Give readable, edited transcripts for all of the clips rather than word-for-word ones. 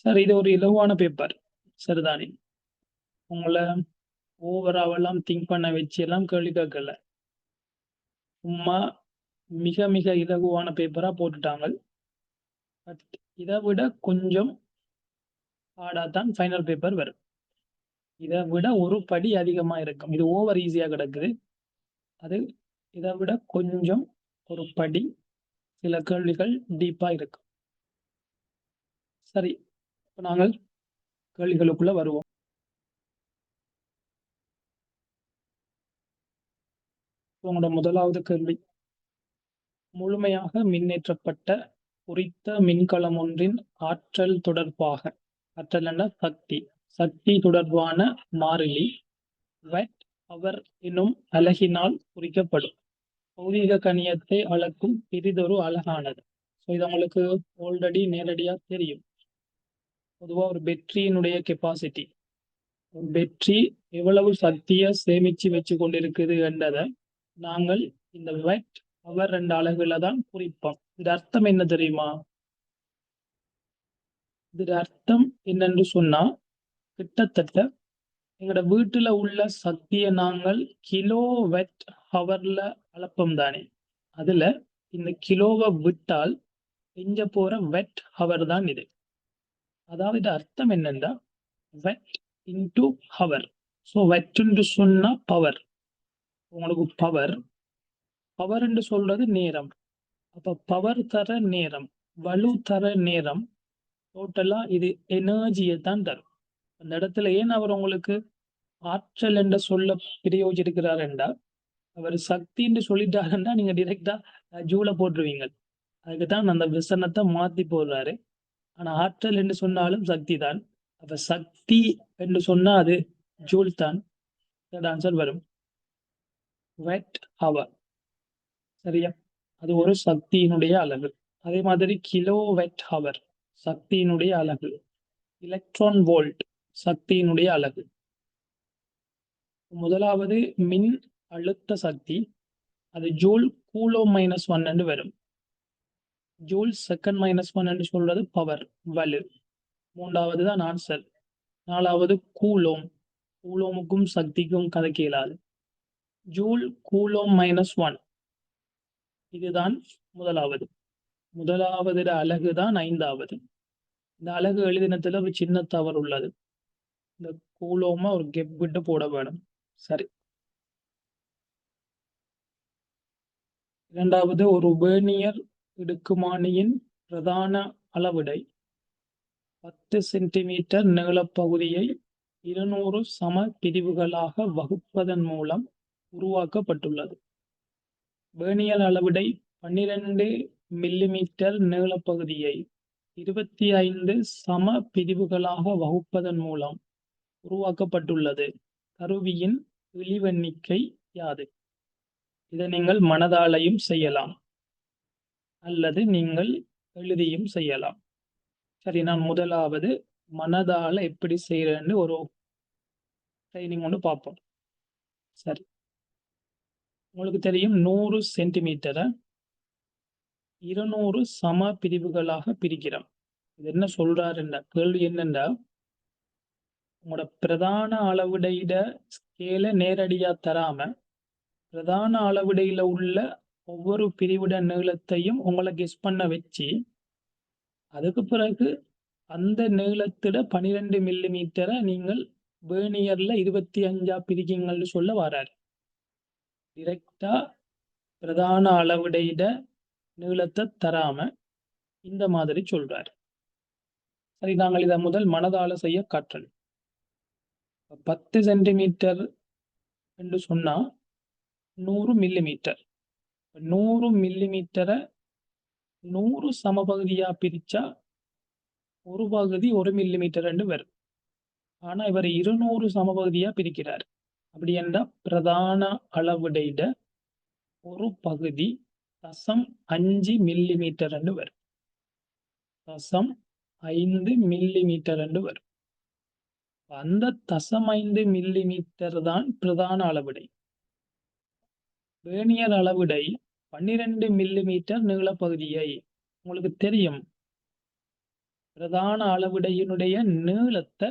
Sir இது ஒரு இலகுவான பேப்பர் சரிதானே? உங்களை ஓவராவெல்லாம் திங்க் பண்ண வச்சு எல்லாம் கேள்வி கேட்கல. சும்மா மிக மிக இலகுவான பேப்பரா போட்டுட்டாங்க. பட் இதை விட கொஞ்சம் ஹார்டாதான் ஃபைனல் பேப்பர் வரும். இதை விட ஒரு படி அதிகமா இருக்கும். இது ஓவர் ஈஸியா கிடக்குது. அது இதை விட கொஞ்சம் ஒரு படி சில கேள்விகள் டீப்பா இருக்கும். சரி, இப்ப நாங்கள் கேள்விகளுக்குள்ள வருவோம். உங்களோட முதலாவது கேள்வி, முழுமையாக மின்னேற்றப்பட்ட குறித்த மின்கலம் ஒன்றின் ஆற்றல் தொடர்பாக, ஆற்றல் என்ற சக்தி, சக்தி தொடர்பான மாறிலி வாட் அவர் எனும் அலகினால் குறிக்கப்படும். பௌதிக கணியத்தை அளக்கும் பிரிதொரு அலகானது. ஸோ இது உங்களுக்கு ஆல்ரெடி நேரடியா தெரியும். பொதுவாக ஒரு பேட்டரியினுடைய கெப்பாசிட்டி, ஒரு பேட்டரி எவ்வளவு சக்தியை சேமிச்சு வச்சு கொண்டிருக்குது என்றதை நாங்கள் இந்த வாட் அவர் ரெண்டு அலகுல தான் குறிப்போம். இது அர்த்தம் என்ன தெரியுமா? இது அர்த்தம் என்னன்னு சொன்னா, கிட்டத்தட்ட எங்களோட வீட்டுல உள்ள சக்தியை நாங்கள் கிலோ வாட் ஹவர்ல அளப்போம் தானே, அதுல இந்த கிலோவை விட்டால் எஞ்ச போற வாட் ஹவர் தான் இது. அதாவது இது அர்த்தம் என்னன்னா what into hour. So what சொன்னா பவர். உங்களுக்கு பவர், பவர் என்று சொல்றது நேரம். அப்ப பவர் தர நேரம், வலு தர நேரம், டோட்டலா இது எனர்ஜியை தான் தரும். அந்த இடத்துல ஏன் அவர் உங்களுக்கு ஆற்றல் என்ற சொல்ல பிரயோஜிக்கிறார் என்றால், அவர் சக்தி என்று சொல்லிட்டாருன்னா நீங்க டிரெக்டா ஜூல போட்டுருவீங்க. அதுக்குதான் அந்த விசனத்தை மாத்தி போடுறாரு. ஆனா ஆற்றல் என்று சொன்னாலும் சக்தி தான். அப்ப சக்தி என்று சொன்னா அது ஜூல் தான். ஆன்சர் வரும் வாட் ஹவர். சரியா? அது ஒரு சக்தியினுடைய அலகு. அதே மாதிரி கிலோ வாட் ஹவர் சக்தியினுடைய அலகு. எலக்ட்ரான் வோல்ட் சக்தியினுடைய அலகு. முதலாவது மின் அழுத்த சக்தி, அது ஜூல் கூலோம் -1 என்று வரும். ஜூல் செகண்ட் -1 என்று சொல்றது பவர், வலு. மூன்றாவது தான் ஆன்சர். நாலாவது கூலோம். கூலோமுக்கும் சக்திக்கும் கதைக்க இயலாது. ஜூல் கூலோம் -1 இதுதான் முதலாவது. முதலாவது அலகு தான் ஐந்தாவது. இந்த அலகு எழுதினத்துல ஒரு சின்ன தவறு உள்ளது. இந்த கூலோமா ஒரு கெப் விட்டு போட வேணும். சரி, இரண்டாவது, ஒரு வெர்னியர் இடுக்குமானியின் பிரதான அளவிடை 10 சென்டிமீட்டர் நீளப்பகுதியை 200 சம பிரிவுகளாக வகுப்பதன் மூலம் உருவாக்கப்பட்டுள்ளது. வெர்னியர் அளவிடை 12 மில்லிமீட்டர் நீளப்பகுதியை 25 சம பிரிவுகளாக வகுப்பதன் மூலம் உருவாக்கப்பட்டுள்ளது. கருவியின் இழிவெண்ணிக்கை யாது? இதை நீங்கள் மனதாலையும் செய்யலாம் அல்லது நீங்கள் எழுதியும் செய்யலாம். சரி, நான் முதலாவது மனதால எப்படி செய்யறேன்னு ஒரு ட்ரைனிங் ஒன்று பார்ப்போம். சரி, உங்களுக்கு தெரியும் 100 சென்டிமீட்டரை 200 சம பிரிவுகளாக பிரிக்கிறோம். இது என்ன சொல்றாருன்னா, கேள்வி என்னன்னா, உங்களோட பிரதான அளவிடையிட ஸ்கேலை நேரடியா தராம பிரதான அளவிடையில உள்ள ஒவ்வொரு பிரிவிட நீளத்தையும் உங்களை கெஸ் பண்ண வச்சு, அதுக்கு பிறகு அந்த நீளத்திட 12 மில்லிமீட்டரை நீங்கள் வேர்னியர்ல 25 பிரிக்கீங்கன்னு சொல்ல வராரு. டிரெக்டா பிரதான அளவிடையிட நீளத்தை தராம இந்த மாதிரி சொல்றாரு. சரி, நாங்கள் இதை முதல் மனதால செய்ய கற்றல். 10 சென்டிமீட்டர் என்று சொன்னா 100 மில்லிமீட்டர். 100 மில்லிமீட்டரை 100 சமபகுதியா பிரிச்சா ஒரு பகுதி 1 மில்லிமீட்டர் என்று வரும். ஆனா இவர் 200 சமபகுதியா பிரிக்கிறார். அப்படி என்றால் பிரதான அளவிடையிட ஒரு பகுதி 0.5 மில்லிமீட்டர் என்று வரும். 0.5 மில்லிமீட்டர் என்று வரும். அந்த 0.5 மில்லிமீட்டர் தான் பிரதான அளவிடை. வேர்னியர் அளவிடை 12 மில்லிமீட்டர் நீளப்பகுதியை உங்களுக்கு தெரியும். பிரதான அளவுடையினுடைய நீளத்தை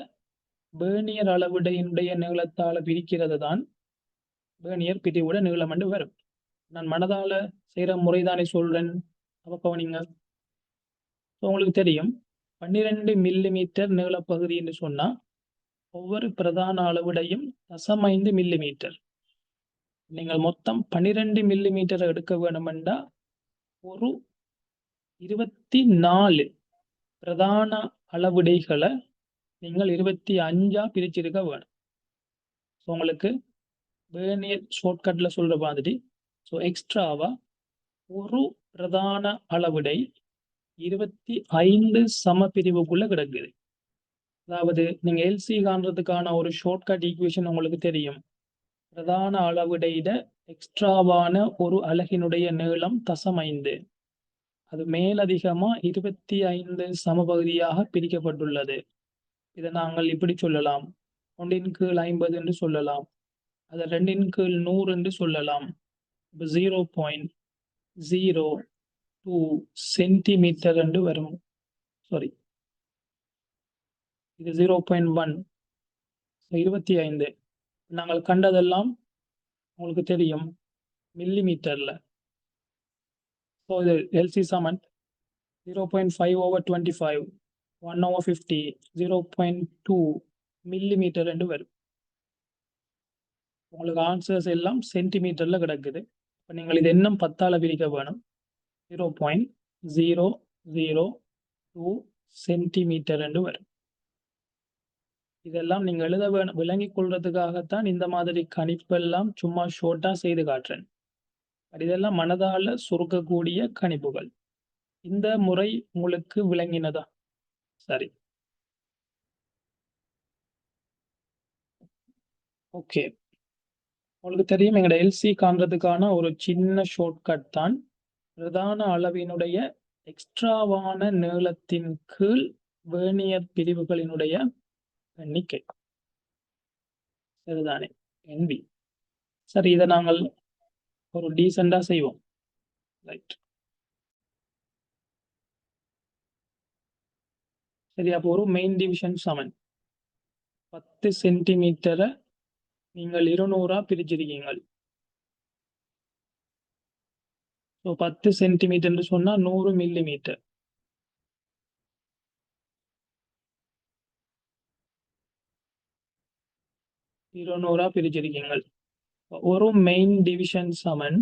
வேர்னியர் அளவுடையினுடைய நீளத்தால பிரிக்கிறது தான் வேர்னியர் பிரிவுட நீளம் என்று வரும். நான் மனதால செய்யற முறைதானே சொல்றேன். அப்ப கவனிங்க. உங்களுக்கு தெரியும் 12 மில்லிமீட்டர் நீளப்பகுதி என்று சொன்னா ஒவ்வொரு பிரதான அளவுடையும் 0.5 மில்லிமீட்டர். நீங்கள் மொத்தம் 12 மில்லிமீட்டர் எடுக்க வேணுமெண்டா ஒரு 24 பிரதான அளவுடைகளை நீங்கள் 25 பிரிச்சிருக்க வேணும். உங்களுக்கு வேர்னியர் ஷார்ட்கட்ல சொல்ற மாதிரி எக்ஸ்ட்ராவா ஒரு பிரதான அளவுடை 25 சமபிரிவுக்குள்ள கிடக்குது. அதாவது நீங்க எல்சி காண்றதுக்கான ஒரு ஷார்ட்கட் ஈக்குவேஷன் உங்களுக்கு தெரியும். பிரதான அளவுடையிட எக்ஸ்ட்ராவான ஒரு அலகினுடைய நீளம் 0.5. அது மேலதிகமா 25 சமபகுதியாக பிரிக்கப்பட்டுள்ளது. இதை நாங்கள் இப்படி சொல்லலாம். 1/50 என்று சொல்லலாம். அதை 2/100 என்று சொல்லலாம். 0.02 சென்டிமீட்டர் என்று வரும். சாரி, இது 0.1. 25 நாங்கள் கண்டதெல்லாம் உங்களுக்கு தெரியும் மில்லிமீட்டர்ல. இது எல்சி சமன் 0.5/25, 1/50, 0.2 மில்லிமீட்டர் என்று வரும். உங்களுக்கு ஆன்சர்ஸ் எல்லாம் சென்டிமீட்டர்ல கிடக்குது. இப்போ நீங்கள் இது இன்னும் 10ஆல பிரிக்க வேணும். 0.002 சென்டிமீட்டர் என்று வரும். இதெல்லாம் நீங்க எழுத வேணும். விளங்கிக் கொள்றதுக்காகத்தான் இந்த மாதிரி கணிப்பெல்லாம் சும்மா ஷோர்ட்டா செய்து காட்டுறேன். இதெல்லாம் மனதால சுருக்கக்கூடிய கணிப்புகள். இந்த முறை உங்களுக்கு விளங்கினதா? சரி, ஓகே. உங்களுக்கு தெரியும் எங்களோட எல்சி காண்றதுக்கான ஒரு சின்ன ஷார்ட்கட் தான் பிரதான அளவினுடைய எக்ஸ்ட்ராவான நீளத்தின் கீழ் வேர்னியர் பிரிவுகளினுடைய எண்ணிக்கை. சரிதானே? NV. சரி, இதை நாங்கள் ஒரு டீசெண்டா செய்வோம். ரைட். சரி, அப்போ ஒரு மெயின் டிவிஷன் சமன் 10 சென்டிமீட்டரை நீங்கள் 200 பிரிச்சிருக்கீங்க. 10 சென்டிமீட்டர் சொன்னா 100 மில்லிமீட்டர். பிரிச்சிருக்கீங்க. ஒரு மெயின் டிவிஷன் சமன்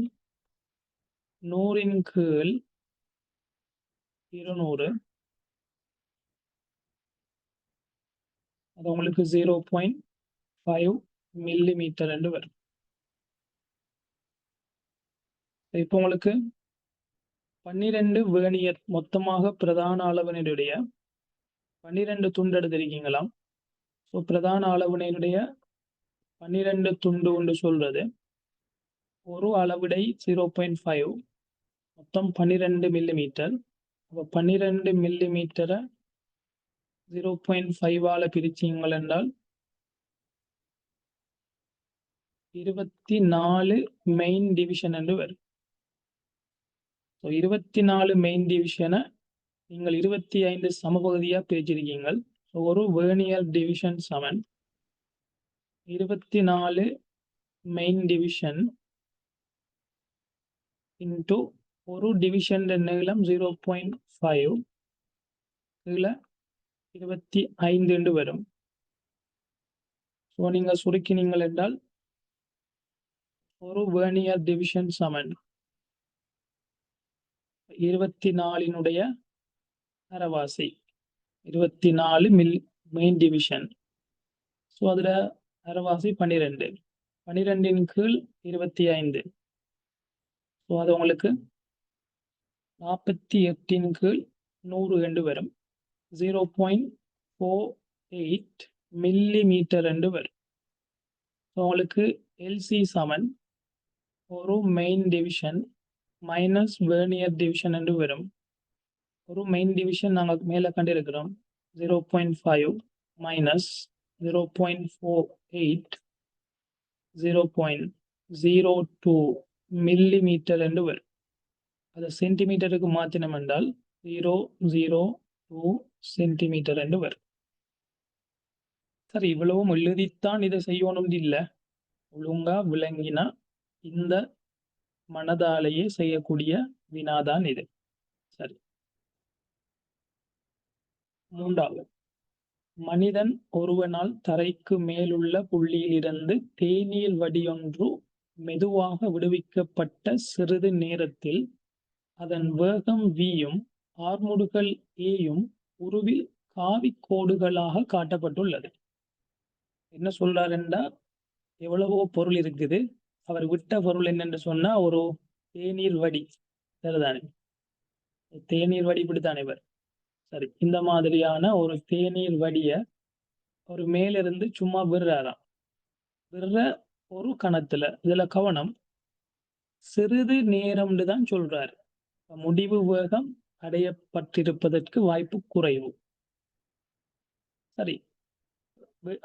100/200. அது உங்களுக்கு 0.5 மில்லிமீட்டர் என்று வரும். இப்போ உங்களுக்கு 12 வேர்னியர் மொத்தமாக பிரதான அளவினுடைய 12 துண்டு எடுத்திருக்கீங்களாம். பிரதான அளவினுடைய 12 துண்டு ஒன்று சொல்றது ஒரு அளவிடை 0.5, மொத்தம் 12 மில்லிமீட்டர். அப்போ 12 மில்லிமீட்டரை 0.5ஆல பிரிச்சீங்கள் என்றால் 24 மெயின் டிவிஷன் என்று வரும். 24 மெயின் டிவிஷனை நீங்கள் 25 சமபகுதியா பிரிச்சிருக்கீங்க. ஒரு வேர்னியர் டிவிஷன் சமன் 24 மெயின் டிவிஷன் இன்டு ஒரு டிவிஷன் நீளம் 0.5 கீழே 25 என்று வரும். நீங்க சுருக்கினீங்கள் என்றால் ஒரு வேர்னியர் டிவிஷன் சமன் 24னுடைய அரைவாசி 24 மெயின் டிவிஷன். அதுல அரைவாசி 12. 12ன் கீழ் 25. அது உங்களுக்கு 48ன் கீழ் 100 என்று வரும். 0.48 மில்லிமீட்டர் என்று வரும். உங்களுக்கு எல்சி சமன் ஒரு main division minus vernier division என்று வரும். ஒரு மெயின் டிவிஷன் நாங்கள் மேலே கண்டிருக்கிறோம். 0.5 மைனஸ் 0.48 0.02 மில்லிமீட்டர் என்று வரும். அதை சென்டிமீட்டருக்கு மாற்றினோம் என்றால் 0.02 சென்டிமீட்டர் என்று வரும். சரி, இவ்வளவும் எழுதித்தான் இதை செய்யணும் இல்ல, ஒழுங்கா விளங்கினா இந்த மனதாலேயே செய்யக்கூடிய வினாதான் இது. சரி, மூன்றாவது, மனிதன் ஒருவனால் தரைக்கு மேலுள்ள புள்ளியிலிருந்து தேநீர் வடியொன்று மெதுவாக விடுவிக்கப்பட்ட சிறிது நேரத்தில் அதன் வேகம் வியும் ஆர்முடுகள் ஏயும் உருவில் காவிக்கோடுகளாக காட்டப்பட்டுள்ளது. என்ன சொல்றாருன்னா, எவ்வளவோ பொருள் இருக்குது, அவர் விட்ட பொருள் என்னென்று சொன்னா ஒரு தேநீர் வடி. சரிதானே, தேநீர் வடி இப்படித்தானே இவர். சரி, இந்த மாதிரியான ஒரு தேநீர் வடிய ஒரு மேலிருந்து சும்மா விடுறாராம். விடுற ஒரு கணத்துல, இதுல கவனம், சிறிது நேரம்னு தான் சொல்றாரு. முடிவு வேகம் அடையப்பட்டிருப்பதற்கு வாய்ப்பு குறைவு. சரி,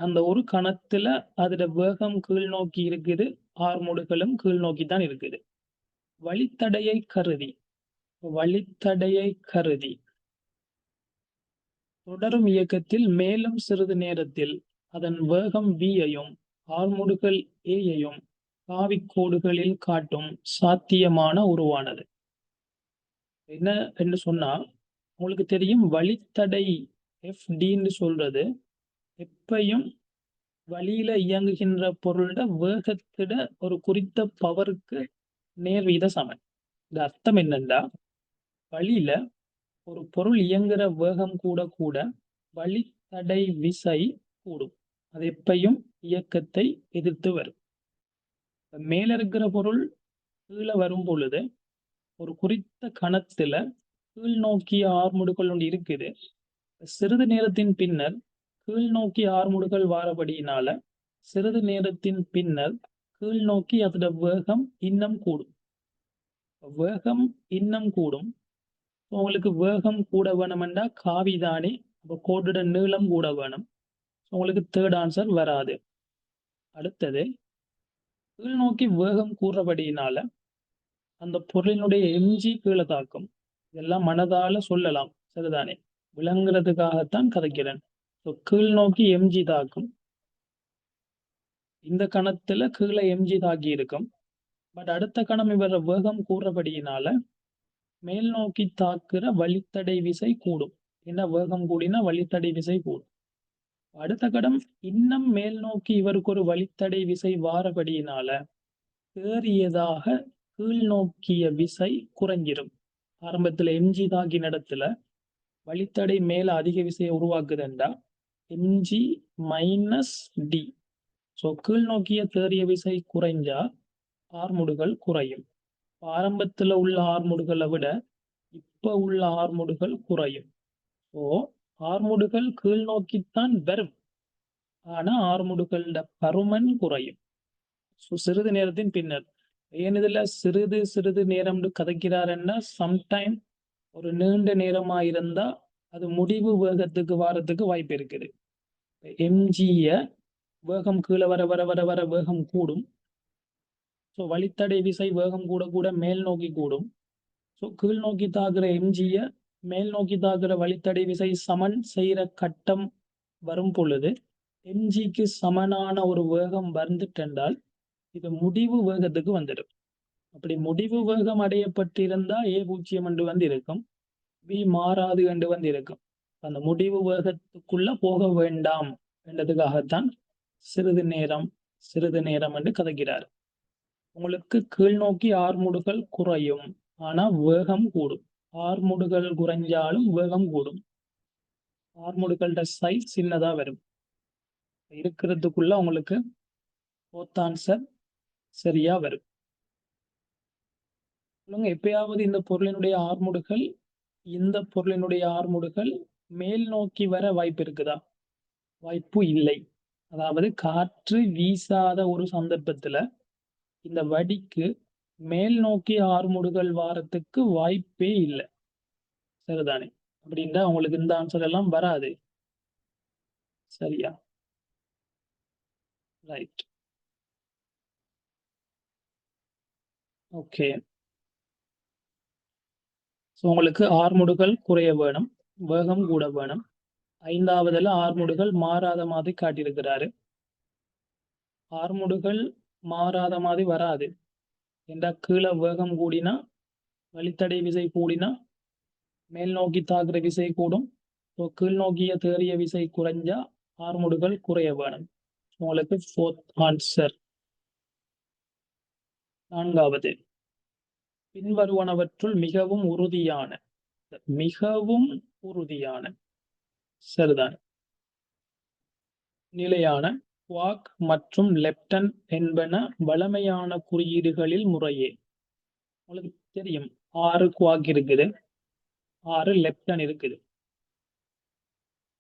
அந்த ஒரு கணத்துல அதோட வேகம் கீழ் நோக்கி இருக்குது, ஆர்முடுகளும் கீழ் நோக்கி தான் இருக்குது. வழித்தடையை கருதி தொடரும் இயக்கத்தில் மேலும் சிறிது நேரத்தில் அதன் வேகம் வியையும் ஆர்முடுகள் ஏயையும் காவிக்கோடுகளில் காட்டும் சாத்தியமான உருவானது. என்ன என்று சொன்னா, உங்களுக்கு தெரியும், வழித்தடை FDன்னு சொல்றது எப்பையும் வழியில இயங்குகின்ற பொருளோட வேகத்திட ஒரு குறித்த பவருக்கு நேர்வீத சமன். இந்த அர்த்தம் என்னன்னா, வழியில ஒரு பொருள் இயங்குற வேகம் கூட கூட வழித்தடை விசை கூடும். அது எப்பையும் இயக்கத்தை எதிர்த்து வரும். மேல இருக்கிற பொருள் கீழே வரும் பொழுது ஒரு குறித்த கணத்துல கீழ் நோக்கிய ஆர்முடுகள் ஒன்று இருக்குது. சிறிது நேரத்தின் பின்னர் கீழ் நோக்கி ஆர்முடுகள் வாரபடியினால சிறிது நேரத்தின் பின்னர் கீழ் நோக்கி அதோட வேகம் இன்னும் கூடும். வேகம் இன்னும் கூடும். உங்களுக்கு வேகம் கூட வேணும்னா காவிதானே, அப்போ கோட்டோட நீளம் கூட வேணும். உங்களுக்கு தேர்ட் ஆன்சர் வராது. அடுத்தது, கீழ் நோக்கி வேகம் கூறபடியினால அந்த பொருளினுடைய எம்ஜி கீழே தாக்கும். இதெல்லாம் மனதால சொல்லலாம், சரிதானே, விளங்குறதுக்காகத்தான் கதைக்கிறேன். கீழ் நோக்கி எம்ஜி தாக்கும். இந்த கணத்துல கீழே எம்ஜி தாக்கி இருக்கும். பட் அடுத்த கணம் இவர வேகம் கூறபடியினால மேல் நோக்கி தாக்குற வழித்தடை விசை கூடும். என்ன, வேகம் கூடினா வழித்தடை விசை கூடும். அடுத்த கடம் இன்னும் மேல் நோக்கி இவருக்கு ஒரு வழித்தடை விசை வாரபடியினால தேறியதாக கீழ் நோக்கிய விசை குறைஞ்சிரும். ஆரம்பத்துல எம்ஜி தாக்கி நடத்துல வழித்தடை மேல அதிக விசையை உருவாக்குதுண்டா எம்ஜி மைனஸ் டி. ஸோ கீழ் நோக்கிய தேறிய விசை குறைஞ்சா ஆர்முடுகள் குறையும். ஆரம்பத்துல உள்ள ஆர்முடுகளை விட இப்ப உள்ள ஆர்முடுகள் குறையும். ஸோ ஆர்முடுகள் கீழ் நோக்கித்தான் வரும், ஆனா ஆர்முடுகளோட பருமன் குறையும். ஸோ சிறிது நேரத்தின் பின்னர், ஏன் இதுல சிறிது சிறிது நேரம் கதைக்கிறாருன்னா, சம்டைம் ஒரு நீண்ட நேரமா இருந்தா அது முடிவு வேகத்துக்கு வாரத்துக்கு வாய்ப்பு இருக்குது. எம்ஜிய வேகம் கீழே வர வர வர வர வேகம் கூடும். ஸோ வழித்தடை விசை வேகம் கூட கூட மேல் நோக்கி கூடும். ஸோ கீழ் நோக்கி தாக்குற எம்ஜிய மேல் நோக்கி தாக்குற வழித்தடை விசை சமன் செய்யற கட்டம் வரும் பொழுது எம்ஜிக்கு சமனான ஒரு வேகம் வந்துட்டென்றால் இது முடிவு வேகத்துக்கு வந்துடும். அப்படி முடிவு வேகம் அடையப்பட்டிருந்தா A0 என்று வந்து இருக்கும், B மாறாது என்று வந்து இருக்கும். அந்த முடிவு வேகத்துக்குள்ள போக வேண்டாம் என்றதுக்காகத்தான் சிறிது நேரம் என்று கதைக்கிறார். உங்களுக்கு கீழ் நோக்கி ஆர்முடுகள் குறையும், ஆனா வேகம் கூடும். ஆர்முடுகள் குறைஞ்சாலும் வேகம் கூடும். ஆர்முடுகளோட சைஸ் சின்னதா வரும். இருக்கிறதுக்குள்ள உங்களுக்கு போத் ஆன்சர் சரியா வரும். எப்பயாவது இந்த பொருளினுடைய ஆர்முடுகள் மேல் நோக்கி வர வாய்ப்பு இருக்குதா? வாய்ப்பு இல்லை. அதாவது காற்று வீசாத ஒரு சந்தர்ப்பத்துல இந்த வடிக்கு மேல் நோக்கி ஆர்முடுகள் வாரத்துக்கு வாய்ப்பே இல்லை, சரிதானே. அப்படின்னா உங்களுக்கு இந்த ஆன்சர் எல்லாம் வராது. சரியா? Right, okay. ஸோ உங்களுக்கு ஆர்முடுகள் குறைய வேணும். வேகம் கூட வேணும். 5வதுல ஆர்முடுகள் மாறாத மாதிரி காட்டியிருக்கிறாரு. ஆர்முடுகள் மாறாத மாதிரி வராது. ஏண்டா கீழே வேகம் கூடினா வழித்தடை விசை கூடினா மேல் நோக்கி தாக்குற விசை கூடும். கீழ் நோக்கிய தேறிய விசை குறைஞ்சா ஆர்முடுகள் குறைய வேணும். உங்களுக்கு 4th ஆன்சர். 4வது, பின்வருவனவற்றுள் மிகவும் உறுதியான சரிதான் நிலையான குவார்க் மற்றும் லெப்டன் என்பன வழமையான குறியீடுகளில் முறையே. உங்களுக்கு தெரியும் 6 குவார்க் இருக்குது, 6 லெப்டன் இருக்குது.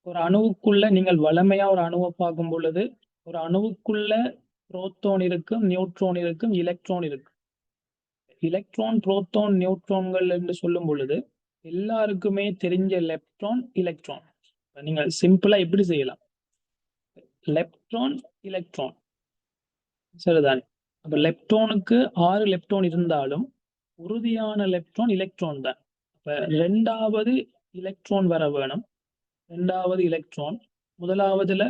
ஒரு அணுவுக்குள்ள நீங்கள் வழமையா ஒரு அணுவை பார்க்கும் பொழுது ஒரு அணுவுக்குள்ள புரோட்டான் இருக்கும், நியூட்ரான் இருக்கும், எலக்ட்ரான் இருக்கும். எலக்ட்ரான், புரோட்டான், நியூட்ரான்கள் என்று சொல்லும் பொழுது எல்லாருக்குமே தெரிஞ்ச லெப்ட்ரான், எலக்ட்ரான். நீங்கள் சிம்பிளா எப்படி செய்யலாம்? லெப்ட்ரான், எலக்ட்ரான், சரிதானே? அப்ப லெப்ட்ரானுக்கு 6 லெப்ட்ரான் இருந்தாலும் உறுதியான லெப்ட்ரான் எலக்ட்ரான் தான். அப்ப 2வது எலக்ட்ரான் வர வேணும். 2வது எலக்ட்ரான். முதலாவதுல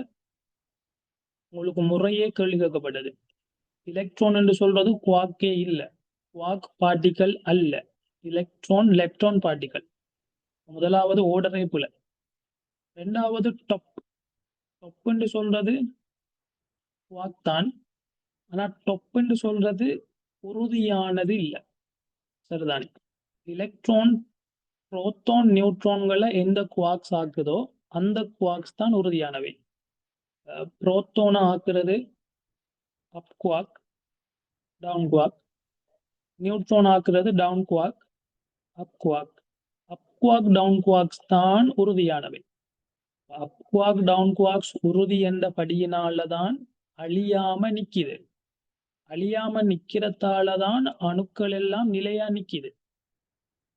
உங்களுக்கு முறையே கேள்வி கேட்கப்பட்டது. எலக்ட்ரான் என்று சொல்றது குவார்க்கே இல்ல, குவார்க் பார்ட்டிகல் அல்ல, எலக்ட்ரான் லெப்ட்ரான் பார்ட்டிகல். முதலாவது ஓர்டரே புல. 2வது டாப் என்று சொல்றது குவார்க் தான். ஆனா டாப் என்று சொல்றது உறுதியானது இல்லை, சரிதானே? எலக்ட்ரான், புரோட்டான், நியூட்ரான்களை எந்த குவார்க்ஸ் ஆக்குதோ அந்த குவார்க்ஸ் தான் உறுதியானவை. புரோட்டானை ஆக்குறது அப் குவார்க், டவுன் குவார்க். நியூட்ரான் ஆக்குறது டவுன் குவார்க், அப் குவார்க். அப் குவார்க், டவுன் குவார்க்ஸ் தான் உறுதியானவை. அப் குவார்க், டவுன் குவார்க்ஸ் உறுதி என்ற படியினாலதான் அழியாம நிக்குது. அழியாம நிக்கிறதாலதான் அணுக்கள் எல்லாம் நிலையா நிக்குது.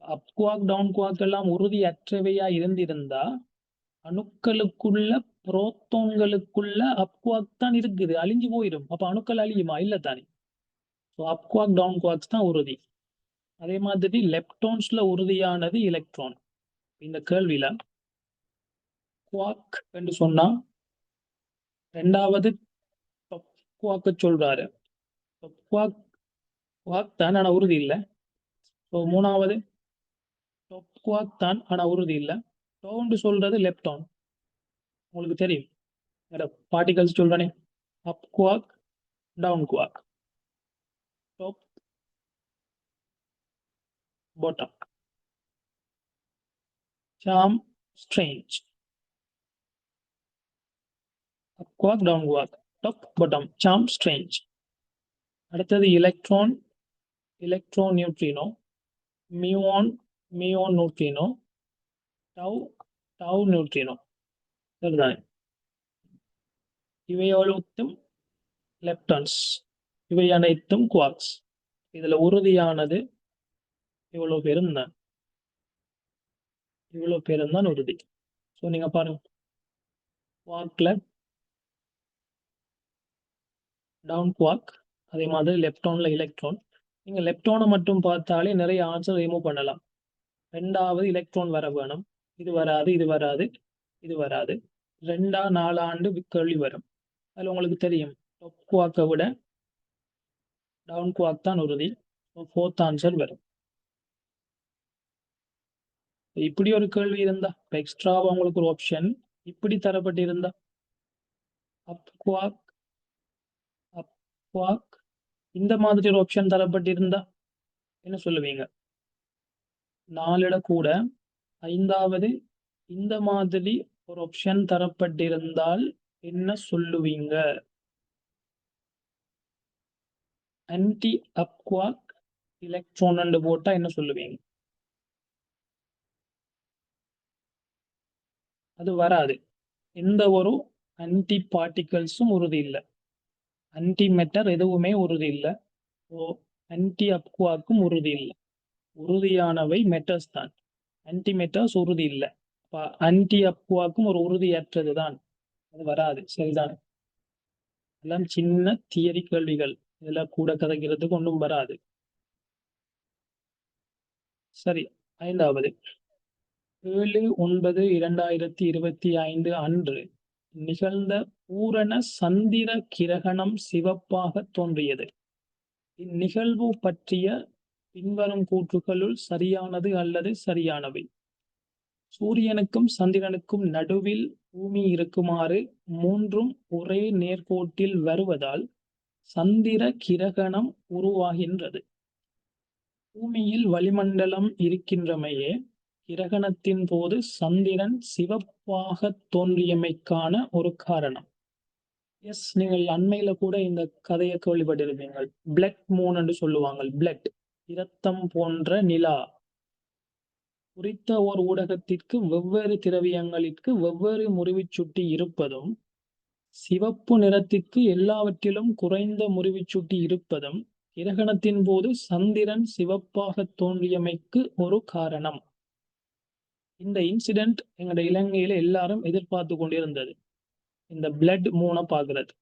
அப் குவார்க், டவுன் குவார்க் எல்லாம் உறுதியற்றவையா இருந்திருந்தா அணுக்களுக்குள்ள புரோட்டான்களுக்குள்ள அப் குவார்க் தான் இருக்குது, அழிஞ்சு போயிடும். அப்ப அணுக்கள் அழியுமா? இல்ல தானே. அப் குவார்க், டவுன் குவார்க்ஸ் தான் உறுதி. அதே மாதிரி லெப்டான்ஸ்ல உறுதியானது எலக்ட்ரான். இந்த கேள்வியில குவார்க் என்று சொன்னா 2வது டாப் குவார்க்க சொல்றாரு. குவார்க் தான், ஆனா உறுதி இல்லை. 3வது டாப் குவார்க் தான், ஆனா உறுதி இல்லை. டவுன் சொல்றது லெப்டான். உங்களுக்கு தெரியும் பார்ட்டிகல்ஸ் சொல்றானே, up quark, down quark, top, bottom. Charm strange. Up quark, down quark, top, bottom, charm strange. அடுத்தது electron, electron neutrino, muon, muon neutrino, tau, tau neutrino, சரிதானே? இவை அனைத்தும் லெப்டான்ஸ், இவை அனைத்தும் குவார்க்ஸ். இதுல உறுதியானது இவ்வளவு பேரும் தான், இவ்வளவு பேரும் தான் உறுதி. ஸோ நீங்க பாருங்க, குவார்க்ல டவுன் குவார்க், அதே மாதிரி லெப்டான்ல எலக்ட்ரான். நீங்க லெப்டானை மட்டும் பார்த்தாலே நிறைய ஆன்சர் ரிமூவ் பண்ணலாம். 2வது எலக்ட்ரான் வர வேணும், இது வராது, இது வராது, இது வராது. 2-4 ஆண்டு கேள்வி வரும். அதுல உங்களுக்கு தெரியும் டாப் குவார்க்கை விட டவுன் குவார்க் தான் உறுதி. 4th ஆன்சர் வரும். இப்படி ஒரு கேள்வி இருந்தா, எக்ஸ்ட்ராவா உங்களுக்கு ஒரு ஆப்ஷன் இப்படி தரப்பட்டு இருந்தா, அப் குவார்க், அப் குவார்க், இந்த மாதிரி ஒரு ஆப்ஷன் தரப்பட்டு இருந்தா என்ன சொல்லுவீங்க? 4 கூட 5வது இந்த மாதிரி ஒரு ஆப்ஷன் தரப்பட்டிருந்தால் என்ன சொல்லுவீங்க? ஆன்டி அப் குவார்க் எலக்ட்ரான் போட்டா என்ன சொல்லுவீங்க? அது வராது. எந்த ஒரு ஆன்டி பார்ட்டிகல்ஸும் உறுதி இல்லை, ஆன்டி மெட்டர் எதுவுமே உறுதி இல்லை. ஆன்டி அப் குவார்க்கும் உறுதி இல்லை. உறுதியானவை மெட்டர்ஸ் தான், ஆன்டி மெட்டர்ஸ் உறுதி இல்லை. ஆன்டி அப் குவார்க்கும் ஒரு உறுதியற்றது தான், அது வராது, சரிதான்? எல்லாம் சின்ன தியரி கேள்விகள், இதெல்லாம் கூட கதைக்கிறதுக்கு ஒன்றும் வராது. சரி, 5வது 7/9/2025 அன்று நிகழ்ந்த பூரண சந்திர கிரகணம் சிவப்பாக தோன்றியது. இந்நிகழ்வு பற்றிய பின்வரும் கூற்றுகளுள் சரியானது அல்லது சரியானவை. சூரியனுக்கும் சந்திரனுக்கும் நடுவில் பூமி இருக்குமாறு மூன்றும் ஒரே நேர்கோட்டில் வருவதால் சந்திர கிரகணம் உருவாகின்றது. பூமியில் வளிமண்டலம் இருக்கின்றமையே கிரகணத்தின் போது சந்திரன் சிவப்பாக தோன்றியமைக்கான ஒரு காரணம். எஸ், நீங்கள் அண்மையில கூட இந்த கதையை கேள்விப்பட்டிருப்பீங்கள். பிளட் மூன் என்று சொல்லுவாங்க. பிளட், இரத்தம் போன்ற நிலா. குறித்த ஓர் ஊடகத்திற்கு வெவ்வேறு திரவியங்களிற்கு வெவ்வேறு முறிவுச்சுட்டி இருப்பதும், சிவப்பு நிறத்திற்கு எல்லாவற்றிலும் குறைந்த முறிவுச்சுட்டி இருப்பதும் கிரகணத்தின் போது சந்திரன் சிவப்பாக தோன்றியமைக்கு ஒரு காரணம். இந்த இன்சிடென்ட் எங்களோட இலங்கையில எல்லாரும் எதிர்பார்த்து கொண்டிருந்தது, இந்த பிளட் மூனை பார்க்கறது.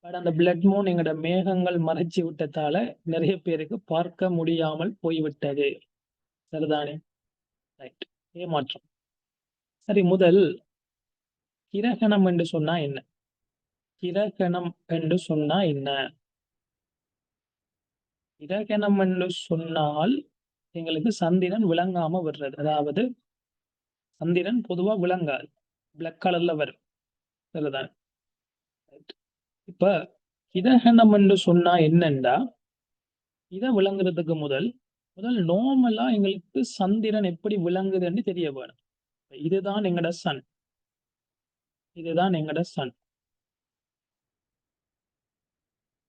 பட் அந்த பிளட் மூன் எங்களோட மேகங்கள் மறைச்சி விட்டதால நிறைய பேருக்கு பார்க்க முடியாமல் போய்விட்டது. சரிதானே? ரைட், ஏமாற்றம். சரி, முதல் கிரகணம் என்று சொன்னா என்ன? கிரகணம் என்று சொன்னா என்ன? கிரகணம் என்று சொன்னால் எங்களுக்கு சந்திரன் விளங்காம விடுறது. அதாவது சந்திரன் பொதுவா விளங்காது, பிளாக் கலர்ல வரும். சரிதான். இப்ப கிரகணம் என்று சொன்னா என்னண்டா, இதை விளங்குறதுக்கு முதல் நார்மலா எங்களுக்கு சந்திரன் எப்படி விளங்குதுன்னு தெரிய வேணும். இதுதான் எங்கட சன், இதுதான் எங்கட சன்,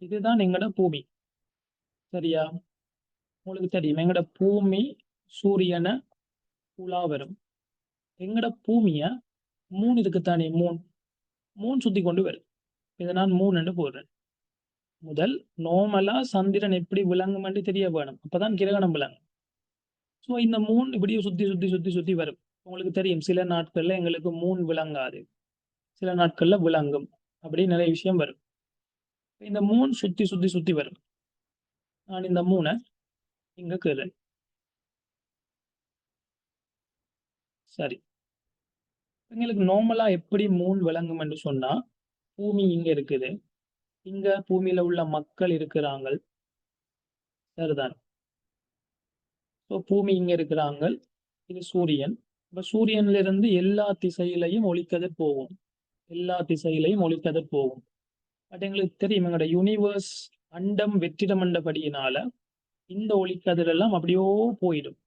இதுதான் எங்கட பூமி. சரியா? உங்களுக்கு தெரியும், எங்கட பூமி சூரியனை உலா வரும். எங்கட பூமிய மூணு இருக்குத்தானே, மூணு சுத்தி கொண்டு வரும். இதை நான் 3 என்று போடுறேன். முதல் நார்மலா சந்திரன் எப்படி விளங்கும் என்று தெரிய வேணும், அப்பதான் கிரகணம் விளங்கும். ஸோ இந்த மூன் இப்படியே சுத்தி சுத்தி சுத்தி சுத்தி வரும். உங்களுக்கு தெரியும், சில நாட்கள்ல எங்களுக்கு மூன் விளங்காது, சில நாட்கள்ல விளங்கும், அப்படி நிறைய விஷயம் வரும். இந்த மூன் சுத்தி சுத்தி சுத்தி வரும். நான் இந்த மூனை இங்க கேறேன். சரி, எங்களுக்கு நார்மலா எப்படி மூன் விளங்கும் என்று சொன்னா, பூமி இங்க இருக்குது, இங்க பூமியில உள்ள மக்கள் இருக்கிறாங்க. சரிதான். ஸோ பூமி இங்க இருக்கிறாங்க, இது சூரியன். இப்ப சூரியன்ல இருந்து எல்லா திசையிலையும் ஒளிக்கதிர் போகும், எல்லா திசையிலையும் ஒளிக்கதிர் போகும். பட் எங்களுக்கு தெரியும், எங்களோட யூனிவர்ஸ் அண்டம் வெற்றிடம் என்றபடியினால இந்த ஒளிக்கதிர் எல்லாம் அப்படியோ போயிடும்.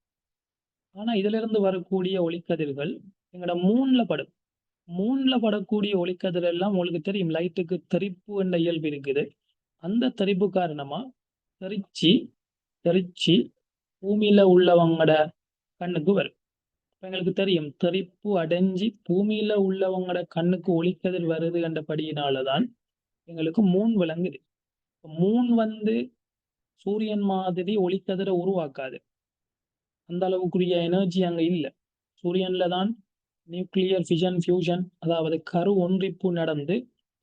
ஆனா இதுல இருந்து வரக்கூடிய ஒளிக்கதிர்கள் எங்களோட மூன்ல படும். மூன்ல படக்கூடிய ஒளிக்கதிர் எல்லாம் உங்களுக்கு தெரியும், லைட்டுக்கு தெறிப்பு என்ற இயல்பு இருக்குது. அந்த தெறிப்பு காரணமா தெறிச்சி தெறிச்சி பூமியில உள்ளவங்களோட கண்ணுக்கு வரும். எங்களுக்கு தெரியும், தெறிப்பு அடைஞ்சி பூமியில உள்ளவங்களோட கண்ணுக்கு ஒளிக்கதிர் வருது என்றபடியினாலதான் எங்களுக்கு மூன் விளங்குது. மூன் சூரியன் மாதிரி ஒளிக்கதிரை உருவாக்காது, அந்த அளவுக்குரிய எனர்ஜி அங்க இல்லை. சூரியன்ல தான் நியூக்ளியர் ஃபிஷன் ஃபியூஷன், அதாவது கரு ஒன்றிப்பு நடந்து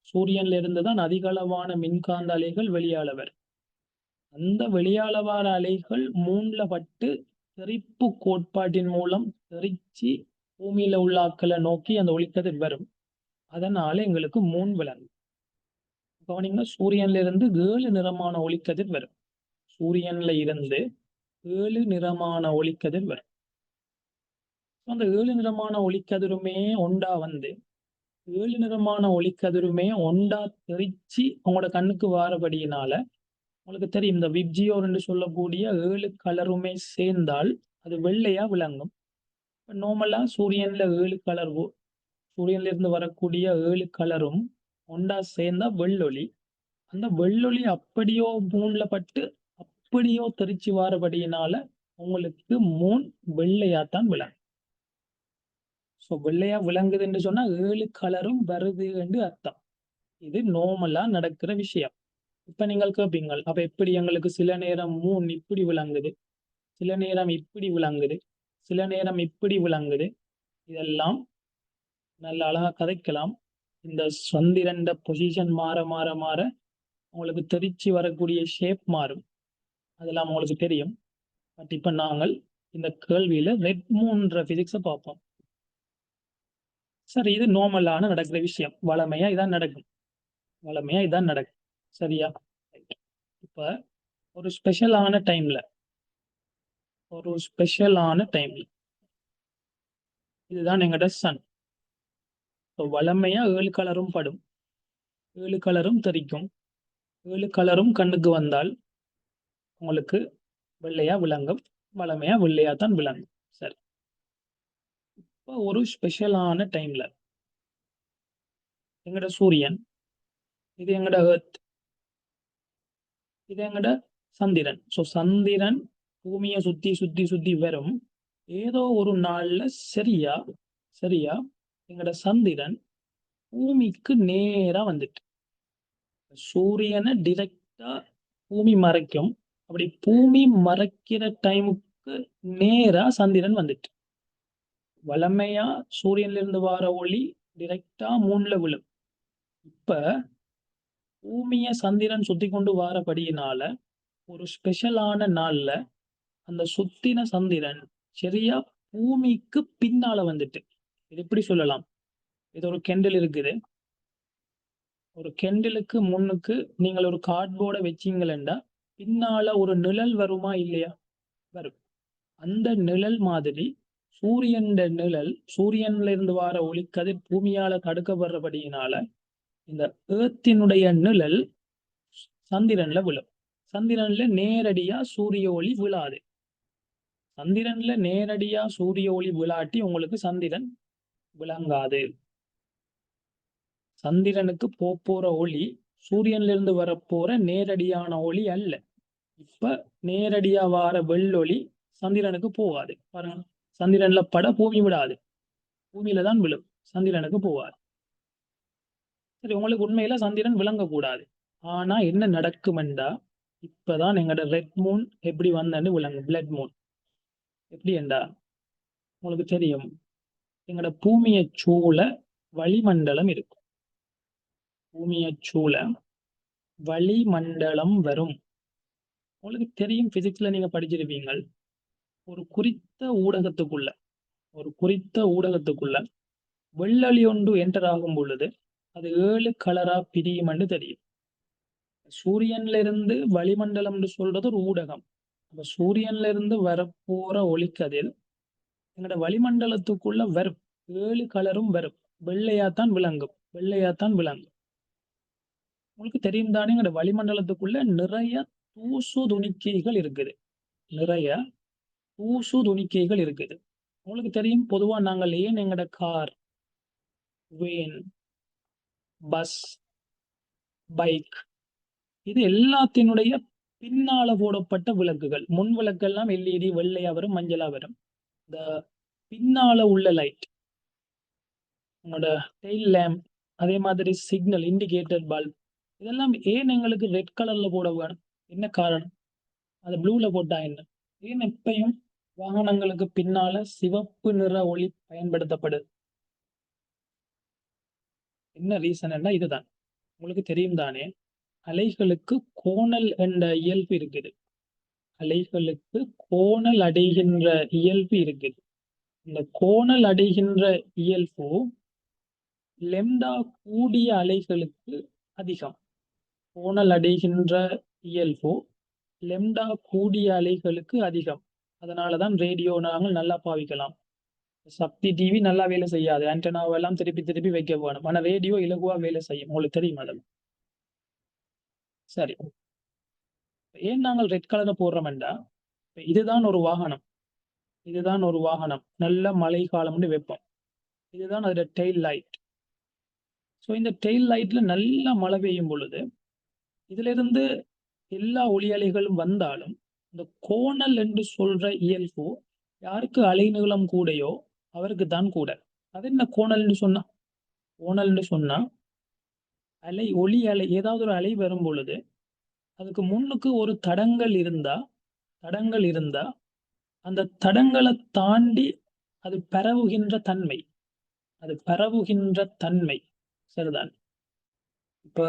சூரியன்ல இருந்து தான் அதிக அளவான மின்காந்த அலைகள் வெளியால வரும். அந்த வெளியாளவார அலைகள் மூன்ல பட்டு தெறிப்பு கோட்பாட்டின் மூலம் தெறிச்சு பூமியில உள்ள ஆக்களை நோக்கி அந்த ஒளிக்கதிர் வரும். அதனால எங்களுக்கு மூன் விளங்கும். கவனிங்க, சூரியன்ல இருந்து 7 நிறமான ஒளிக்கதிர் வரும். சூரியன்ல இருந்து 7 நிறமான ஒளிக்கதிர் வரும். அந்த 7 நிறமான ஒளிக்கதிருமே ஒண்டா 7 நிறமான ஒளிக்கதிருமே ஒண்டா தெரிச்சு உங்களோட கண்ணுக்கு வாரபடியினால உங்களுக்கு தெரியும், இந்த விப்ஜியோர் என்று சொல்லக்கூடிய 7 கலருமே சேர்ந்தால் அது வெள்ளையா விளங்கும். நார்மலா சூரியன்ல 7 கலர், சூரியன்ல இருந்து வரக்கூடிய 7 கலரும் ஒண்டா சேர்ந்தா வெள்ளொளி. அந்த வெள்ளொளி அப்படியோ மூன்ல பட்டு அப்படியோ தெரிச்சு வாரபடியினால உங்களுக்கு மூன் வெள்ளையாத்தான் விளங்கும். ஸோ வெள்ளையா விளங்குது என்று சொன்னா 7 கலரும் வருது என்று அர்த்தம். இது நார்மலா நடக்கிற விஷயம். இப்ப நீங்கள் கேட்பீங்கள், அப்ப எப்படி எங்களுக்கு சில நேரம் மூன் இப்படி விளங்குது, சில நேரம் இப்படி விளங்குது, சில நேரம் இப்படி விளங்குது? இதெல்லாம் நல்ல அழகா கதைக்கலாம். இந்த சந்திரன் பொசிஷன் மாற மாற மாற உங்களுக்கு தெரிச்சு வரக்கூடிய ஷேப் மாறும், அதெல்லாம் உங்களுக்கு தெரியும். பட் இப்ப நாங்கள் இந்த கேள்வியில ரெட் மூன்ற பிசிக்ஸை பார்ப்போம். சரி, இது நார்மலான நடக்கிற விஷயம். வளமையா இதான் நடக்கும். வளமையா இதான் நடக்கும். சரியா? இப்ப ஒரு ஸ்பெஷலான டைம்ல இதுதான் எங்கட சன். வளமையா 7 கலரும் படும், 7 கலரும் தெரிக்கும், 7 கலரும் கண்ணுக்கு வந்தால் உங்களுக்கு வெள்ளையா விளங்கும். வளமையா வெள்ளையா தான் விளங்கும். சரி, இப்போ ஒரு ஸ்பெஷலான டைம்ல எங்கட சூரியன், இது எங்கட எர்த், இது எங்கட சந்திரன். சந்திரன் பூமியை சுத்தி சுத்தி சுத்தி வரும். ஏதோ ஒரு நாள்ல சரியா சரியா எங்கட சந்திரன் பூமிக்கு நேரா வந்துட்டு சூரியனை டிரெக்டா பூமி மறைக்கும். அப்படி பூமி மறைக்கிற டைமுக்கு நேரா சந்திரன் வந்துட்டு வளமையா சூரியன்ல இருந்து வர ஒளி டிரெக்டா மூணுல விழும். இப்ப பூமிய சந்திரன் சுத்தி கொண்டு வாரபடியினால ஒரு ஸ்பெஷலான நாள்ல அந்த சுத்தின சந்திரன் சரியா பூமிக்கு பின்னால வந்துட்டு, இது எப்படி சொல்லலாம், இது ஒரு கெண்டில் இருக்குது. ஒரு கெண்டிலுக்கு முன்னுக்கு நீங்கள் ஒரு கார்ட்போர்டை வச்சீங்களா பின்னால ஒரு நிழல் வருமா இல்லையா? வரும். அந்த நிழல் மாதிரி சூரியன்ல இருந்து வர ஒளிக்கதிர் பூமியால தடுக்கப்படுறபடியினால இந்த ஏர்த்தினுடைய நிழல் சந்திரன்ல விழும். சந்திரன்ல நேரடியா சூரிய ஒளி விழாது. சந்திரன்ல நேரடியா சூரிய ஒளி விழாட்டி உங்களுக்கு சந்திரன் விளங்காது. சந்திரனுக்கு போற ஒளி சூரியன்ல இருந்து வரப்போற நேரடியான ஒளி அல்ல. இப்ப நேரடியா வார வெள்ளொளி சந்திரனுக்கு போகாது. பாருங்க, சந்திரன்ல பட பூமி விடாது, பூமியில தான் விழும், சந்திரனுக்கு போகாது. சரி, உங்களுக்கு உண்மையில சந்திரன் விளங்கக்கூடாது. ஆனா என்ன நடக்குமெண்டா, இப்பதான் எங்கட ரெட் மூன் எப்படி வந்தன்னு விளங்கும். பிளட் மூன் எப்படி என்றா உங்களுக்கு தெரியும். எங்கட பூமியை சூழ வளிமண்டலம் இருக்கும். பூமியை சூழ வளிமண்டலம் வரும். உங்களுக்கு தெரியும், பிசிக்ஸ்ல நீங்க படிச்சிருப்பீங்க. ஒரு குறித்த ஊடகத்துக்குள்ள வெள்ளொளி ஒன்று என்டர் ஆகும் பொழுது அது 7 கலரா பிரியும் என்று தெரியும். சூரியன்ல இருந்து வளிமண்டலம் சொல்றது ஒரு ஊடகம். அப்ப சூரியன்ல இருந்து வரப்போற ஒளிக்கதிர் எங்களோட வளிமண்டலத்துக்குள்ள வரும். 7 கலரும் வரும். வெள்ளையாத்தான் விளங்கும். உங்களுக்கு தெரியும் தானே, எங்களோட வளிமண்டலத்துக்குள்ள நிறைய தூசு துணிக்கைகள் இருக்குது. உங்களுக்கு தெரியும், பொதுவா நாங்கள் ஏன் எங்கட கார், வேன், பஸ், பைக் இது எல்லாத்தினுடைய பின்னால போடப்பட்ட விளக்குகள், முன் விளக்கெல்லாம் எல்இடி வெள்ளையா வரும், மஞ்சளா வரும். இந்த பின்னால உள்ள லைட், உங்களோட டெயில் லேம்ப், அதே மாதிரி சிக்னல் இண்டிகேட்டர் பல்ப், இதெல்லாம் ஏன் எங்களுக்கு ரெட் கலர்ல போட வேணும்? என்ன காரணம்? அது ப்ளூல போட்டா என்ன? ஏன் எப்பயும் வாகனங்களுக்கு பின்னால சிவப்பு நிற ஒளி பயன்படுத்தப்படுது? என்ன ரீசன்? இதுதான். உங்களுக்கு தெரியும் தானே, அலைகளுக்கு கோணல் என்ற இயல்பு இருக்குது. அலைகளுக்கு கோணல் அடைகின்ற இயல்பு இருக்குது. இந்த கோணல் அடைகின்ற இயல்பு லெம்டா கூடிய அலைகளுக்கு அதிகம். கோணல் அடைகின்ற இயல்பு லெம்டா கூடிய அலைகளுக்கு அதிகம். அதனாலதான் ரேடியோ நாங்கள் நல்லா பாவிக்கலாம். சக்தி டிவி நல்லா வேலை செய்யாது, ஆண்டனாவெல்லாம் திருப்பி திருப்பி வைக்க வேணும். ஆனா ரேடியோ இலகுவா வேலை செய்யும். உங்களுக்கு தெரியும் அதெல்லாம். சரி, ஏன் நாங்கள் ரெட் கலரை போடுறோம்டா, இதுதான் ஒரு வாகனம் நல்ல மழை காலம்னு வைப்போம். இதுதான் அதோட டெயில் லைட். இந்த டெயில் லைட்ல நல்லா மழை பெய்யும் பொழுது இதுல இருந்து எல்லா ஒளி அலைகளும் வந்தாலும் இந்த கோணல் என்று சொல்ற இயல்பு யாருக்கு அலைநீளம் கூடையோ அவருக்கு தான் கூட. அது என்ன கோணல்னு சொன்னா, ஒளி அலை, ஏதாவது ஒரு அலை வரும் பொழுது அதுக்கு முன்னுக்கு ஒரு தடங்கள் இருந்தா அந்த தடங்களை தாண்டி அது பரவுகின்ற தன்மை சரிதான். இப்ப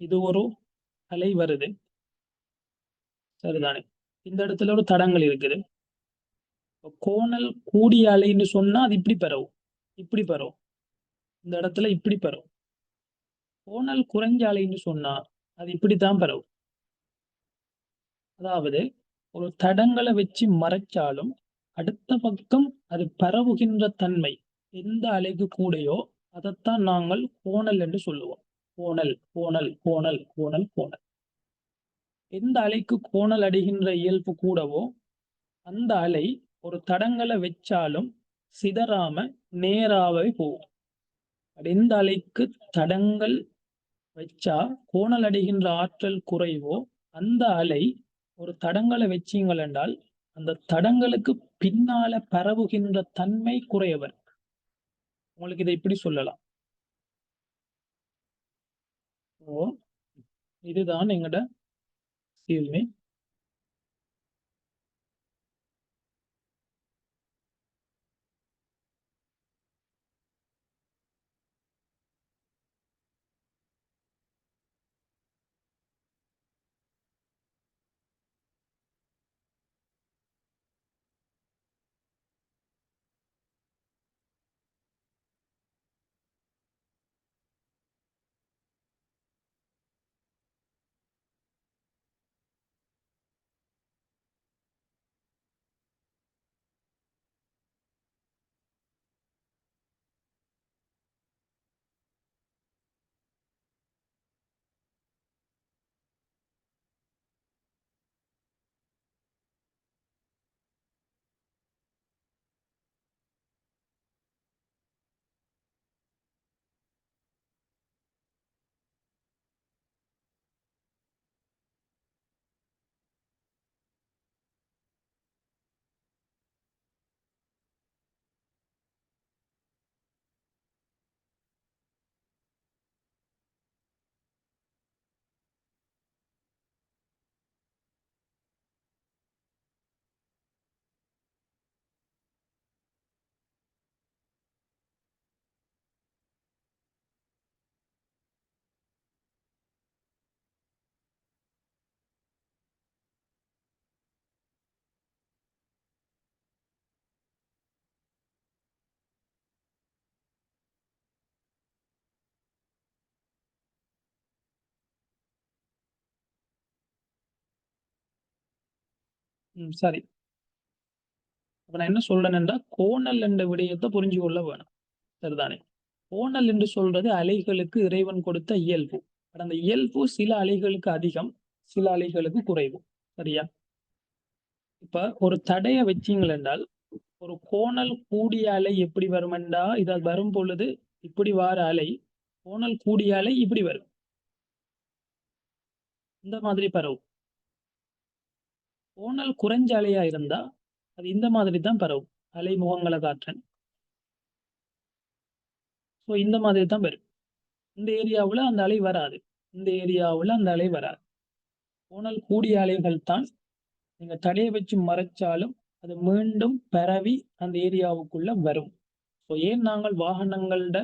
இது ஒரு அலை வருது சரிதானே, இந்த இடத்துல ஒரு தடங்கள் இருக்குது. கோணல் கூடிய அலைன்னு சொன்னா அது இப்படி பரவும், இப்படி பரவும். இந்த இடத்துல இப்படி பரவும். கோணல் குறைஞ்ச அலைன்னு சொன்னா அது இப்படித்தான் பரவும். அதாவது ஒரு தடங்களை வச்சு மறைச்சாலும் அடுத்த பக்கம் அது பரவுகின்ற தன்மை எந்த அலைக்கு கூடையோ அதைத்தான் நாங்கள் கோணல் என்று சொல்லுவோம். கோணல் கோணல் கோணல் கோணல் கோணல். எந்த அலைக்கு கோணல் அடைகின்ற இயல்பு கூடவோ அந்த அலை ஒரு தடங்களை வச்சாலும் சிதறாம நேராவே போகும். எந்த அலைக்கு தடங்கள் வச்சா கோணல் அடைகின்ற ஆற்றல் குறைவோ அந்த அலை ஒரு தடங்களை வச்சீங்கள் என்றால் அந்த தடங்களுக்கு பின்னால பரவுகின்ற தன்மை குறையவர். உங்களுக்கு இதை இப்படி சொல்லலாம். ஓ இதுதான் எங்கட கேள்வி. சரி. அப்ப நான் என்ன சொல்றேன் என்றால் கோணல் என்ற விடயத்தை புரிஞ்சு கொள்ள வேணும். சரிதானே? கோணல் என்று சொல்றது அலைகளுக்கு இறைவன் கொடுத்த இயல்பு. அந்த இயல்பு சில அலைகளுக்கு அதிகம், சில அலைகளுக்கு குறைவு. சரியா? இப்ப ஒரு தடைய வச்சீங்கள் என்றால் ஒரு கோணல் கூடிய அலை எப்படி வரும் என்றா இத வரும் பொழுது இப்படி வார அலை கோணல் கூடிய அலை இப்படி வரும். இந்த மாதிரி பரவும். கோணல் குறைஞ்ச அலையா இருந்தா அது இந்த மாதிரி தான் பரவும். அலை முகங்களை காற்றன். ஸோ இந்த மாதிரி தான் வரும். இந்த ஏரியாவுல அந்த அலை வராது. இந்த ஏரியாவுல அந்த அலை வராது. கோணல் கூடிய அலைகள் தான் நீங்க தடையை வச்சு மறைச்சாலும் அது மீண்டும் பரவி அந்த ஏரியாவுக்குள்ள வரும். ஸோ ஏன் நாங்கள் வாகனங்களோட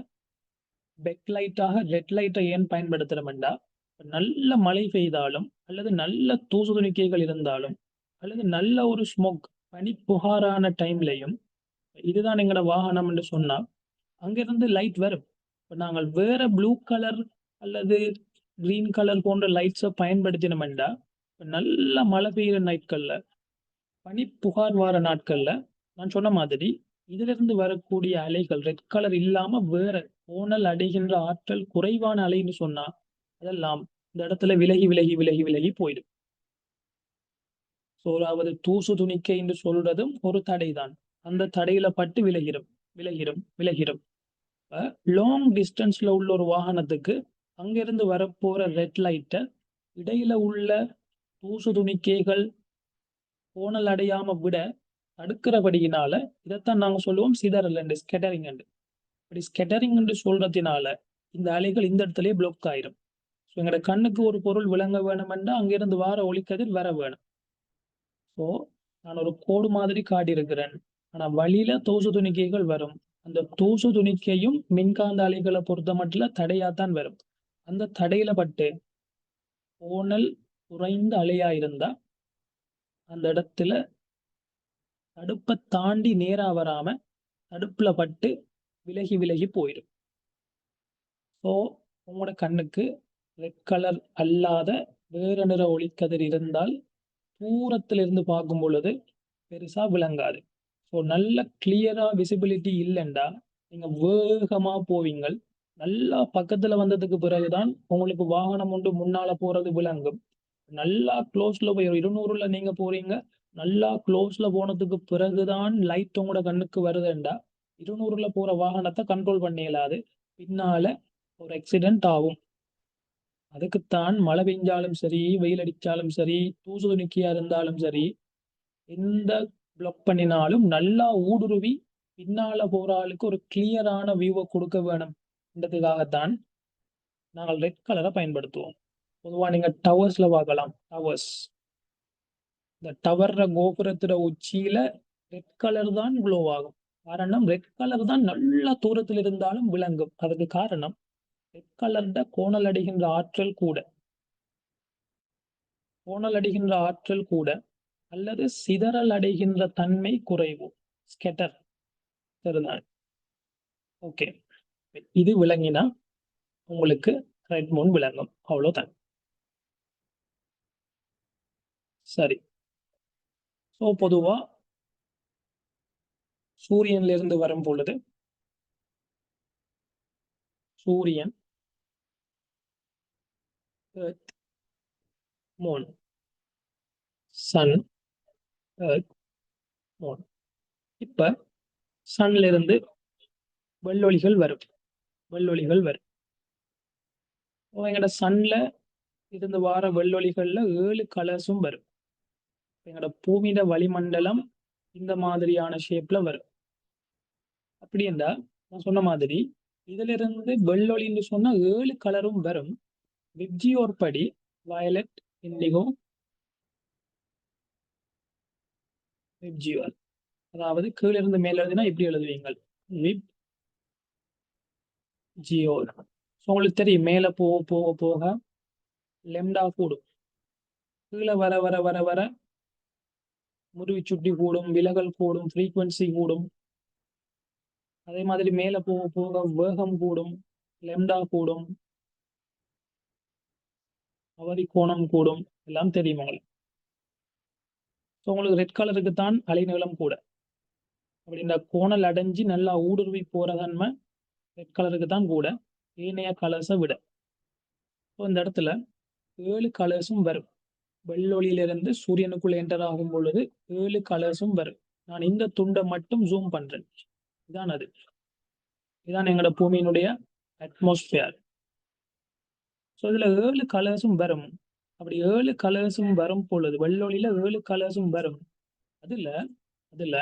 பெக்லைட்டாக ரெட் லைட்டை ஏன் பயன்படுத்துறோம்டா நல்ல மழை பெய்தாலும் அல்லது நல்ல தூசு துணிக்கைகள் இருந்தாலும் அல்லது நல்ல ஒரு ஸ்மோக் பனி புகாரான டைம்லையும் இதுதான் எங்களோட வாகனம் என்று சொன்னா அங்கிருந்து லைட் வரும். இப்போ நாங்கள் வேற ப்ளூ கலர் அல்லது கிரீன் கலர் போன்ற லைட்ஸை பயன்படுத்தினோம்டா நல்ல மழை பெய்யுற நாட்கள்ல பனி புகார் வார நாட்கள்ல நான் சொன்ன மாதிரி இதிலிருந்து வரக்கூடிய அலைகள் ரெட் கலர் இல்லாம வேற கோணல் அடைகின்ற ஆற்றல் குறைவான அலைன்னு சொன்னா அதெல்லாம் இந்த இடத்துல விலகி விலகி விலகி விலகி போயிடும். சோறாவது தூசு துணிக்கை என்று சொல்றதும் ஒரு தடைதான். அந்த தடையில பட்டு விலகிடும் விலகிடும் விலகிடும். லாங் டிஸ்டன்ஸ்ல உள்ள ஒரு வாகனத்துக்கு அங்கிருந்து வரப்போற ரெட் லைட்டை இடையில உள்ள தூசு துணிக்கைகள் கோணல் அடையாம விட தடுக்கிறபடியினால இதைத்தான் நாங்க சொல்லுவோம் சிதறல் என்று ஸ்கெட்டரிங் என்று. இப்படி ஸ்கெட்டரிங் என்று சொல்றதுனால இந்த அலைகள் இந்த இடத்துலயே பிளாக் ஆயிரும். எங்களோட கண்ணுக்கு ஒரு பொருள் விளங்க வேணும்னா அங்கிருந்து வார ஒளிக்கதிர் வர வேணும். ஸோ நான் ஒரு கோடு மாதிரி காட்டியிருக்கிறேன். ஆனா வழியில தூசு துணிக்கைகள் வரும். அந்த தூசு துணிக்கையும் மின்காந்த அலைகளை பொறுத்த மட்டும் தடையாத்தான் வரும். அந்த தடையில பட்டு கோணல் குறைந்த அலையா இருந்தா அந்த இடத்துல தடுப்பை தாண்டி நேரா வராம தடுப்புல பட்டு விலகி விலகி போயிடும். ஸோ உங்களோட கண்ணுக்கு ரெட் கலர் அல்லாத வேற நிற ஒளிக்கதிர் இருந்தால் தூரத்திலிருந்து பார்க்கும் பொழுது பெருசா விளங்காது. ஸோ நல்ல கிளியரா விசிபிலிட்டி இல்லைண்டா நீங்க வேகமா போவீங்க. நல்லா பக்கத்துல வந்ததுக்கு பிறகுதான் உங்களுக்கு வாகனம் ஒன்று முன்னால போறது விளங்கும். நல்லா க்ளோஸ்ல போய் 200ல நீங்க போறீங்க, நல்லா க்ளோஸ்ல போனதுக்கு பிறகுதான் லைட் உங்களோட கண்ணுக்கு வருதுண்டா 200ல போற வாகனத்தை கண்ட்ரோல் பண்ண இயலாது. பின்னால ஒரு ஆக்சிடென்ட் ஆகும். அதுக்குத்தான் மழை பெஞ்சாலும் சரி, வெயில் அடிச்சாலும் சரி, தூசு துணிக்கியா இருந்தாலும் சரி, எந்த பிளாக் பண்ணினாலும் நல்லா ஊடுருவி பின்னால போற ஆளுக்கு ஒரு கிளியரான வியூவை கொடுக்க வேணும்ன்றதுக்காகத்தான் நாங்கள் ரெட் கலரை பயன்படுத்துவோம். பொதுவா நீங்க டவர்ஸ்ல பார்க்கலாம். இந்த டவர்ற கோபுரத்துல உச்சியில ரெட் கலர் தான் க்ளோ ஆகும். காரணம் ரெட் கலர் தான் நல்ல தூரத்தில் இருந்தாலும் விளங்கும். அதுக்கு காரணம் ரெட் கலர்ட கோணல் அடைகின்ற ஆற்றல் கூட அல்லது சிதறல் அடைகின்ற தன்மை குறைவு. ஸ்கேட்டர் சரிதான். ஓகே, இது விளங்கினா உங்களுக்கு ரெட் மூன் விளங்கும். அவ்வளவுதான். சரி. ஸோ பொதுவா சூரியன்ல இருந்து வரும் பொழுது சூரியன், earth, moon, sun, earth, moon. இப்ப சன்ல இருந்து வெள்ளொளிகள் வரும். எங்கட சன்ல இருந்து வார வெள்ளொளிகள்ல 7 கலர்ஸும் வரும். எங்கட பூமியில வளிமண்டலம் இந்த மாதிரியான ஷேப்ல வரும். அப்படி என்றா நான் சொன்ன மாதிரி இதுல இருந்து வெள்ளொளின்னு சொன்னா 7 கலரும் வரும். விப்ஜியோர் படி வயலட், இண்டிகோ, விப்ஜியோர். அதாவது கீழே இருந்து மேல எழுதினா இப்படி எழுதுவீங்க, விப் ஜியோர். உங்களுக்கு தெரியும் மேல போக போக போக லெம்டா கூடும். கீழே வர வர வர வர முறிவு சுட்டி கூடும், விலகல் கூடும், ஃப்ரீக்வன்சி கூடும். அதே மாதிரி மேல போக போக வேகம் கூடும், லெம்டா கூடும், அவதி கோணம் கூடும். எல்லாம் தெரியும் உங்களுக்கு. உங்களுக்கு ரெட் கலருக்கு தான் அலைநீளம் கூட. அப்படி இந்த கோணல் அடைஞ்சு நல்லா ஊடுருவி போற தன்மை ரெட் கலருக்கு தான் கூட ஏனைய கலர்ஸை விட. இந்த இடத்துல 7 கலர்ஸும் வரும். வெள்ளொளியிலிருந்து சூரியனுக்குள்ள என்டர் ஆகும் பொழுது 7 கலர்ஸும் வரும். நான் இந்த துண்டை மட்டும் ஜூம் பண்றேன். இதான் எங்களோட பூமியினுடைய அட்மாஸ்பியர். ஸோ இதுல 7 கலர்ஸும் வரும். அப்படி 7 கலர்ஸும் வரும் பொழுது வெள்ளொளியில 7 கலர்ஸும் வரும். அதுல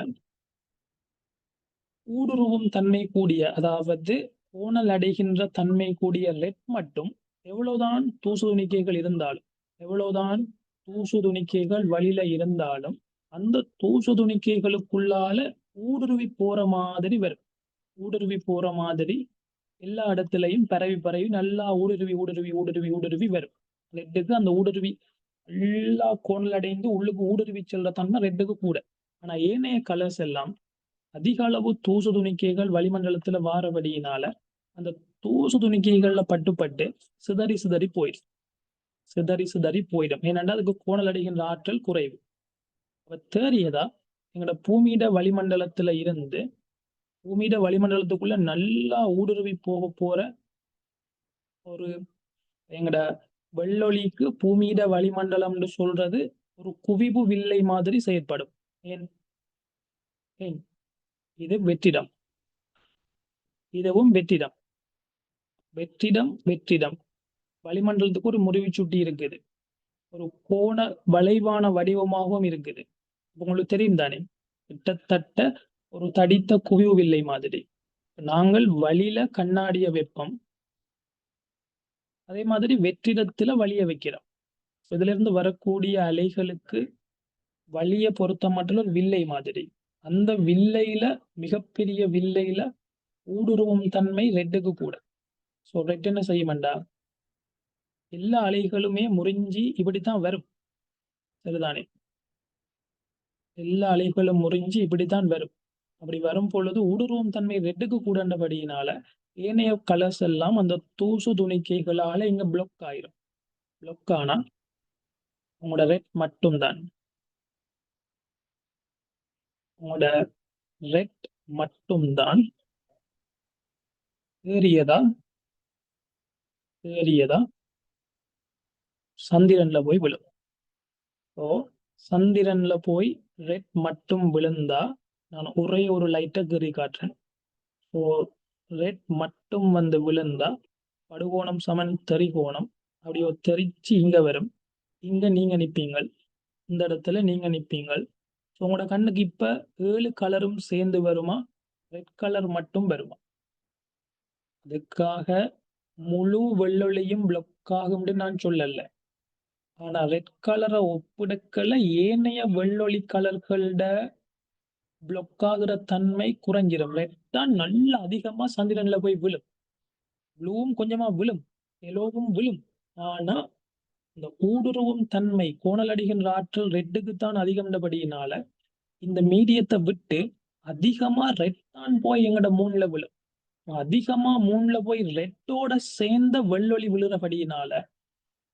ஊடுருவும் தன்மை கூடிய, அதாவது கோணல் அடைகின்ற தன்மை கூடிய ரெட் மட்டும் எவ்வளவுதான் தூசு துணிக்கைகள் இருந்தாலும், எவ்வளவுதான் தூசு துணிக்கைகள் வழியில இருந்தாலும் அந்த தூசு துணிக்கைகளுக்குள்ளால ஊடுருவி போற மாதிரி வரும். ஊடுருவி போற மாதிரி எல்லா இடத்துலையும் பரவி பரவி நல்லா ஊடுருவி வரும். ரெட்டுக்கு அந்த ஊடுருவி எல்லா கோணல் அடைந்து உள்ளுக்கு ஊடுருவி செல்ற தன்மை ரெட்டுக்கு கூட. ஆனா ஏனைய கலர்ஸ் எல்லாம் அதிக அளவு தூசு துணிக்கைகள் வளிமண்டலத்துல வாரபடியினால அந்த தூசு துணிக்கைகள்ல பட்டு சிதறி போயிடும். ஏனென்றால் அதுக்கு கோணல் அடைகின்ற ஆற்றல் குறைவு. தேறியதா எங்களோட பூமியிட வளிமண்டலத்துக்குள்ள நல்லா ஊடுருவி போற ஒரு எங்கட வெள்ளொளிக்கு பூமியிட வளிமண்டலம்னு சொல்றது ஒரு குவிவு வில்லை மாதிரி செயற்படும். ஏன் இது வெற்றிடம், இதுவும் வெற்றிடம். வளிமண்டலத்துக்கு ஒரு முறிவு சுட்டி இருக்குது, ஒரு கோண வளைவான வடிவமாகவும் இருக்குது. உங்களுக்கு தெரியும் தானே, கிட்டத்தட்ட ஒரு தடித்த குவிவு வில்லை மாதிரி. நாங்கள் வழியில கண்ணாடிய வெப்பம், அதே மாதிரி வெற்றிடத்துல வழிய வைக்கிறோம். இதுல இருந்து வரக்கூடிய அலைகளுக்கு வழிய பொறுத்த மட்டும் ஒரு வில்லை மாதிரி. அந்த வில்லையில மிகப்பெரிய வில்லையில ஊடுருவும் தன்மை ரெட்டுக்கு கூட. ஸோ ரெட் என்ன செய்யும்டா, எல்லா அலைகளுமே முறிஞ்சி இப்படித்தான் வரும். சரிதானே? எல்லா அலைகளும் முறிஞ்சு இப்படித்தான் வரும். அப்படி வரும் பொழுது ஊடுருவும் தன்மை ரெட்டுக்கு கூடண்டபடியினால ஏனைய கலர்ஸ் எல்லாம் அந்த தூசு துணிக்கைகளால இங்க பிளாக் ஆயிரும். பிளாக் ஆனா உங்களோட ரெட் மட்டும்தான். உங்களோட ரெட் மட்டும்தான் ஏறியதா ஏறியதா சந்திரன்ல போய் விழும். ஸோ சந்திரன்ல போய் ரெட் மட்டும் விழுந்தா நான் ஒரே ஒரு லைட்டை கீறி காட்டுறேன். ஸோ ரெட் மட்டும் வந்து விழுந்தா படுகோணம் சமன் தெறிகோணம் அப்படியோ தெரிச்சு இங்க வரும். இங்க நீங்க நிப்பீங்கள், இந்த இடத்துல நீங்க நிப்பீங்கள். ஸோ உங்களோட கண்ணுக்கு இப்ப 7 கலரும் சேர்ந்து வருமா, ரெட் கலர் மட்டும் வருமா? அதுக்காக முழு வெள்ளொளியும் பிளாக் ஆகும்னு நான் சொல்லல. ஆனா ரெட் கலரை ஒப்பிடுக்கல ஏனைய வெள்ளொளி கலர்களோட பிளாக் ஆகுற தன்மை குறைஞ்சிரும். ரெட் தான் நல்ல அதிகமா சந்திரன்ல போய் விழும், ப்ளூவும் கொஞ்சமா விழும், எல்லோவும் விழும். ஆனா இந்த ஊடுருவும் தன்மை கோணல் அடிகின்ற ஆற்றல் ரெட்டுக்கு தான் அதிகம்ன்றபடியினால இந்த மீடியத்தை விட்டு அதிகமா ரெட் தான் போய் எங்கட மூணுல விழும். அதிகமா மூணுல போய் ரெட்டோட சேர்ந்த வெள்ளொளி விழுறபடியினால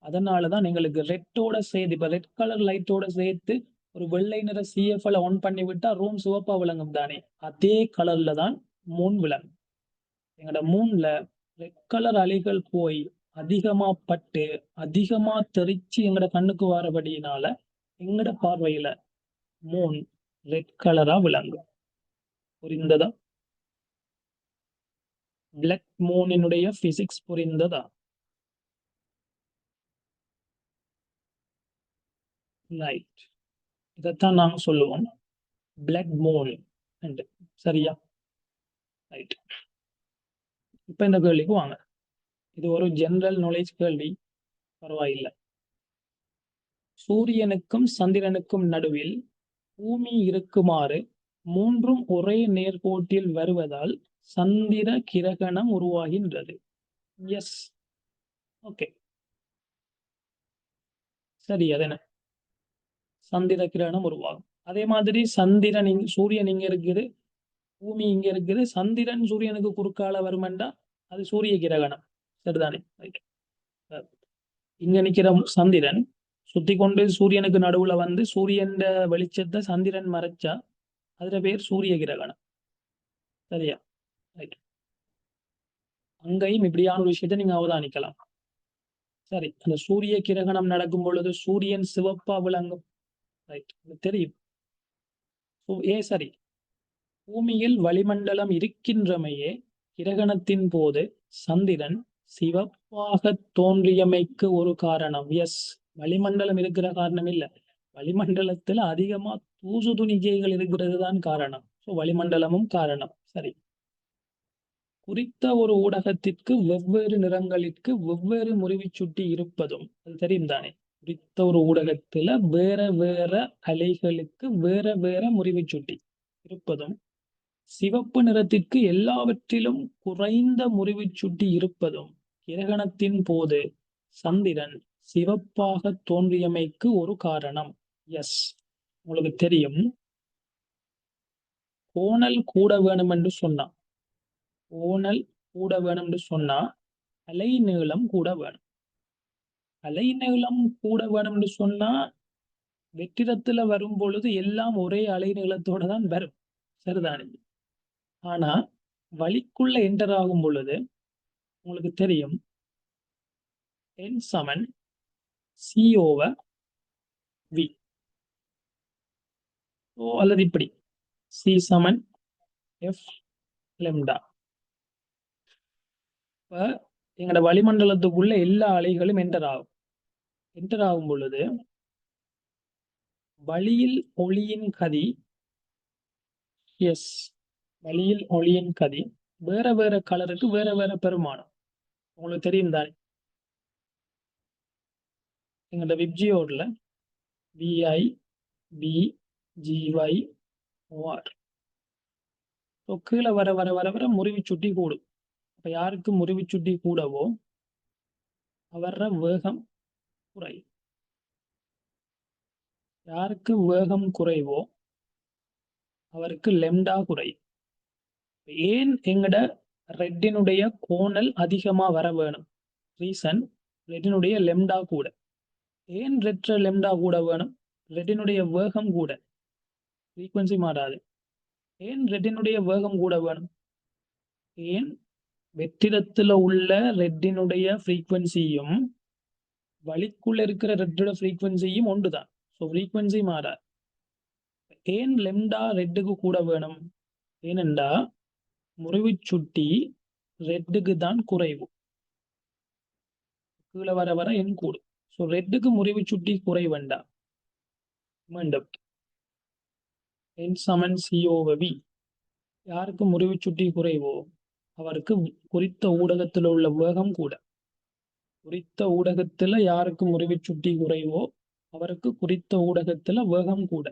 அதனாலதான் எங்களுக்கு ரெட்டோட சேர்த்து இப்ப ரெட் கலர் லைட்டோட சேர்த்து ஒரு வெள்ளை நிற சிஎஃப்எல் ஆன் பண்ணி விட்டா ரூம் சிவப்பா விளங்கும் தானே, அதே கலர்ல தான் மூன் விளங்கும். எங்கட மூன்ல ரெட் கலர் அலைகள் போய் அதிகமா பட்டு அதிகமா தெரிச்சு எங்கட கண்ணுக்கு வரபடியினால எங்கட பார்வையில மூன் ரெட் கலரா விளங்கும். புரிந்ததா? பிளாக் மூனினுடைய பிசிக்ஸ் புரிந்ததா? ரைட். இதைத்தான் நாங்க சொல்லுவோம் பிளாக் மூன். சரியா? ரைட். இப்ப இந்த கேள்விக்கு வாங்க. இது ஒரு ஜெனரல் நாலேஜ் கேள்வி, பரவாயில்லை. சூரியனுக்கும் சந்திரனுக்கும் நடுவில் பூமி இருக்குமாறு மூன்றும் ஒரே நேர்கோட்டில் வருவதால் சந்திர கிரகணம் உருவாகின்றது. எஸ். ஓகே, சரி. அது என்ன? சந்திர கிரகணம் உருவாகும். அதே மாதிரி சந்திரன் சூரியன் இங்க இருக்குது, பூமி இங்க இருக்குது, சந்திரன் சூரியனுக்கு குறுக்கால வருமெண்டா அது சூரிய கிரகணம். சரிதானே? இங்க நிக்கிற சந்திரன் சுத்தி கொண்டு சூரியனுக்கு நடுவுல வந்து சூரியன் வெளிச்சத்தை சந்திரன் மறைச்சா அதுல பேர் சூரிய கிரகணம். சரியா? ரைட். அங்கேயும் இப்படியான ஒரு விஷயத்தை நீங்க அவதானிக்கலாம். சரி, அந்த சூரிய கிரகணம் நடக்கும் பொழுது சூரியன் சிவப்பா விளங்கும். ரைட், தெரியும். சரி, பூமியில் வளிமண்டலம் இருக்கின்றமையே கிரகணத்தின் போது சந்திரன் சிவப்பாக தோன்றியமைக்கு ஒரு காரணம். எஸ், வளிமண்டலம் இருக்கிற காரணம் இல்ல, வளிமண்டலத்துல அதிகமா தூசு துணிக்கைகள் இருக்கிறது தான் காரணம். வளிமண்டலமும் காரணம். சரி, குறித்த ஒரு ஊடகத்திற்கு வெவ்வேறு நிறங்களிற்கு வெவ்வேறு முறிவுச்சுட்டி இருப்பதும் அது தெரியும் தானே. குறித்த ஒரு ஊடகத்துல வேற வேற அலைகளுக்கு வேற வேற முறிவுச்சுட்டி இருப்பதும் சிவப்பு நிறத்திற்கு எல்லாவற்றிலும் குறைந்த முறிவுச்சுட்டி இருப்பதும் கிரகணத்தின் போது சந்திரன் சிவப்பாக தோன்றியமைக்கு ஒரு காரணம். எஸ், உங்களுக்கு தெரியும். கோணல் கூட வேணும் என்று சொன்னா கோணல் கூட வேணும் என்று சொன்னா அலை நீளம் கூட வேணும். அலை நீளம் கூட வேணும் என்று சொன்னா வெற்றிடத்துல வரும் பொழுது எல்லாம் ஒரே அலை நீளத்தோட தான் வரும். சரிதானே? ஆனா வழிக்குள்ள என்டர் ஆகும் பொழுது உங்களுக்கு தெரியும் n சமன் C/V. அல்லது இப்படி C சமன் F lambda. இப்ப எங்களோட வளிமண்டலத்துக்குள்ள எல்லா அலைகளும் என்டர் ஆகும். என்டர் ஆகும் பொழுது வழியில் ஒளியின் கதி, எஸ், வழியில் ஒளியின் கதி வேற வேற கலருக்கு வேற வேற பெருமானம். உங்களுக்கு தெரியும் தானே. எங்களோட விப்ஜியோட்ல VI BGY OR கீழே வர வர வர வர முறிவுச்சுட்டி கூடும். அப்ப யாருக்கு முறிவுச்சுட்டி கூடவோ அவர வேகம் குறையும். யாருக்கு வேகம் குறைவோ அவருக்கு லெம்டா குறையும். ஏன் எங்கட ரெட்டினுடைய கோணல் அதிகமா வர வேணும்? ரீசன், ரெட்டினுடைய லெம்டா கூட. ஏன் ரெட்ர லெம்டா கூட வேணும்? ரெட்டினுடைய வேகம் கூட, ஃப்ரீக்வன்சி மாறாது. ஏன் ரெட்டினுடைய வேகம் கூட வேணும்? ஏன் வெற்றிடத்துல உள்ள ரெட்டினுடைய ஃப்ரீக்வன்சியும் வழிக்குள்ள இருக்கிற ரெட்டோட ஃப்ரீக்வன்சியும் ஒன்றுதான். ஸோ ஃப்ரீக்வன்சி மாறாது. ஏன் லெம்டா ரெட்டுக்கு கூட வேணும்? ஏனென்றா முறிவு சுட்டி ரெட்டுக்கு தான் குறைவு, கீழே வர வர என் கூடும். ஸோ ரெட்டுக்கு முறிவு சுட்டி குறைவண்டா மீண்டும் என் சமன் சிஓவி. யாருக்கு முறிவு சுட்டி குறைவோ அவருக்கு குறித்த ஊடகத்தில் உள்ள வேகம் கூட. குறித்த ஊடகத்துல யாருக்கு முறிவு சுட்டி குறைவோ அவருக்கு குறித்த ஊடகத்துல வேகம் கூட.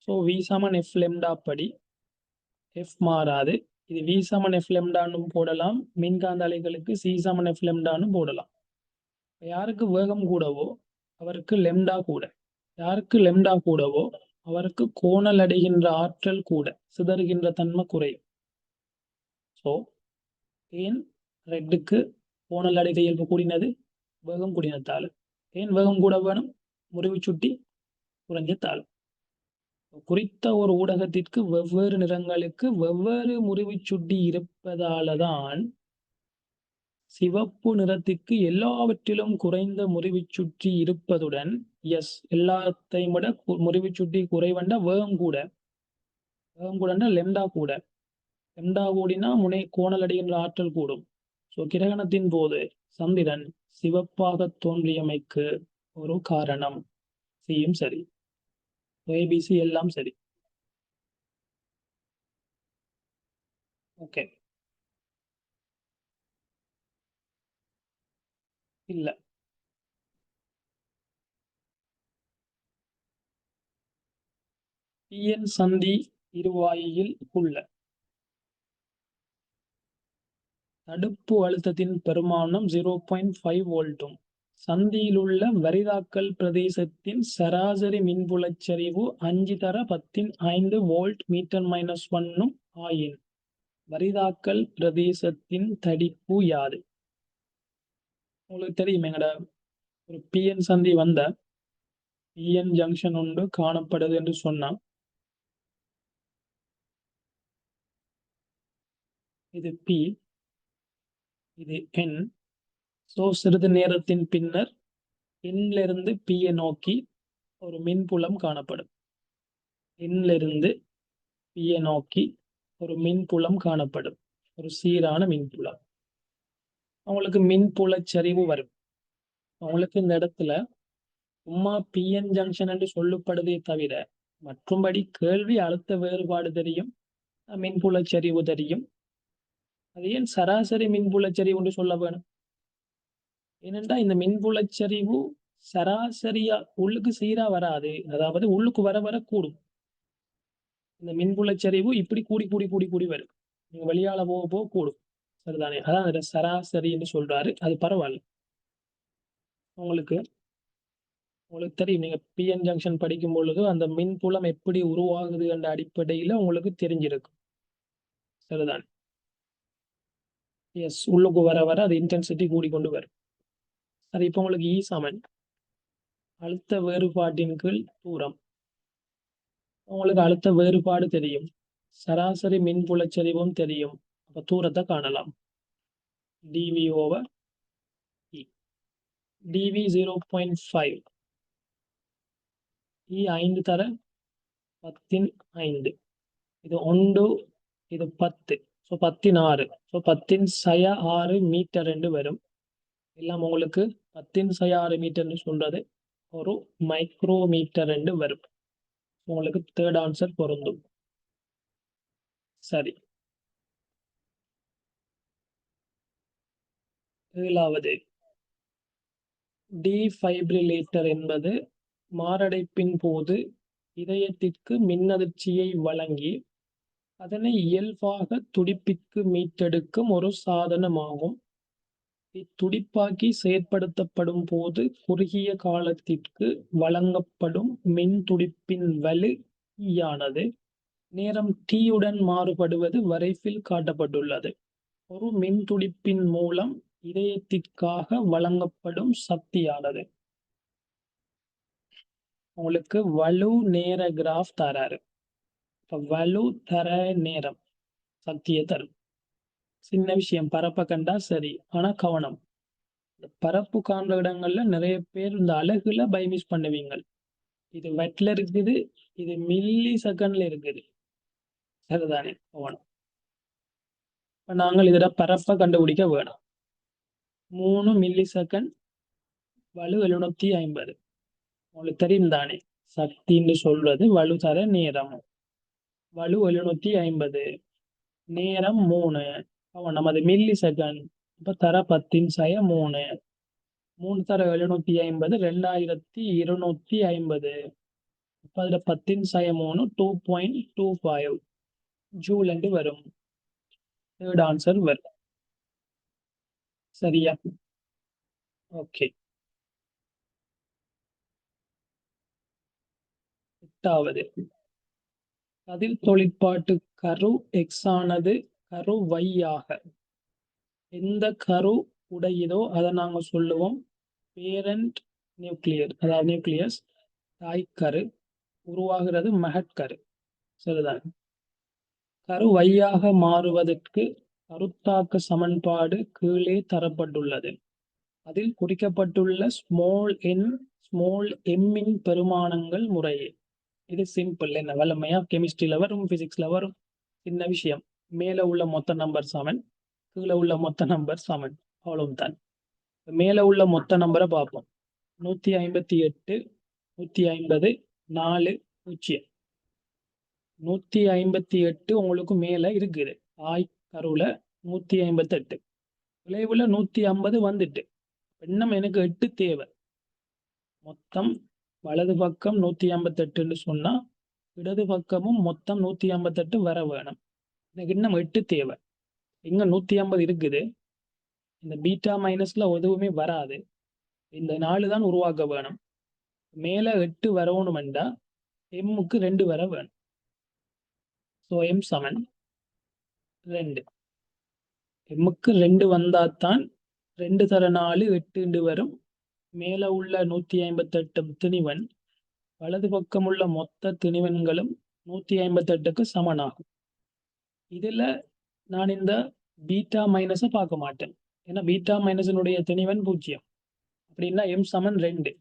ஸோ வி சமன் எஃப் லெம்டா படி எஃப் மாறாது. இது வி சமன் எஃப் லெம்டான்னு போடலாம், மின்காந்த அலைகளுக்கு சி சமன் எஃப் லெம்டான்னு போடலாம். யாருக்கு வேகம் கூடவோ அவருக்கு லெம்டா கூட. யாருக்கு லெம்டா கூடவோ அவருக்கு கோணல் அடைகின்ற ஆற்றல் கூட, சிதறுகின்ற தன்மை குறையும். ஸோ ஏன் ரெட்டுக்கு கோணல் அடைத இயல்பு கூடினது? வேகம் கூடினத்தால். ஏன் வேகம் கூட வேணும்? முறிவு சுட்டி குறைஞ்சத்தால். குறித்த ஒரு ஊடகத்திற்கு வெவ்வேறு நிறங்களுக்கு வெவ்வேறு முறிவு சுட்டி இருப்பதாலதான் சிவப்பு நிறத்திற்கு எல்லாவற்றிலும் குறைந்த முறிவு சுற்றி இருப்பதுடன், எஸ் எல்லாத்தையும் விட முறிவு சுட்டி குறைவண்டா வேகம் கூட. வேகம் கூடன்னா லெம்டா கூட. லெம்டா கூடினா முனை கோணல் அடைகின்ற ஆற்றல் கூடும். ஸோ கிரகணத்தின் போது சந்திரன் சிவப்பாக தோன்றியமைக்கு ஒரு காரணம். சியும் சரி, ஏபிசி எல்லாம் சரி. ஓகே, இல்ல பிஎன் சந்தி இருவாயில் உள்ள தடுப்பு அழுத்தத்தின் பெருமானம் 0.5 வோல்ட்டும் சந்தியில் உள்ள வரிதாக்கல் பிரதேசத்தின் சராசரி மின்புலச்சரிவு 5 × 10⁵ வோல்ட் மீட்டர் மைனஸ் 1 ஆயின் வரிதாக்கல் பிரதேசத்தின் தடிப்பு யாது? உங்களுக்கு தெரியும், எங்கட ஒரு பிஎன் சந்தி வந்த பிஎன் ஜங்ஷன் ஒன்று காணப்படுது என்று சொன்னா இது பி, இது என். ஸோ சிறிது நேரத்தின் பின்னர் எண்ணிலிருந்து பியை நோக்கி ஒரு மின்புலம் காணப்படும். எண்ணிலிருந்து பியை நோக்கி ஒரு மின்புலம் காணப்படும், ஒரு சீரான மின்புலம். அவங்களுக்கு மின்புல சரிவு வரும். அவங்களுக்கு இந்த இடத்துல சும்மா பிஎன் ஜங்ஷன் என்று சொல்லப்படுதே தவிர மற்றும்படி கேள்வி அழுத்த வேறுபாடு தெரியும், மின்புல சரிவு தெரியும். அது ஏன் சராசரி மின்புல சரிவு என்று சொல்ல வேணும்? ஏனென்றா இந்த மின்புலச்சரிவு சராசரியா உள்ளுக்கு சீரா வராது, அதாவது உள்ளுக்கு வர வர கூடும். இந்த மின்புலச்சரிவு இப்படி கூடி கூடி கூடி கூடி வரும், நீங்க வெளியால போக போக கூடும். சரிதானே? அதான் அதை சராசரின்னு சொல்றாரு. அது பரவாயில்ல. உங்களுக்கு உங்களுக்கு தெரியும், நீங்க பிஎன் ஜங்ஷன் படிக்கும் பொழுது அந்த மின்புலம் எப்படி உருவாகுது என்ற அடிப்படையில உங்களுக்கு தெரிஞ்சிருக்கும். சரிதானே? எஸ், உள்ளுக்கு வர வர அது இன்டென்சிட்டி கூடிக்கொண்டு வரும். அது இப்போ உங்களுக்கு இ சமன் அழுத்த வேறுபாட்டின் கீழ் தூரம். உங்களுக்கு அழுத்த வேறுபாடு தெரியும், சராசரி மின்புலச்சரிவும் தெரியும். அப்ப தூரத்தை காணலாம். dv over e. dv 0.5, e 5 தர 10⁵. இது 1, இது 10. ஸோ 10⁶. ஸோ 10⁶6 மீட்டர் என்று வரும். எல்லாம் உங்களுக்கு 10⁶6 மீட்டர்னு சொல்றது ஒரு மைக்ரோமீட்டர் என்று வரும். உங்களுக்கு தேர்ட் ஆன்சர் பொருந்தும். சரி, 7வது டீஃபைப்ரிலேட்டர் என்பது மாரடைப்பின் போது இதயத்திற்கு மின்னதிர்ச்சியை வழங்கி அதனை இயல்பாக துடிப்பிற்கு மீட்டெடுக்கும் ஒரு சாதனமாகும். இத்துடிப்பாக்கி செயற்படுத்தப்படும் போது குறுகிய காலத்திற்கு வழங்கப்படும் மின் துடிப்பின் வலு யானது நேரம் t உடன் மாறுபடுவது வரைவில் காட்டப்பட்டுள்ளது. ஒரு மின்துடிப்பின் மூலம் இதயத்திற்காக வழங்கப்படும் சக்தியானது. உங்களுக்கு வலு நேர கிராஃப் தராரு. இப்ப வலு தர நேரம் சக்தியை தரும். சின்ன விஷயம், பரப்ப கண்டா சரி. ஆனா கவனம், பரப்பு காண்ற இடங்கள்ல நிறைய பேர் இந்த அலகுல பை மிஸ் பண்ணுவீங்க. இது வெட்ல இருக்குது, இது மில்லி செகண்ட்ல இருக்குது. சரிதானே? கவனம். இப்ப நாங்கள் இதோட பரப்ப கண்டுபிடிக்க வேணும். 3 மில்லி செகண்ட் வலு 750. உங்களுக்கு தெரியும் தானே, சக்தின்னு சொல்றது வலு தர நேரம். வலு 750, நேரம் 3. நமது மில்லி செகண்ட். இப்ப தர 10⁻3. 3 தர 750, 2250. அப்ப அதுல 10⁻3 2.25 ஜூல் என்று வரும். தேர்ட் ஆன்சர் வரும். சரியா? ஓகே. 8வது, கதிர் தொழிற்பாட்டு கரு எக்ஸ் ஆனது கரு Y ஆக எந்த கரு உடையதோ அதை நாங்க சொல்லுவோம் பேரண்ட் நியூக்ளியர், அதாவது நியூக்ளியஸ். தாய்க்கரு உருவாகிறது மகட்கரு. சரிதான். கரு Y ஆக மாறுவதற்கு கருத்தாக்க சமன்பாடு கீழே தரப்பட்டுள்ளது. அதில் குறிக்கப்பட்டுள்ள ஸ்மால் என் ஸ்மால் எம்மின் பெருமானங்கள் முறையே. இது சிம்பிள், என்ன வல்லமையா கெமிஸ்ட்ரியில வரும், பிசிக்ஸ்ல வரும். சின்ன விஷயம், மேல உள்ள மொத்த நம்பர் சமன், கீழே உள்ள மொத்த நம்பர் சமன், அவ்வளவுதான். மேல உள்ள மொத்த நம்பரை பார்ப்போம். 158, 150, 4, 0. 158 உங்களுக்கு மேல இருக்குது. கருவுல 158, விளைவுல 150 வந்துட்டு. இன்னும் எனக்கு 8 தேவை. மொத்தம் வலது பக்கம் 158 சொன்னா இடது பக்கமும் மொத்தம் 158 வர வேணும். எனக்கு இன்னும் 8 தேவை. இங்க 150 இருக்குது. இந்த பீட்டா மைனஸ்ல எதுவுமே வராது. இந்த 4 தான் உருவாக்க வேணும். மேல 8 வரணும்டா எம்முக்கு 2 வர வேணும். ஸோ எம் சமன் 2. எம்முக்கு 2 வந்தாத்தான் 2 தர 4 8 வரும். மேல உள்ள 158 திணிவன், வலது பக்கம் உள்ள மொத்த திணிவன்களும் 158க்கு சமனாகும். இதுல நான் இந்த பீட்டா மைனஸை பார்க்க மாட்டேன். ஏன்னா பீட்டா மைனஸினுடைய திணிவன் 0. அப்படின்னா எம் சமன் 2.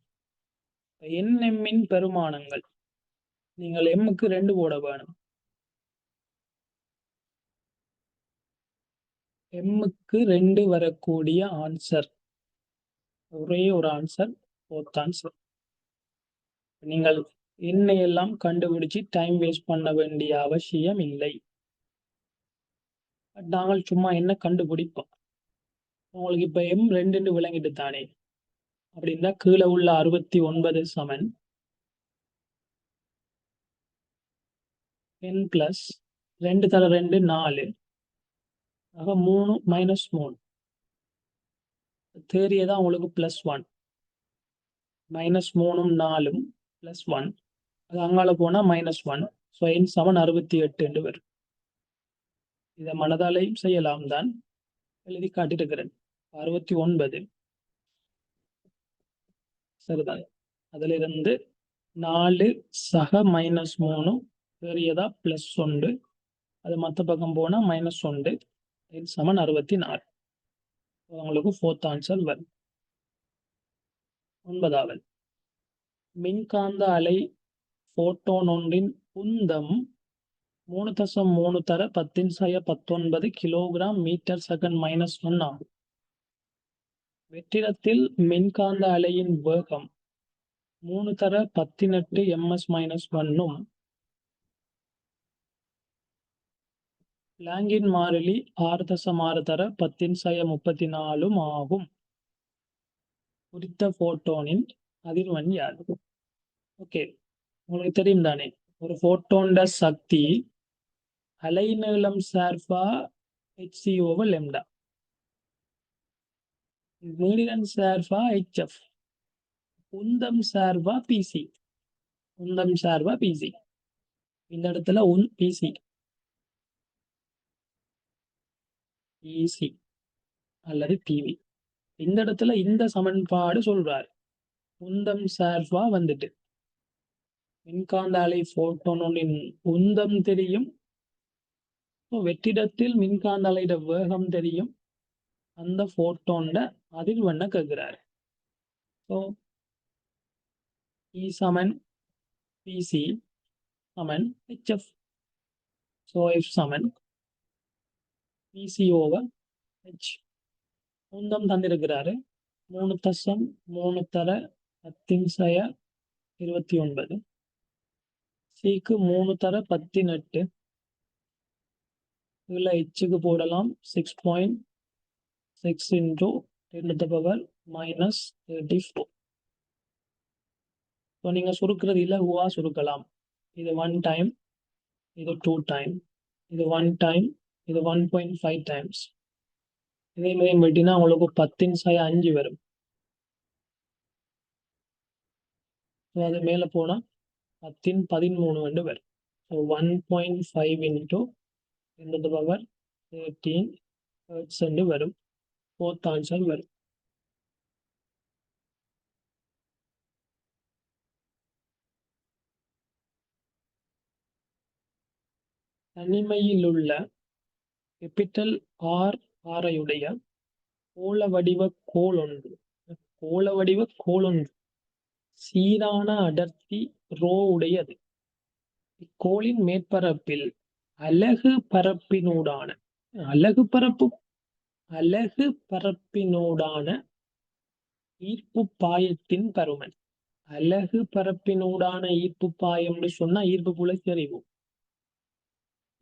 எம்மின் பெருமானங்கள் நீங்கள் எம்முக்கு 2 போட வேணும். எம்முக்கு 2 வரக்கூடிய ஆன்சர் ஒரே ஒரு ஆன்சர், ஃபோர்த் ஆன்சர். நீங்கள் எண்ணையெல்லாம் கண்டுபிடிச்சு டைம் வேஸ்ட் பண்ண வேண்டிய அவசியம் இல்லை. நாங்கள் சும்மா என்ன கண்டுபிடிப்போம். உங்களுக்கு இப்ப எம் 2 விளங்கிட்டு தானே. அப்படின்னா கீழே உள்ள 69 சமன் n பிளஸ் 2 தர 2 4. ஆக 3 மைனஸ் 3. தேரியதான் உங்களுக்கு +1. -3 4 +1. அது அங்கால போனா -1. ஸோ n சமன் 68 வரும். இதை மனதாலையும் செய்யலாம் தான், எழுதி காட்டியிருக்கிறேன். 69 சரிதான். அதுல இருந்து 4 சக -3 பெரியதா +1. அது மற்ற பக்கம் போனா -1. n சமன் 64. உங்களுக்கு ஃபோர்த் ஆன்சர் வரும். 9வது, மின்காந்த அலை போட்டோன் ஒன்றின் உந்தம் 3.3 தர 10⁻19 கிலோகிராம் மீட்டர் செகண்ட் -1 ஆகும். வெற்றிடத்தில் மின்காந்த அலையின் வேகம் 3 தர 18 ms-1 பிளாங்கின் மாறிலி 6.6 தர 10⁻34 ஆகும். குறித்த போட்டோனின் அதிர்வெண் யாது? ஓகே, உங்களுக்கு தெரியும் தானே, ஒரு போட்டோன்ட சக்தி அலைநீளம் சார்பா HCO லெம்டா, நீளம் சார்பா HF, உந்தம் சார்பா PC. உந்தம் சார்பா PC. இந்த இடத்துல பிசி அல்லது டிவி. இந்த இடத்துல இந்த சமன்பாடு சொல்றாரு. உந்தம் சார்பா வந்துட்டு மின்காந்த அலை போட்டோனின் உந்தம் தெரியும், வெற்றிடத்தில் மின்காந்த அலைட வேகம் தெரியும், அந்த போட்டோன்ட அதிர்வெண்ண கேட்கிறாரு. ஸோ E சமன் PC சமன் HF. ஸோ F சமன் PC ஓவர் H. உந்தம் தந்திருக்கிறாரு 3.3 தர 10⁻29. சிக்கு 3 தர 18. இதில் ஹெச்சுக்கு போடலாம் 6.6 into 10⁻−34. ஸோ நீங்கள் சுருக்கிறது இலகுவாக சுருக்கலாம். இது 1 டைம், இது 2 டைம், இது 1 டைம், இது 1.5 டைம்ஸ். இதே மாதிரி வெட்டினா உங்களுக்கு 10⁻5 வரும். ஸோ அது மேலே போனால் 10⁻13 வந்து வரும். ஸோ 1.5 into 10⁻13 ஹெர்ட்ஸ் வந்து வரும். 4th ஆன்சர் வரும். தனிமையில் உள்ள கேபிட்டல் ஆர் ஆரையுடைய கோள வடிவ கோள் ஒன்று சீரான அடர்த்தி ரோ உடையது. இக்கோளின் மேற்பரப்பில் அலகு பரப்பினூடான ஈர்ப்பு பாயத்தின் பருமன். அலகு பரப்பினூடான ஈர்ப்பு பாயம்னு சொன்னா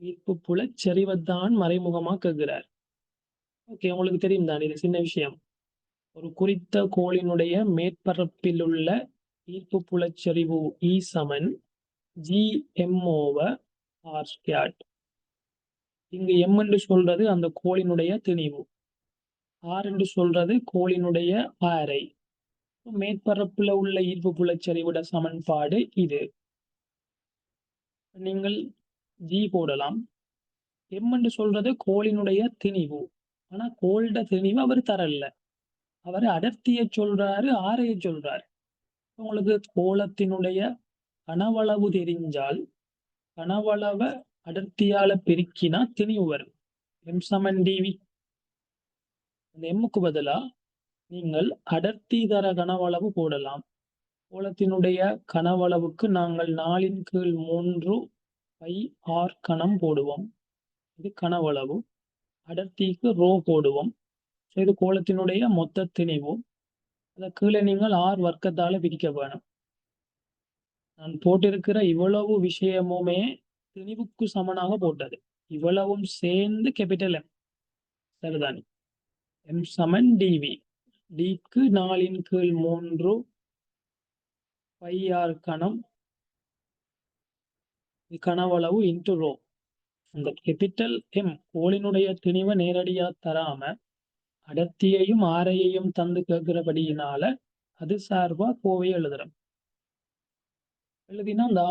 ஈர்ப்பு புலச்செறிவைத்தான் மறைமுகமா கேட்கிறார். ஓகே, உங்களுக்கு தெரியும் தான், இது சின்ன விஷயம். ஒரு குறித்த கோளினுடைய மேற்பரப்பில் உள்ள ஈர்ப்பு புலச்செறிவு E சமன் Gm/r². இங்கு M என்று சொல்றது அந்த கோளினுடைய திணிவு, R என்று சொல்றது கோளினுடைய ஆரை. மேற்பரப்புல உள்ள ஈர்ப்பு புலச்செறிவிட சமன்பாடு இது. நீங்கள் G போடலாம். M என்று சொல்றது கோளினுடைய திணிவு. ஆனா கோளிட திணிவு அவர் தரல, அவர் அடர்த்தியை சொல்றாரு, ஆரையை சொல்றாரு. உங்களுக்கு கோளத்தினுடைய கனவளவு தெரிஞ்சால் கனவளவ அடர்த்தியால பெருக்கினா திணிவு வரும். M சமன் dV. அந்த எம்முக்கு பதிலா நீங்கள் அடர்த்தி தர கனவளவு போடலாம். கோளத்தினுடைய கனவளவுக்கு நாங்கள் 4/3 πr கணம் போடுவோம். இது கனவளவு. அடர்த்திக்கு ரோ போடுவோம். இது கோளத்தினுடைய மொத்த திணிவு. அதை கீழே நீங்கள் R வர்க்கத்தால பிரிக்க வேணும். நான் போட்டிருக்கிற இவ்வளவு விஷயமுமே திணிவுக்கு சமனாக போட்டது. இவ்வளவும் சேர்ந்து கேபிட்டல் M. சரிதானே? M சமன் dV. Dக்கு 4/3 πr கணம் கனவளவு இன்டு ரோ. அந்த கேபிட்டல் M கோளினுடைய திணிவை நேரடியா தராம அடர்த்தியையும் ஆரையையும் தந்து கேட்கிறபடியினால அது சார்பா கோவை எழுதுறோம். எழுதினா அந்த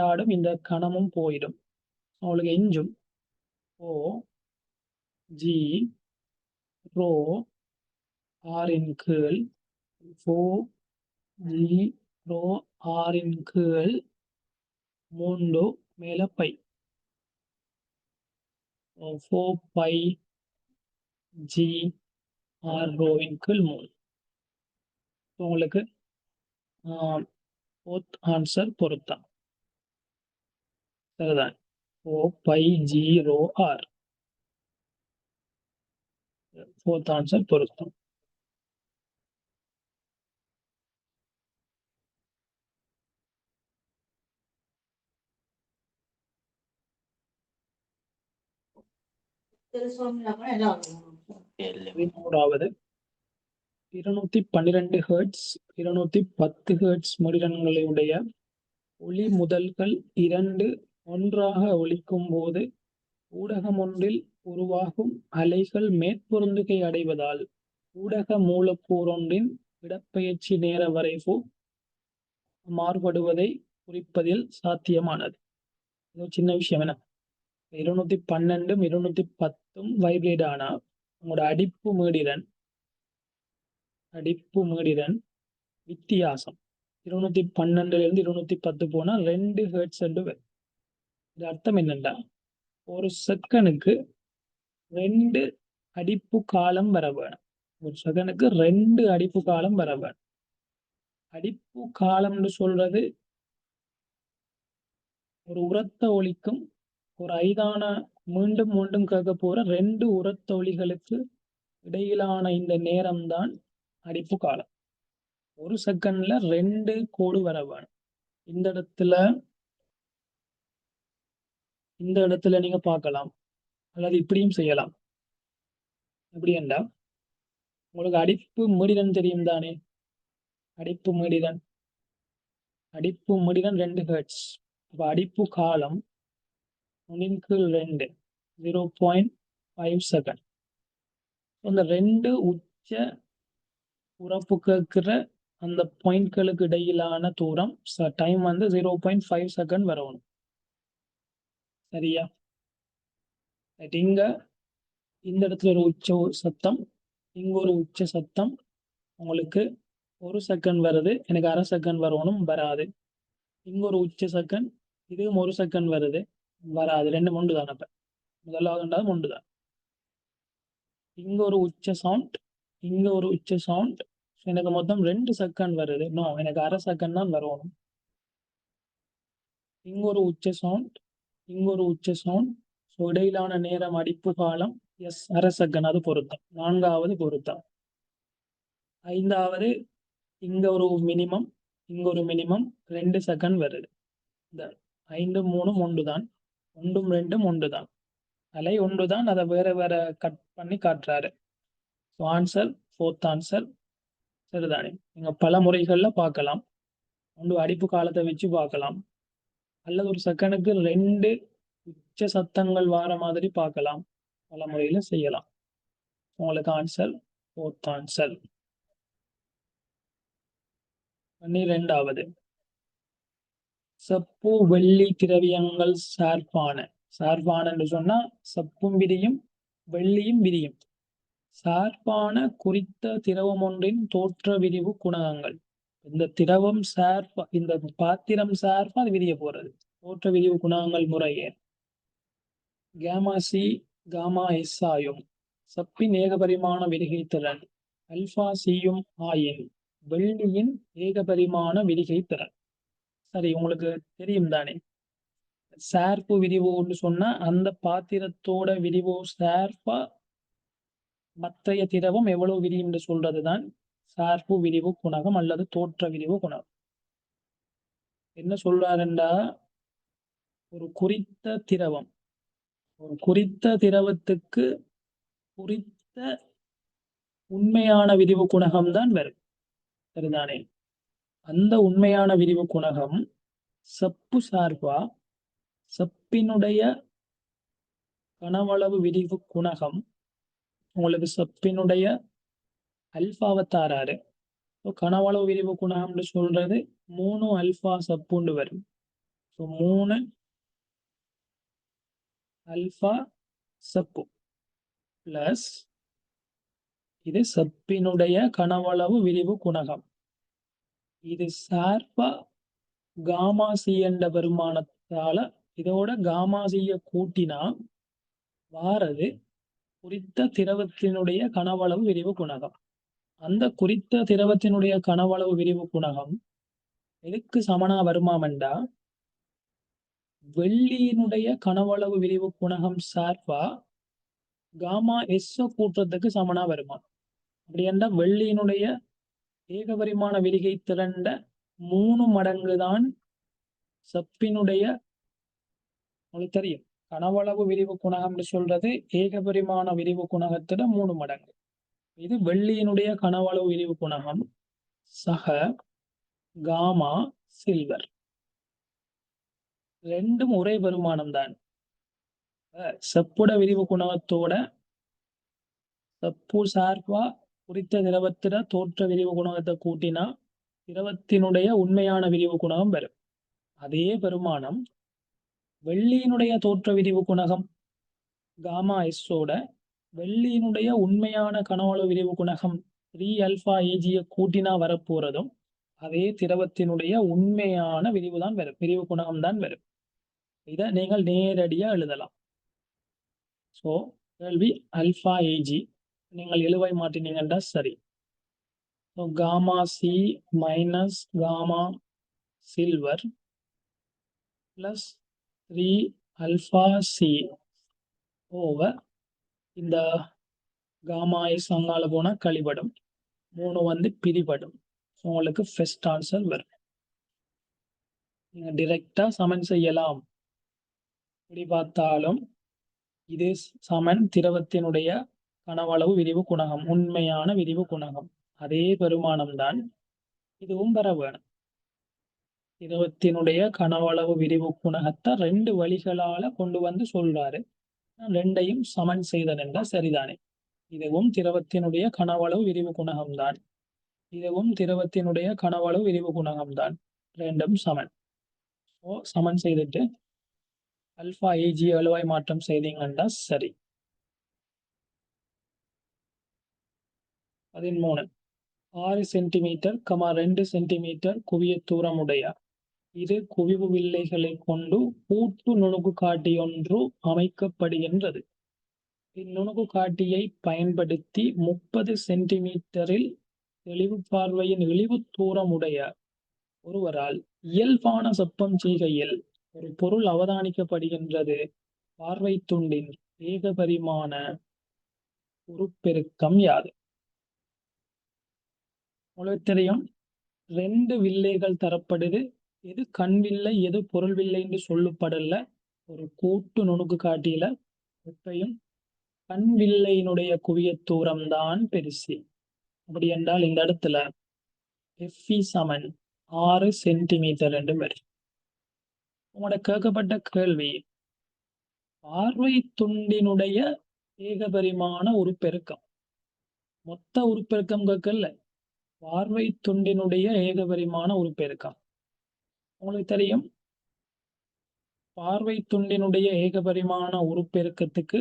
R² இந்த கணமும் போயிடும். அவளுக்கு எஞ்சும் O G ரோ ஆரின் கீழ் 4G ரோ ஆரின் கீழ் 3 மேல பை 4πG R ரோவின் கீழ் 3. உங்களுக்கு fourth ஆன்சர் பொருத்தம். சரிதான். 4πG row R. fourth answer பொருத்தம். மூன்றாவது 212 ஹெர்ட்ஸ் 210 ஹெர்ட்ஸ் மடிலன்களுடைய ஒளி முதல்கள் 2 ஒன்றாக ஒலிக்கும் போது ஊடகம் ஒன்றில் உருவாகும் அலைகள் மேற்பொருந்துகை அடைவதால் ஊடக மூலக்கூறொன்றின் இடப்பெயர்ச்சி நேர வரைவு மாறுபடுவதை குறிப்பதில் சாத்தியமானது. இது ஒரு சின்ன விஷயம் என்ன. 212 210 வைப்ரேட் ஆனா உங்களோட அடிப்பு மீடிரன் வித்தியாசம் 212 இருந்து 210 போனா 2 ஹெர்ட்ஸ் வரும். இது அர்த்தம் என்னண்டா, ஒரு செகண்டுக்கு 2 அடிப்பு காலம் வர வேணும். ஒரு செகண்டுக்கு 2 அடிப்பு காலம் வர வேணும். அடிப்பு காலம்னு சொல்றது ஒரு உரத்த ஒலிக்கும் ஒரு ஐதான மீண்டும் மீண்டும் கேட்க போற 2 உரத்த ஒலிகளுக்கு இடையிலான இந்த நேரம் தான் அடிப்பு காலம். ஒரு செகண்ட்ல 2 கோடு வர வேணும். இந்த இடத்துல நீங்க பார்க்கலாம், அல்லது இப்படியும் செய்யலாம். எப்படி என்றா, உங்களுக்கு அடிப்பு மீடிரன் தெரியும் தானே. அடிப்பு மீடிரன் 2 ஹெர்ட்ஸ். அப்ப அடிப்பு காலம் 1/2 0.5 செகண்ட். அந்த 2 உச்ச உறப்பு கேட்கிற அந்த பாயிண்ட்களுக்கு இடையிலான தூரம் டைம் வந்து 0.5 செகண்ட் வரணும். சரியா? இங்க இந்த இடத்துல ஒரு உச்ச சத்தம், இங்க ஒரு உச்ச சத்தம். உங்களுக்கு 1 செகண்ட் வருது, எனக்கு 1/2 செகண்ட் வரணும், வராது. இங்க ஒரு உச்ச செகண்ட், இதுவும் 1 செகண்ட் வருது, வராது. 2 ஒன்று தான். அப்ப முதலாவது ஒன்று தான். இங்க ஒரு உச்ச சவுண்ட், இங்க ஒரு உச்ச சவுண்ட். எனக்கு மொத்தம் 2 செகண்ட் வருது. நோ, எனக்கு 1/2 செகண்ட் தான் வரணும். இங்க ஒரு உச்ச சவுண்ட், இங்க ஒரு உச்ச சவுண்ட். இடையிலான நேரம் அடிப்பு காலம் எஸ் 1/2 செகண்ட். அது பொருத்தம். 4வது பொருத்தம். 5வது இங்க ஒரு மினிமம், இங்க ஒரு மினிமம் 2 செகண்ட் வருது. இந்த 5 3 1 தான், 1 2 1 தான், அலை 1 தான். அதை வேற வேற கட் பண்ணி காட்டுறாரு. ஆன்சர் 4th ஆன்சர் சரிதானே. நீங்க பல முறைகள்ல பார்க்கலாம். ஒன்று அடிப்பு காலத்தை வச்சு பார்க்கலாம், அல்லது ஒரு செகண்டுக்கு 2 உச்ச சத்தங்கள் வார மாதிரி பார்க்கலாம். பல முறையில செய்யலாம். உங்களுக்கு ஆன்சர் 4th ஆன்சர். 12வது, செப்பு வெள்ளி திரவியங்கள் சார்பான என்று சொன்னா செப்பும் விரியும் வெள்ளியும் விரியும். சார்பான குறித்த திரவம் ஒன்றின் தோற்ற விரிவு குணகங்கள். இந்த திரவம் சார்பா, இந்த பாத்திரம் சார்பா அது விரிய போறது. தோற்ற விரிவு குணகங்கள் முறையே கேமா சி காமா எஸ் ஆயும் சப்பின் ஏகபரிமாண விரிகை திறன் அல்பா சியும் ஆயின் வெள்ளியின் ஏகபரிமாண விரிகை திறன். சரி, உங்களுக்கு தெரியும் தானே. சார்பு விரிவுன்னு சொன்னா அந்த பாத்திரத்தோட விரிவு சார்பா மற்றைய திரவம் எவ்வளவு விரியும் என்று சொல்றதுதான் சார்பு விரிவு குணகம் அல்லது தோற்ற விரிவு குணகம். என்ன சொல்றாருண்டா, ஒரு குறித்த திரவத்துக்கு குறித்த உண்மையான விரிவு குணகம் தான் வரும். சரிதானே. அந்த உண்மையான விரிவு குணகம் செப்பு சார்பா செப்பினுடைய கனவளவு விரிவு குணகம். உங்களுக்கு செப்பினுடைய அல்பாவை தாராரு. கனவளவு விரிவு குணகம்னு சொல்றது 3 அல்பா செப்புண்டு வரும். 3 அல்பா செப்பு பிளஸ் இது செப்பினுடைய கனவளவு விரிவு குணகம். இது சார்பா காமா சி என்ற பெருமானத்தால இதோட காமா சிய கூட்டினா வாரது குறித்த திரவத்தினுடைய கனவளவு விரிவு குணகம். அந்த குறித்த திரவத்தினுடைய கனவளவு விரிவு குணகம் எதுக்கு சமனா வருமாமெண்டா, வெள்ளியினுடைய கனவளவு விரிவு குணகம் சார்பா காமா எஸ் கூட்டுறதுக்கு சமனா வருமா. அப்படி என்றால் வெள்ளியினுடைய ஏகபரிமாண விரிகை திரண்ட 3 மடங்கு தான் செப்பினுடைய, உங்களுக்கு தெரியும் கனவளவு விரிவு குணகம்னு சொல்றது ஏகபரிமாண விரிவு குணகத்திட 3 மடங்கு. இது வெள்ளியினுடைய கனவளவு விரிவு குணகம் சக காமா சில்வர். ரெண்டும் ஒரே பெருமானம் தான். செப்புட விரிவு குணகத்தோட செப்பு சார்பா குறித்த திரவத்திட தோற்ற விரிவு குணகத்தை கூட்டினா திரவத்தினுடைய உண்மையான விரிவு குணகம் வரும். அதே பெருமானம் வெள்ளியினுடைய தோற்ற விரிவு குணகம் காமா எஸ்ஸோட வெள்ளியினுடைய உண்மையான கனவளவு விரிவு குணகம் 3 α Ag கூட்டினா வரப்போறதும் அதே திரவத்தினுடைய உண்மையான விரிவுதான் வரும், விரிவு குணகம் தான் வரும். இதை நீங்கள் நேரடியா எழுதலாம். ஸோ கேள்வி α Ag நீங்கள் எழுவை மாற்றினீங்கன்னா சரி. So gamma C minus gamma silver plus 3 α C over இந்த காமா எஸ் அங்கால போனா கழிபடும், 3 வந்து பிரிபடும். உங்களுக்கு ஃபர்ஸ்ட் ஆன்சர் வரும். நீங்க டிரெக்டா சமன் செய்யலாம். இப்படி பார்த்தாலும் இது சமன் திரவத்தினுடைய கனவளவு விரிவு குணகம், உண்மையான விரிவு குணகம். அதே பெருமானம் தான் இதுவும் பெற வேணும். திரவத்தினுடைய கனவளவு விரிவு குணகத்தை 2 வழிகளால கொண்டு வந்து சொல்றாரு. ரெண்டையும் சமன் செய்ததென்றா சரிதானே. இதுவும் திரவத்தினுடைய கனவளவு விரிவு குணகம்தான், இதுவும் திரவத்தினுடைய கனவளவு விரிவு குணகம்தான். ரெண்டும் சமன். சமன் செய்துட்டு α Ag எழுவாய் மாற்றம் செய்தீங்கன்னா சரி. 13 6 சென்டிமீட்டர் 2 சென்டிமீட்டர் குவிய தூரமுடைய இரு குவிவு வில்லைகளை கொண்டு கூட்டு நுணுக்கு காட்டி ஒன்று அமைக்கப்படுகின்றது. இந்நுணுக்கு காட்டியை பயன்படுத்தி 30 சென்டிமீட்டரில் தெளிவு பார்வையின் இழிவு தூரமுடைய ஒருவரால் இயல்பான செப்பம் செய்கையில் ஒரு பொருள் அவதானிக்கப்படுகின்றது. பார்வை துண்டின் ஏகபரிமாண உருப்பெருக்கம் யாது? உங்களுக்கு தெரியும், 2 வில்லைகள் தரப்படுது. எது கண் வில்லை எது பொருள் வில்லை என்று சொல்லப்படல. ஒரு கூட்டு நுணுக்கு காட்டியில எப்பையும் கண் வில்லையினுடைய குவிய தூரம் தான் பெருசு. அப்படி என்றால் இந்த இடத்துல FE சமன் 6 சென்டிமீட்டர் என்று வரும். உங்களோட கேட்கப்பட்ட கேள்வி பார்வை துண்டினுடைய ஏகபரிமாண உருப்பெருக்கம், மொத்த உருப்பெருக்கம் கேட்கல, பார்வை துண்டினுடைய ஏகபரிமாண உருப்பெருக்கம். உங்களுக்கு தெரியும், பார்வை துண்டினுடைய ஏகபரிமாண உருப்பெருக்கத்துக்கு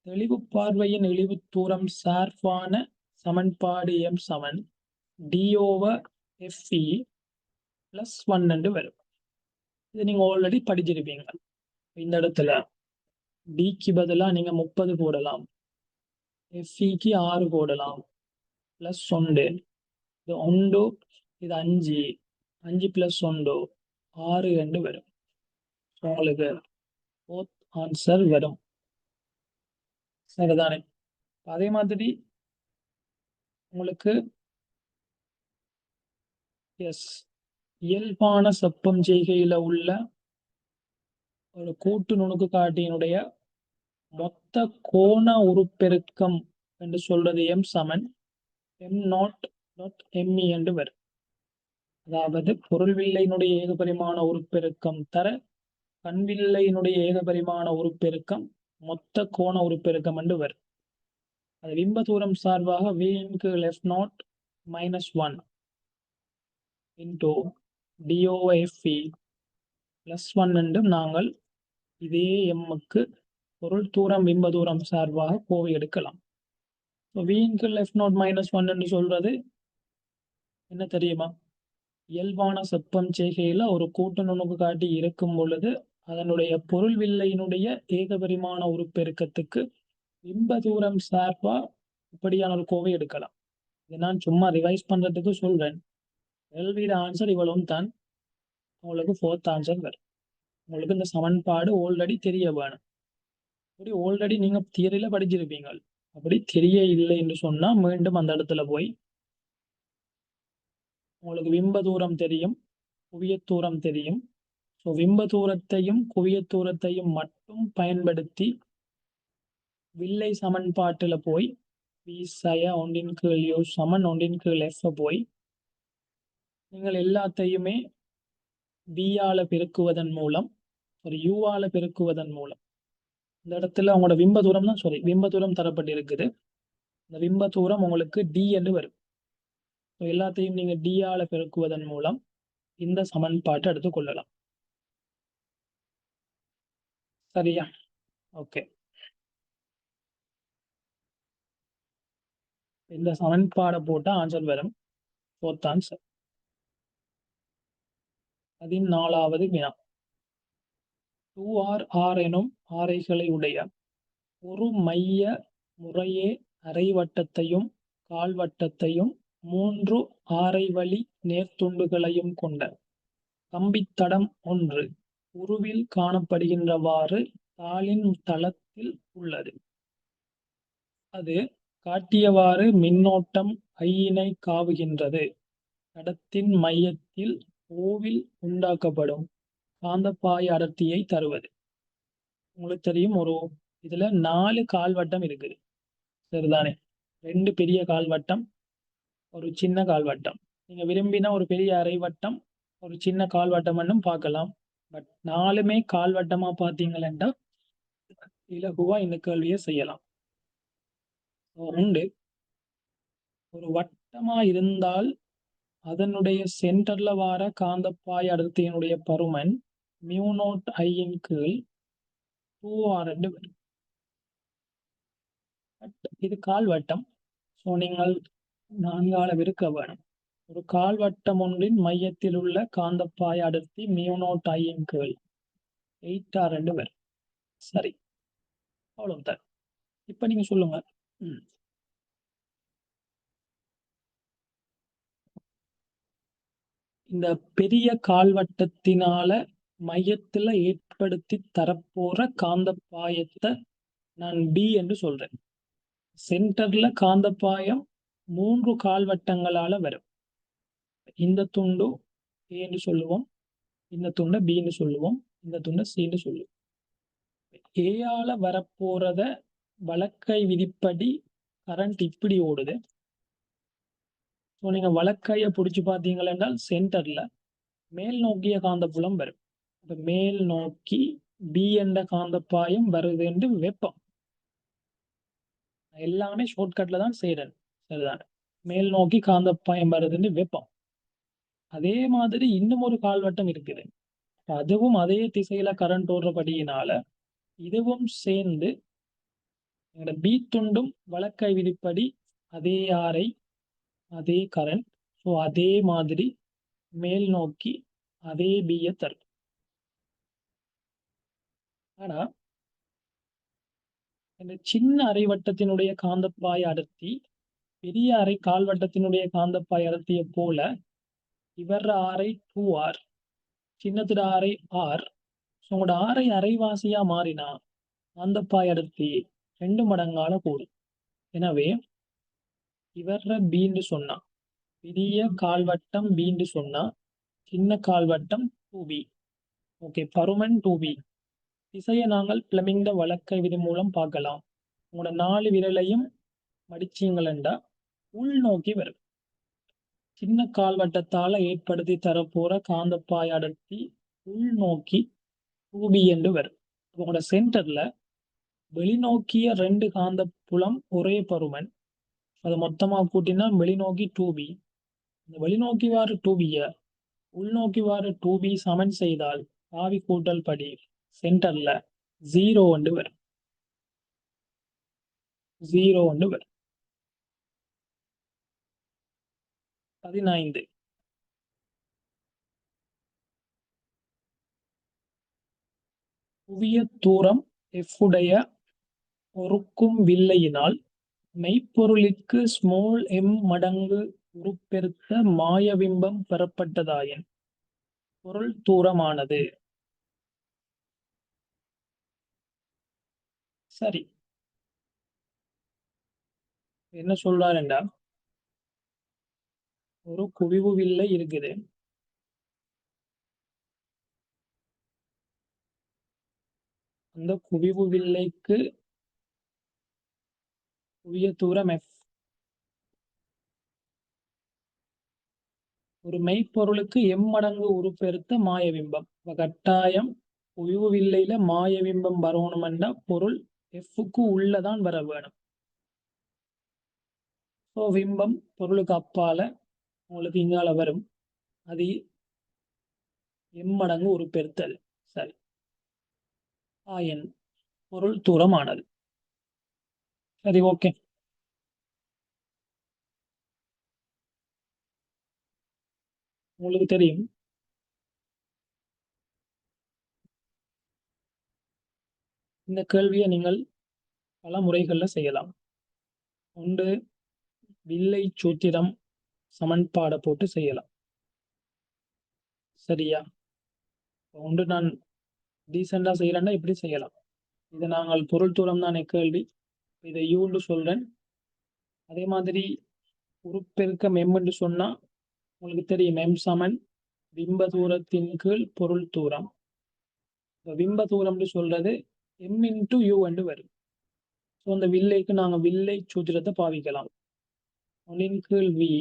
தெளிவு பார்வையின் இழிவு தூரம் சார்பான சமன்பாடு M சமன் d/FE + 1 என்று வரும். இது நீங்க ஆல்ரெடி படிச்சிருப்பீங்க. இந்த இடத்துல டிக்கு பதிலா நீங்க 30 போடலாம், FEக்கு 6 போடலாம், பிளஸ் 1 இது 1 இது 5 5 + 1 6 என்று வரும். உங்களுக்கு போத் ஆன்சர் வரும். சரிதானே. அதே மாதிரி உங்களுக்கு இயல்பான செப்பம் செய்கையில உள்ள ஒரு கூட்டு நுணுக்கு காட்டியினுடைய மொத்த கோண உருப்பெருக்கம் என்று சொல்றது M சமன் M0.ME என்று வரும். அதாவது பொருள் வில்லையினுடைய ஏகபரிமாண உருப்பெருக்கம் தர கண் வில்லையினுடைய ஏகபரிமாண உருப்பெருக்கம் மொத்த கோண உருப்பெருக்கம் என்று வரும். அது பிம்ப தூரம் சார்பாக V/F0 - 1 into d/FE + 1 என்றும் நாங்கள் இதே எம்முக்கு பொருள் தூரம் பிம்ப தூரம் சார்பாக கோவை எடுக்கலாம். V/F0 - 1 என்று சொல்றது என்ன தெரியுமா? இயல்பான செப்பம் செய்கையில ஒரு கூட்டு நுணுக்கு காட்டி இருக்கும் பொழுது அதனுடைய பொருள் வில்லையினுடைய ஏகபரிமாண உருப்பெருக்கத்துக்கு பிம்ப தூரம் சார்பா இப்படியான ஒரு கோவை எடுக்கலாம். இதை நான் சும்மா ரிவைஸ் பண்றதுக்கு சொல்றேன். கேள்வியோட ஆன்சர் இவ்வளவும் தான். உங்களுக்கு 4th ஆன்சர் வரும். உங்களுக்கு இந்த சமன்பாடு ஆல்ரெடி தெரிய வேணும். அப்படி ஆல்ரெடி நீங்க தியரியில படிச்சிருப்பீங்க. அப்படி தெரிய இல்லை என்று சொன்னா மீண்டும் அந்த இடத்துல போய் உங்களுக்கு பிம்ப தூரம் தெரியும், குவிய தூரம் தெரியும். ஸோ பிம்ப தூரத்தையும் குவிய தூரத்தையும் மட்டும் பயன்படுத்தி வில்லை சமன்பாட்டுல போய் V/1 U சமன் 1 F போய் நீங்கள் எல்லாத்தையுமே V-ஆல பெருக்குவதன் மூலம் ஒரு U-ஆல பெருக்குவதன் மூலம் இந்த இடத்துல உங்களோட பிம்ப தூரம் தான் பிம்ப தூரம் தரப்பட்டிருக்குது. இந்த பிம்ப தூரம் உங்களுக்கு D என்று வரும். எல்லாத்தையும் நீங்க D-ஆல பெருக்குவதன் மூலம் இந்த சமன்பாட்டை எடுத்துக்கொள்ளலாம். சரியா? ஓகே. இந்த சமன்பாடை போட்டா ஆன்சர் வரும். Fourth answer. 14வது வினா. 2r எனும் ஆரைகளை உடைய ஒரு மைய முறையே அரைவட்டத்தையும் கால்வட்டத்தையும் 3 ஆரைவழி நேர்த்துண்டுகளையும் கொண்ட கம்பித்தடம் ஒன்று உருவில் காணப்படுகின்றவாறு தாளின் தளத்தில் உள்ளது. அது காட்டியவாறு மின்னோட்டம் ஐயினை காவுகின்றது. தடத்தின் மையத்தில் ஓவில் உண்டாக்கப்படும் காந்தப்பாய அடர்த்தியை தருவது. உங்களுக்கு தெரியும், இதுல 4 கால்வட்டம் இருக்குது. சரிதானே? 2 பெரிய கால்வட்டம், ஒரு சின்ன கால்வட்டம். நீங்க விரும்பினா ஒரு பெரிய அரைவட்டம், ஒரு சின்ன கால்வட்டம் பார்க்கலாம். பட் 4மே கால்வட்டமா பார்த்தீங்கன்னா இலகுவா இந்த கேள்வியை செய்யலாம். உண்டு. ஒரு வட்டமா இருந்தால் அதனுடைய சென்டர்ல வார காந்தப்பாய் அடர்த்தியினுடைய பருமன் மியூனோட் ஐயின் கீழ் 2r வரும். இது கால்வட்டம். ஸோ நீங்கள் 4ஆல விருக்க வேணும். ஒரு கால்வட்டம் ஒன்றின் மையத்தில் உள்ள காந்தப்பாய் அடர்த்தி மியூனோட் ஐயின் கீழ் 8r வரும். சரி, அவ்வளவுதான். இப்ப நீங்க சொல்லுங்க. இந்த பெரிய கால்வட்டத்தினால மையத்துல ஏற்படுத்தி தரப்போற காந்தப்பாயத்தை நான் B என்று சொல்றேன். சென்டர்ல காந்தப்பாயம் 3 கால்வட்டங்களால வரும். இந்த துண்டு A என்று சொல்லுவோம், இந்த துண்டை B என்று சொல்லுவோம், இந்த துண்டை C என்று சொல்லுவோம். ஏயால வரப்போறத வலக்கை விதிப்படி கரண்ட் இப்படி ஓடுது. ஸோ நீங்க வலக்கையை பிடிச்சு பார்த்தீங்கள் என்றால் சென்டர்ல மேல் நோக்கிய காந்தப்புலம் வரும். மேல் நோக்கி B என்ற காந்தப்பாயம் வருது என்று வெப்பம். எல்லாமே ஷார்ட்கட்ல தான் செய்யறேன். சரிதானே? மேல் நோக்கி காந்தப்பாயம் வருதுன்னு வெப்பம். அதே மாதிரி இன்னும் ஒரு கால்வட்டம் இருக்குது. அதுவும் அதே திசையில கரண்ட் ஓடுறபடியினால இதுவும் சேர்ந்து B துண்டும் வலக்கை விதிப்படி அதே ஆரை அதே கரண்ட். ஸோ அதே மாதிரி மேல் நோக்கி அதே B தரும். ஆனா இந்த சின்ன அரைவட்டத்தினுடைய காந்தப்பாய் அடர்த்தி பெரிய அரை கால்வட்டத்தினுடைய காந்தப்பாய் அடர்த்தியை போல இவர ஆரை 2r, சின்னத்திட ஆரை r. உங்களோட ஆரை அரைவாசியா மாறினா காந்தப்பாய் அடர்த்தி 2 மடங்கால கூடும். எனவே இவர பீன்னு சொன்னா பெரிய கால்வட்டம் பீன்னு சொன்னா சின்ன கால்வட்டம் 2b. ஓகே, பருமன் 2b. திசையை நாங்கள் பிளமிங்க வலக்கை விதி மூலம் பார்க்கலாம். உங்களோட 4 விரலையும் மடிச்சீங்களா உள்நோக்கி வரும். சின்ன கால்வட்டத்தால ஏற்படுத்தி தரப்போற காந்தப்பாய் அடர்த்தி உள்நோக்கி 2b என்று வரும். உங்களோட சென்டர்ல வெளிநோக்கிய 2 காந்த புலம் ஒரே பருமன். அதை மொத்தமா கூட்டினா வெளிநோக்கி 2b. இந்த வெளிநோக்கி வார 2b உள்நோக்கி வார 2b சமன் செய்தால் ஆவி கூட்டல் படி சென்டர்ல 0 என்று வரும். 0 என்று வரும். 15. புவிய தூரம் f உடைய பொறுக்கும் வில்லையினால் மெய்ப்பொருளிற்கு m மடங்கு உருப்பெருத்த மாயபிம்பம் பெறப்பட்டதாயின் பொருள் தூரமானது. சரி, என்ன சொல்றாருண்டா, ஒரு குவிவு வில்லை இருக்குது. அந்த குவிவு வில்லைக்கு குவிய தூரம் f. ஒரு மெய்ப்பொருளுக்கு m மடங்கு உருப்பெருத்த மாயபிம்பம். கட்டாயம் குவிவு வில்லையில மாயபிம்பம் வரணும்னா பொருள் f-க்கு உள்ளதான் வர வேணும். ஸோ பிம்பம் பொருளுக்கு அப்பால உங்களுக்கு இங்கால வரும். அது m மடங்கு உருப்பெருத்தல். சரி, ஆயன் பொருள் தூரமானது. சரி, ஓகே. உங்களுக்கு தெரியும், இந்த கேள்வியை நீங்கள் பல முறைகளில் செய்யலாம். ஒன்று, வில்லை சூத்திரம் சமன்பாடை போட்டு செய்யலாம். சரியா? ஒன்று நான் டீசெண்டா செய்யறேன்னா இப்படி செய்யலாம். இது நாங்கள் பொருள் தூரம் தானே கேள்வி, இதை யூன்னு சொல்றேன். அதே மாதிரி உருப்பெருக்கம் எம் என்று சொன்னா உங்களுக்கு தெரியும், எம் சமன் பிம்ப தூரத்தின் கீழ் பொருள் தூரம். பிம்ப தூரம்னு சொல்றது எம் இன்டு யூ என்று வரும். ஸோ அந்த வில்லைக்கு நாங்கள் வில்லை சூத்திரத்தை பாவிக்கலாம். ஒன்னின் கீழ் வி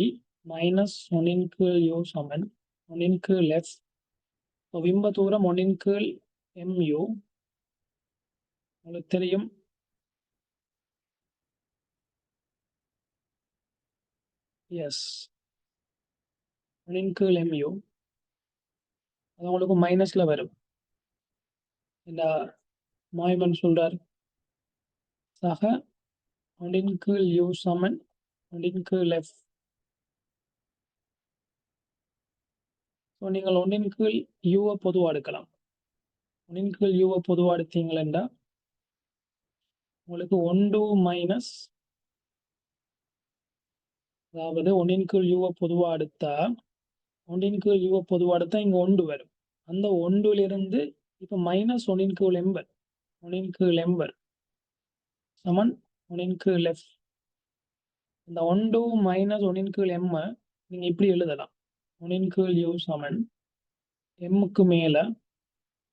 மைனஸ் ஒன்னின் கீழ் யூ சமன் ஒன்னின் கீழ் எஃப். பிம்ப தூரம் ஒன்னின் கீழ் எம்யூ. உங்களுக்கு தெரியும், எஸ், ஒன்னின் கீழ் எம்யூ. அது உங்களுக்கு மைனஸ்ல வரும். இந்த மாயமன் சொல்றார், சக ஒன்றின் கீழ் யூ சமன் ஒன்றின் கீழ் எஃப். ஸோ நீங்கள் ஒன்றின் கீழ் யூவை பொதுவாக எடுக்கலாம். ஒன்றின் கீழ் யூவை பொதுவாக எடுத்தீங்களா உங்களுக்கு ஒன்று மைனஸ், அதாவது ஒன்றின் கீழ் யூவை பொதுவாக எடுத்தா ஒன்றின் கீழ் யூவை பொதுவாக எடுத்தா இங்கே ஒன்று வரும். அந்த ஒன்றிலிருந்து இப்போ மைனஸ் ஒன்றின் கீழ் எம்பர், ஒன்றின் கீழ் எம்பர் சமன் ஒன்றின் கீழ் எஃப். இந்த ஒன்று மைனஸ் ஒன்றின் கீழ் எம்மை நீங்கள் இப்படி எழுதலாம். ஒன்றின் கீழ் யூ சமன் எம்முக்கு மேலே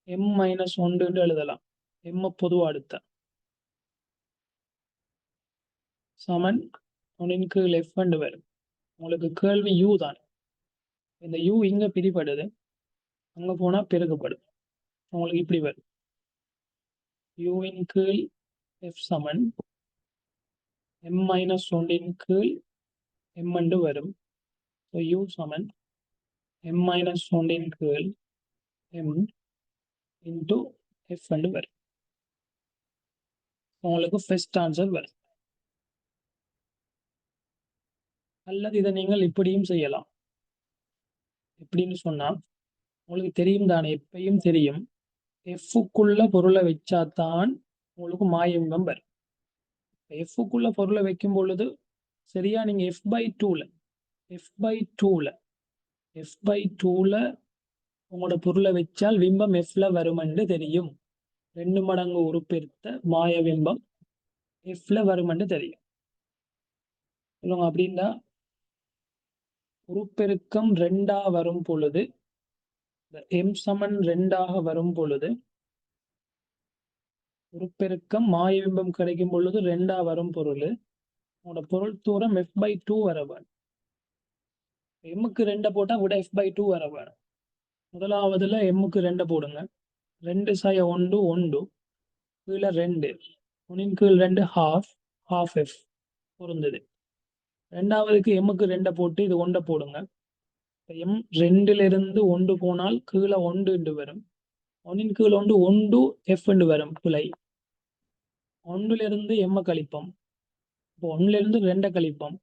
எம் மைனஸ் ஒன்று எழுதலாம். எம்மை பொதுவாக எடுத்த சமன் ஒன்றின் கீழ் எஃப் என்று வரும். உங்களுக்கு கேள்வி யூ தான். இந்த யூ இங்கே பிரிப்படுது, அங்கே போனால் பெருகப்படும். உங்களுக்கு இப்படி வரும், யூவின் கீழ் எஃப் சமன் எம் மைனஸ் ஒன்றின் கீழ் எம் என்று வரும். ஸோ யூ சமன் எம் மைனஸ் ஒன்றின் கீழ் எம் இன்டு எஃப் என்று வரும். உங்களுக்கு ஃபர்ஸ்ட் ஆன்சர் வரும். அல்லது இதை நீங்கள் இப்படியும் செய்யலாம். எப்படின்னு சொன்னா உங்களுக்கு தெரியும் தானே, எப்பயும் தெரியும், எஃப்க்குள்ள பொருளை வச்சாதான் உங்களுக்கு மாயவிம்பம் வரும். எஃப்க்குள்ள பொருளை வைக்கும் பொழுது சரியா நீங்க எஃப் பை டூல உங்களோட பொருளை வச்சால் பிம்பம் எஃப்ல வரும் என்று தெரியும். 2 மடங்கு உருப்பெருத்த மாய பிம்பம் எஃப்ல வரும் என்று தெரியும். சொல்லுங்க, அப்படின்னா உருப்பெருக்கம் 2 வரும் பொழுது, எம் சமன் 2 வரும் பொழுது, உருப்பெருக்கம் மாய பிம்பம் கிடைக்கும் பொழுது 2 வரும் பொருள் உங்களோட பொருள் தூரம் எஃப் பை 2 வர வேணும். எம்முக்கு 2 போட்டா விட எஃப் பை 2 வர வேணும். முதலாவதுல எம்முக்கு 2 போடுங்க. 2 சாய 1 1 கீழே 2 ஒன்னின் கீழ் 2 ஹாஃப் எஃப் பொருந்தது. ரெண்டாவதுக்கு எம்முக்கு 2 போட்டு இது 1 போடுங்க. எம் 2லிருந்து 1 போனால் கீழே 1 என்று வரும். ஒன்னின் கீழ் 1 1 எஃப் என்று வரும். பிழை. 1லிருந்து எம்ம கழிப்போம். இப்போ 1லிருந்து 2 கழிப்போம்.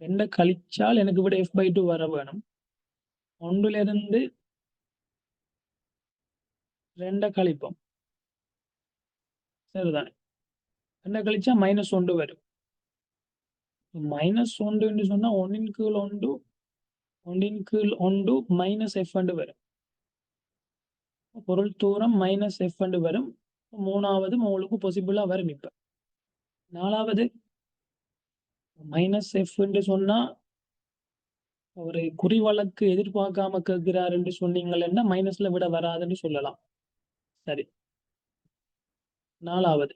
2 கழிச்சால் எனக்கு விட எஃப் பை 2 வர வேணும். 1லிருந்து 2 கழிப்போம். சரிதானே? 2 கழிச்சா மைனஸ் 1 வரும். மைனஸ் 1 என்று சொன்னா ஒன்னின் கீழ் 1 மைனஸ் எஃப் என்று வரும். பொருள் தூரம் மைனஸ் எஃப் என்று வரும். 3வது உங்களுக்கு பாசிபிளா வரும். இப்ப 4வது மைனஸ் எஃப் என்று சொன்னா ஒரு குறிவழக்கு எதிர்பார்க்காம கேட்கிறார் என்று சொன்னீங்கன்னா மைனஸ்ல விட வராதுன்னு சொல்லலாம். சரி, 4வது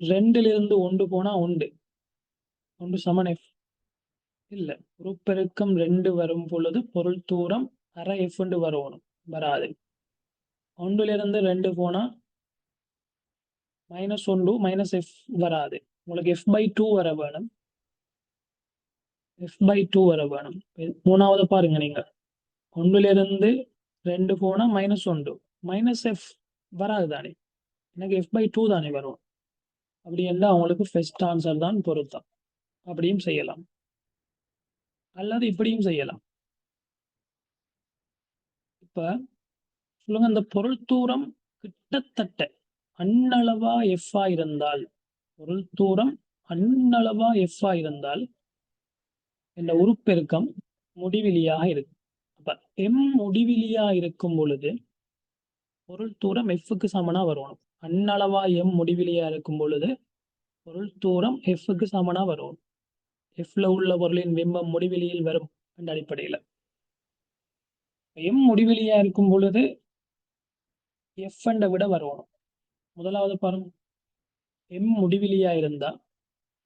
2லிருந்து 1 போனா 1 சமன் எஃப் இல்ல. உருப்பெருக்கம் 2 வரும் பொழுது பொருள் தூரம் அரை எஃப் என்று வரணும், வராது. 1லிருந்து 2 போனா மைனஸ் 1 மைனஸ் எஃப் வராது. உங்களுக்கு எஃப் பை 2 வர வேணும். எஃப் பை 2 வர வேணும். 3வது பாருங்க, நீங்க 1லிருந்து 2 போனா மைனஸ் 1 மைனஸ் எஃப் வராது தானே. எனக்கு f/2 தானே வரும். அப்படி என்றால் அவங்களுக்கு ஃபர்ஸ்ட் ஆன்சர் தான் பொருத்தம். அப்படியும் செய்யலாம், அல்லது இப்படியும் செய்யலாம். இப்ப சொல்லுங்க, அந்த பொருள் தூரம் கிட்டத்தட்ட அண்ணளவா எஃப் இருந்தால், பொருள் தூரம் அண்ணளவா எஃப் இருந்தால் இந்த உருப்பெருக்கம் முடிவிலியாக இருக்கும். அப்ப எம் முடிவிலியா இருக்கும் பொழுது பொருள் தூரம் எஃப்க்கு சமனா வரணும். அண்ணளவா எம் முடிவிலியா இருக்கும் பொழுது பொருள் தூரம் எஃப்க்கு சமனா வரும். எஃப்ல உள்ள பொருளின் பிம்பம் முடிவிலியில் வரும் என்ற அடிப்படையில் எம் முடிவிலியா இருக்கும் பொழுது எஃப் என்ற விட வரணும். முதலாவது பாருங்க, எம் முடிவிலியா இருந்தா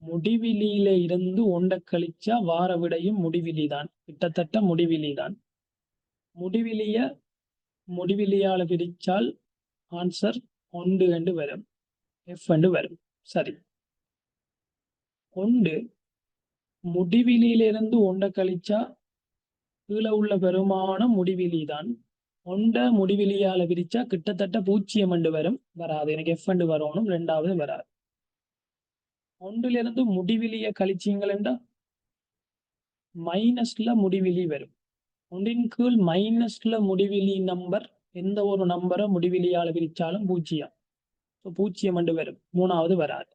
முடிவிலியில இருந்து ஒன்றை கழிச்சா வார விடையும் முடிவிலி தான், கிட்டத்தட்ட முடிவிலி தான். முடிவிலியால பிரிச்சால் ஆன்சர் 1 என்று வரும், எஃப் என்று வரும். சரி, 1 முடிவிலியிலிருந்து ஒன்றை கழிச்சா கீழே உள்ள பெருமானம் முடிவிலி தான். ஒன்றை முடிவிலியால பிரிச்சா கிட்டத்தட்ட 0 என்று வரும், வராது. எனக்கு எஃப் என்று வரணும், ரெண்டாவது வராது. 1லிருந்து முடிவிலிய கழிச்சிங்களா மைனஸ்ல முடிவிலி வரும். 1ன் கீழ் மைனஸ்ல முடிவிலி நம்பர் எந்த ஒரு நம்பரை முடிவிலியால பிரிச்சாலும் 0. 0 என்று வரும், மூணாவது வராது.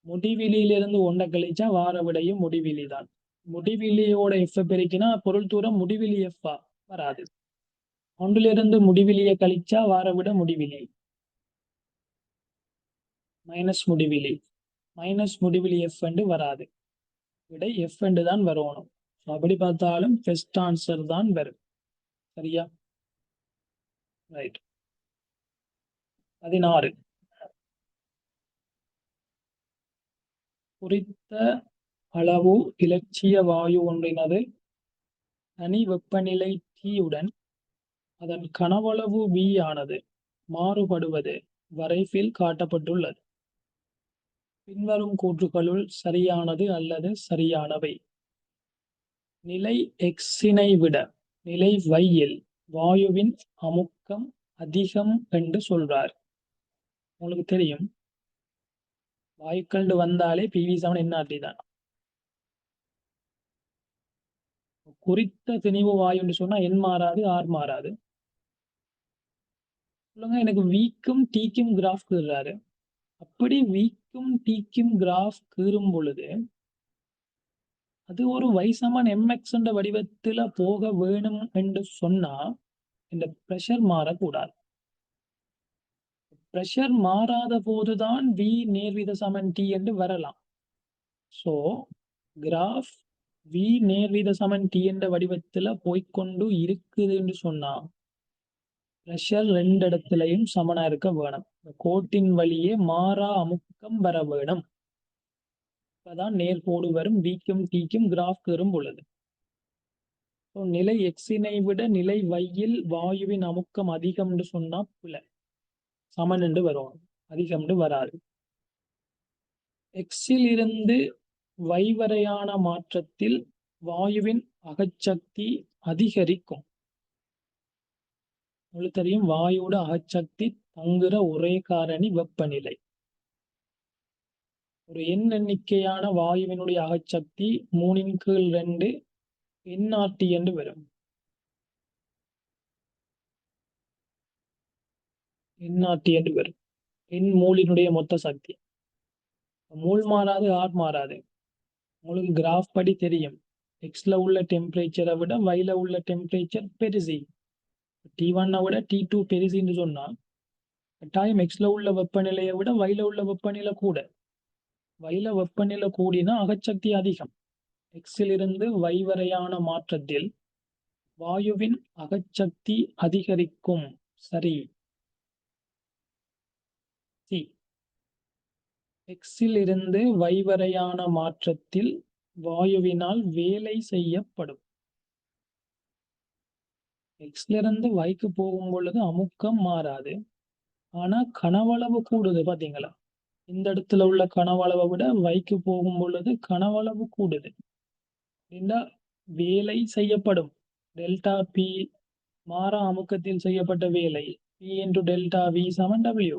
முடிவிலியிலிருந்து ஒன்றை கழிச்சா வார விடையும் முடிவிலி தான். முடிவிலியோட எஃப் பெருக்கினா பொருள் தூரம் முடிவிலி எஃப் வராது. 1லிருந்து முடிவிலிய கழிச்சா வார விட முடிவிலி, மைனஸ் முடிவிலி எஃப் என்று வராது, விடை எஃப் என்று தான் வரணும். அப்படி பார்த்தாலும் பெஸ்ட் ஆன்சர் தான் வரும். சரியா? ரைட். 16 குறித்த அளவு இலட்சிய வாயு ஒன்றினது தனி வெப்பநிலை T-உடன் அதன் கனவளவு V ஆனது மாறுபடுவது வரைவில் காட்டப்பட்டுள்ளது. பின்வரும் கூற்றுகளுள் சரியானது அல்லது சரியானவை. நிலை எக்ஸினை விட நிலை வையில் வாயுவின் அமுக்கம் அதிகம் என்று சொல்றார். உங்களுக்கு தெரியும், வாயுக்கள் வந்தாலே PV7 என்ஆர்டி தான். குறித்த திணிவு வாயுன்னு சொன்னா என் மாறாது, ஆர் மாறாது. சொல்லுங்க, எனக்கு வீக்கும் டீக்கும் கிராஃப் கீறாரு. அப்படி வீக்கும் டீக்கும் கிராஃப் கீறும் பொழுது அது ஒரு வைசமன் எம்எக்ஸ் என்ற வடிவத்துல போக வேணும் என்று சொன்னா இந்த பிரஷர் மாறக்கூடாது. பிரஷர் மாறாத போதுதான் V நேர்வித சமன் T என்று வரலாம். சோ கிராஃப் V நேர்வித சமன் T என்ற வடிவத்துல போய்கொண்டு இருக்குது என்று சொன்னா பிரஷர் ரெண்டு இடத்துலையும் சமனா இருக்க வேணும். கோட்டின் வழியே மாறா அமுக்கம் வர வேணும். இப்பதான் நேர்கோடு வரும் வீக்கும் டீக்கும் கிராஃப் கீறும் பொழுது. நிலை எக்ஸினை விட நிலை வையில் வாயுவின் அமுக்கம் அதிகம் என்று சொன்னா பிழை, சமன் என்று வரும், அதிகம் என்று வராது. எக்ஸில் இருந்து வை வரையான மாற்றத்தில் வாயுவின் அகச்சக்தி அதிகரிக்கும். உங்களுக்கு தெரியும், வாயுவோட அகச்சக்தி தங்குற ஒரே காரணி வெப்பநிலை. ஒரு எண் எண்ணிக்கையான வாயுவினுடைய அகச்சக்தி 3/2 nRT என்று வரும். nRT என்று வரும், எண் மூலினுடைய மொத்த சக்தி. மூல் மாறாது, ஆர் மாறாது. உங்களுக்கு கிராஃப் படி தெரியும், எக்ஸ்ல உள்ள டெம்பரேச்சரை விட வைல உள்ள டெம்பரேச்சர் பெருசி. T1 விட T2 பெருசின்னு சொன்னா கட்டாயம் எக்ஸ்ல உள்ள வெப்பநிலையை விட வைல உள்ள வெப்பநிலை கூட. வைல வெப்பநிலை கூடினா அகச்சக்தி அதிகம். எக்ஸில் இருந்து வை வரையான மாற்றத்தில் வாயுவின் அகச்சக்தி அதிகரிக்கும். சரி. சி, எக்ஸில் இருந்து வை வரையான மாற்றத்தில் வாயுவினால் வேலை செய்யப்படும். எக்ஸ்ல இருந்து வைக்கு போகும் பொழுது அமுக்கம் மாறாது, ஆனா கனவளவு கூடுது. பாத்தீங்களா, இந்த இடத்துல உள்ள கனவளவை விட வைக்கு போகும் பொழுது கனவளவு கூடுது. இந்த வேலை செய்யப்படும். டெல்டா பி மாறா அமுக்கத்தில் செய்யப்பட்ட வேலை P × டெல்டா V = W.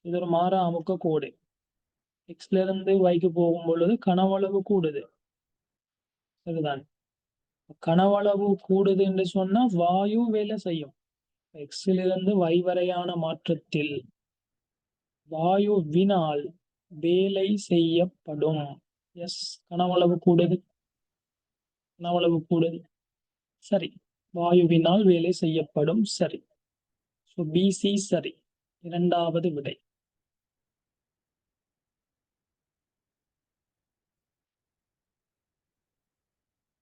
இது ஒரு மாறா அமுக்க கோடு. எக்ஸ்ல இருந்து வைக்கு போகும் பொழுது கனவளவு கூடுது. சரிதான். கனவளவு கூடுது என்று சொன்னா வாயு வேலை செய்யும். எக்ஸிலிருந்து y வரையான மாற்றத்தில் வாயுவினால் வேலை செய்யப்படும். எஸ், கனவளவு கூடுது. கனவளவு கூடுது. சரி, வாயுவினால் வேலை செய்யப்படும். சரி. ஸோ பிசி சரி. இரண்டாவது விடை.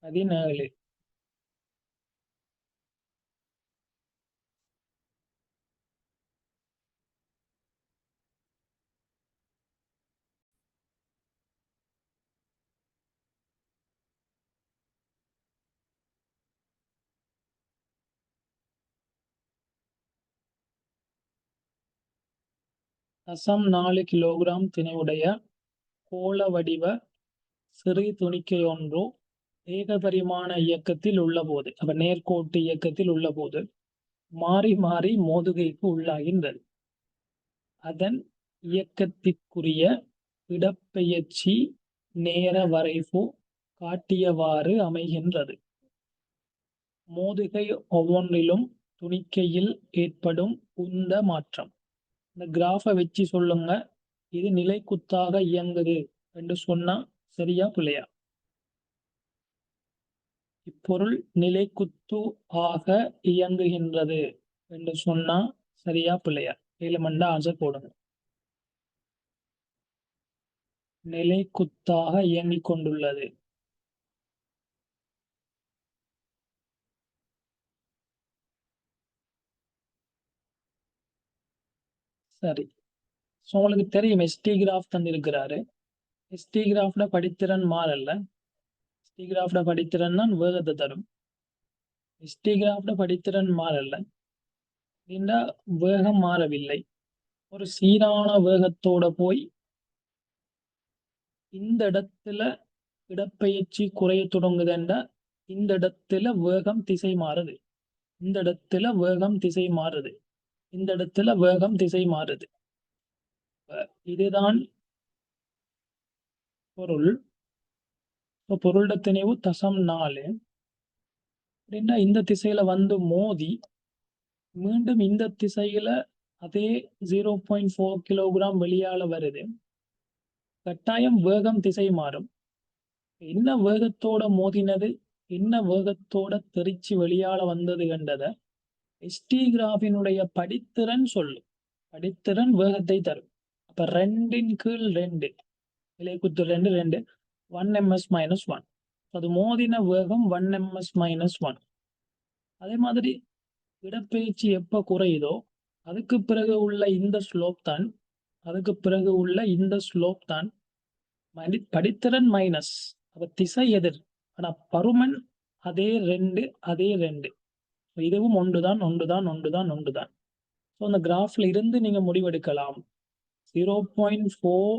பதினேழு. தசம் 4 கிலோகிராம் திணையுடைய கோள வடிவ சிறு துணிக்கை ஒன்று ஏகபரிமாண இயக்கத்தில் உள்ள போது, அப்ப நேர்கோட்டு இயக்கத்தில் உள்ள போது மாறி மாறி மோதுகைக்கு உள்ளாகின்றது. அதன் இயக்கத்திற்குரிய இடப்பெயர்ச்சி நேர வரைவு காட்டியவாறு அமைகின்றது. மோதுகை ஒவ்வொன்றிலும் துணிக்கையில் ஏற்படும் உந்த மாற்றம். இந்த கிராஃபை வச்சு சொல்லுங்க, இது நிலைக்குத்தாக இயங்குது என்று சொன்னா சரியா பிள்ளையா? இப்பொருள் நிலைக்குத்து ஆக இயங்குகின்றது என்று சொன்னா சரியா பிள்ளையா? ஏழுமண்டா ஆன்சர் போடுங்க. நிலைக்குத்தாக இயங்கிக் கொண்டுள்ளது. சரி. ஸோ உங்களுக்கு தெரியும் எஸ்டி கிராஃப் தந்திருக்கிறாரு. எஸ்டி கிராஃப்ல படித்திறன் மாறல்ல. எஸ்டி கிராஃப்ல படித்திறன் தான் வேகத்தை தரும். எஸ்டி கிராஃப்ல படித்திறன் மாறல்ல. இந்த வேகம் மாறவில்லை. ஒரு சீரான வேகத்தோட போய் இந்த இடத்துல இடப்பெயர்ச்சி குறைய தொடங்குதுன்னா இந்த இடத்துல வேகம் திசை மாறுது. இந்த இடத்துல வேகம் திசை மாறுது. இந்த இடத்துல வேகம் திசை மாறுது. இதுதான் பொருள். பொருளோட திணிவு தசம் 4 அப்படின்னா இந்த திசையில வந்து மோதி மீண்டும் இந்த திசையில அதே 0.4 கிலோகிராம் வெளியால வருது. கட்டாயம் வேகம் திசை மாறும். என்ன வேகத்தோட மோதினது, என்ன வேகத்தோட தெரிச்சு வெளியால வந்தது என்றத எஸ்டி கிராஃபினுடைய படித்திறன் சொல்லும். படித்திறன் வேகத்தை தரும். அப்ப 2/2 நிலைக்குத்து 2 1 ms - 1. அது மோதின வேகம் 1 ms - 1. அதே மாதிரி இடப்பெயர்ச்சி எப்ப குறையுதோ அதுக்கு பிறகு உள்ள இந்த ஸ்லோப் தான், அதுக்கு பிறகு உள்ள இந்த ஸ்லோப் தான் படித்திறன் மைனஸ். அப்ப திசை எதிர். ஆனா பருமன் அதே 2 அதே 2. இதுவும் ஒன்றுதான் ஒன்றுதான் ஒன்றுதான் ஒன்றுதான். ஸோ அந்த கிராஃப்ல இருந்து நீங்க முடிவெடுக்கலாம். 0.4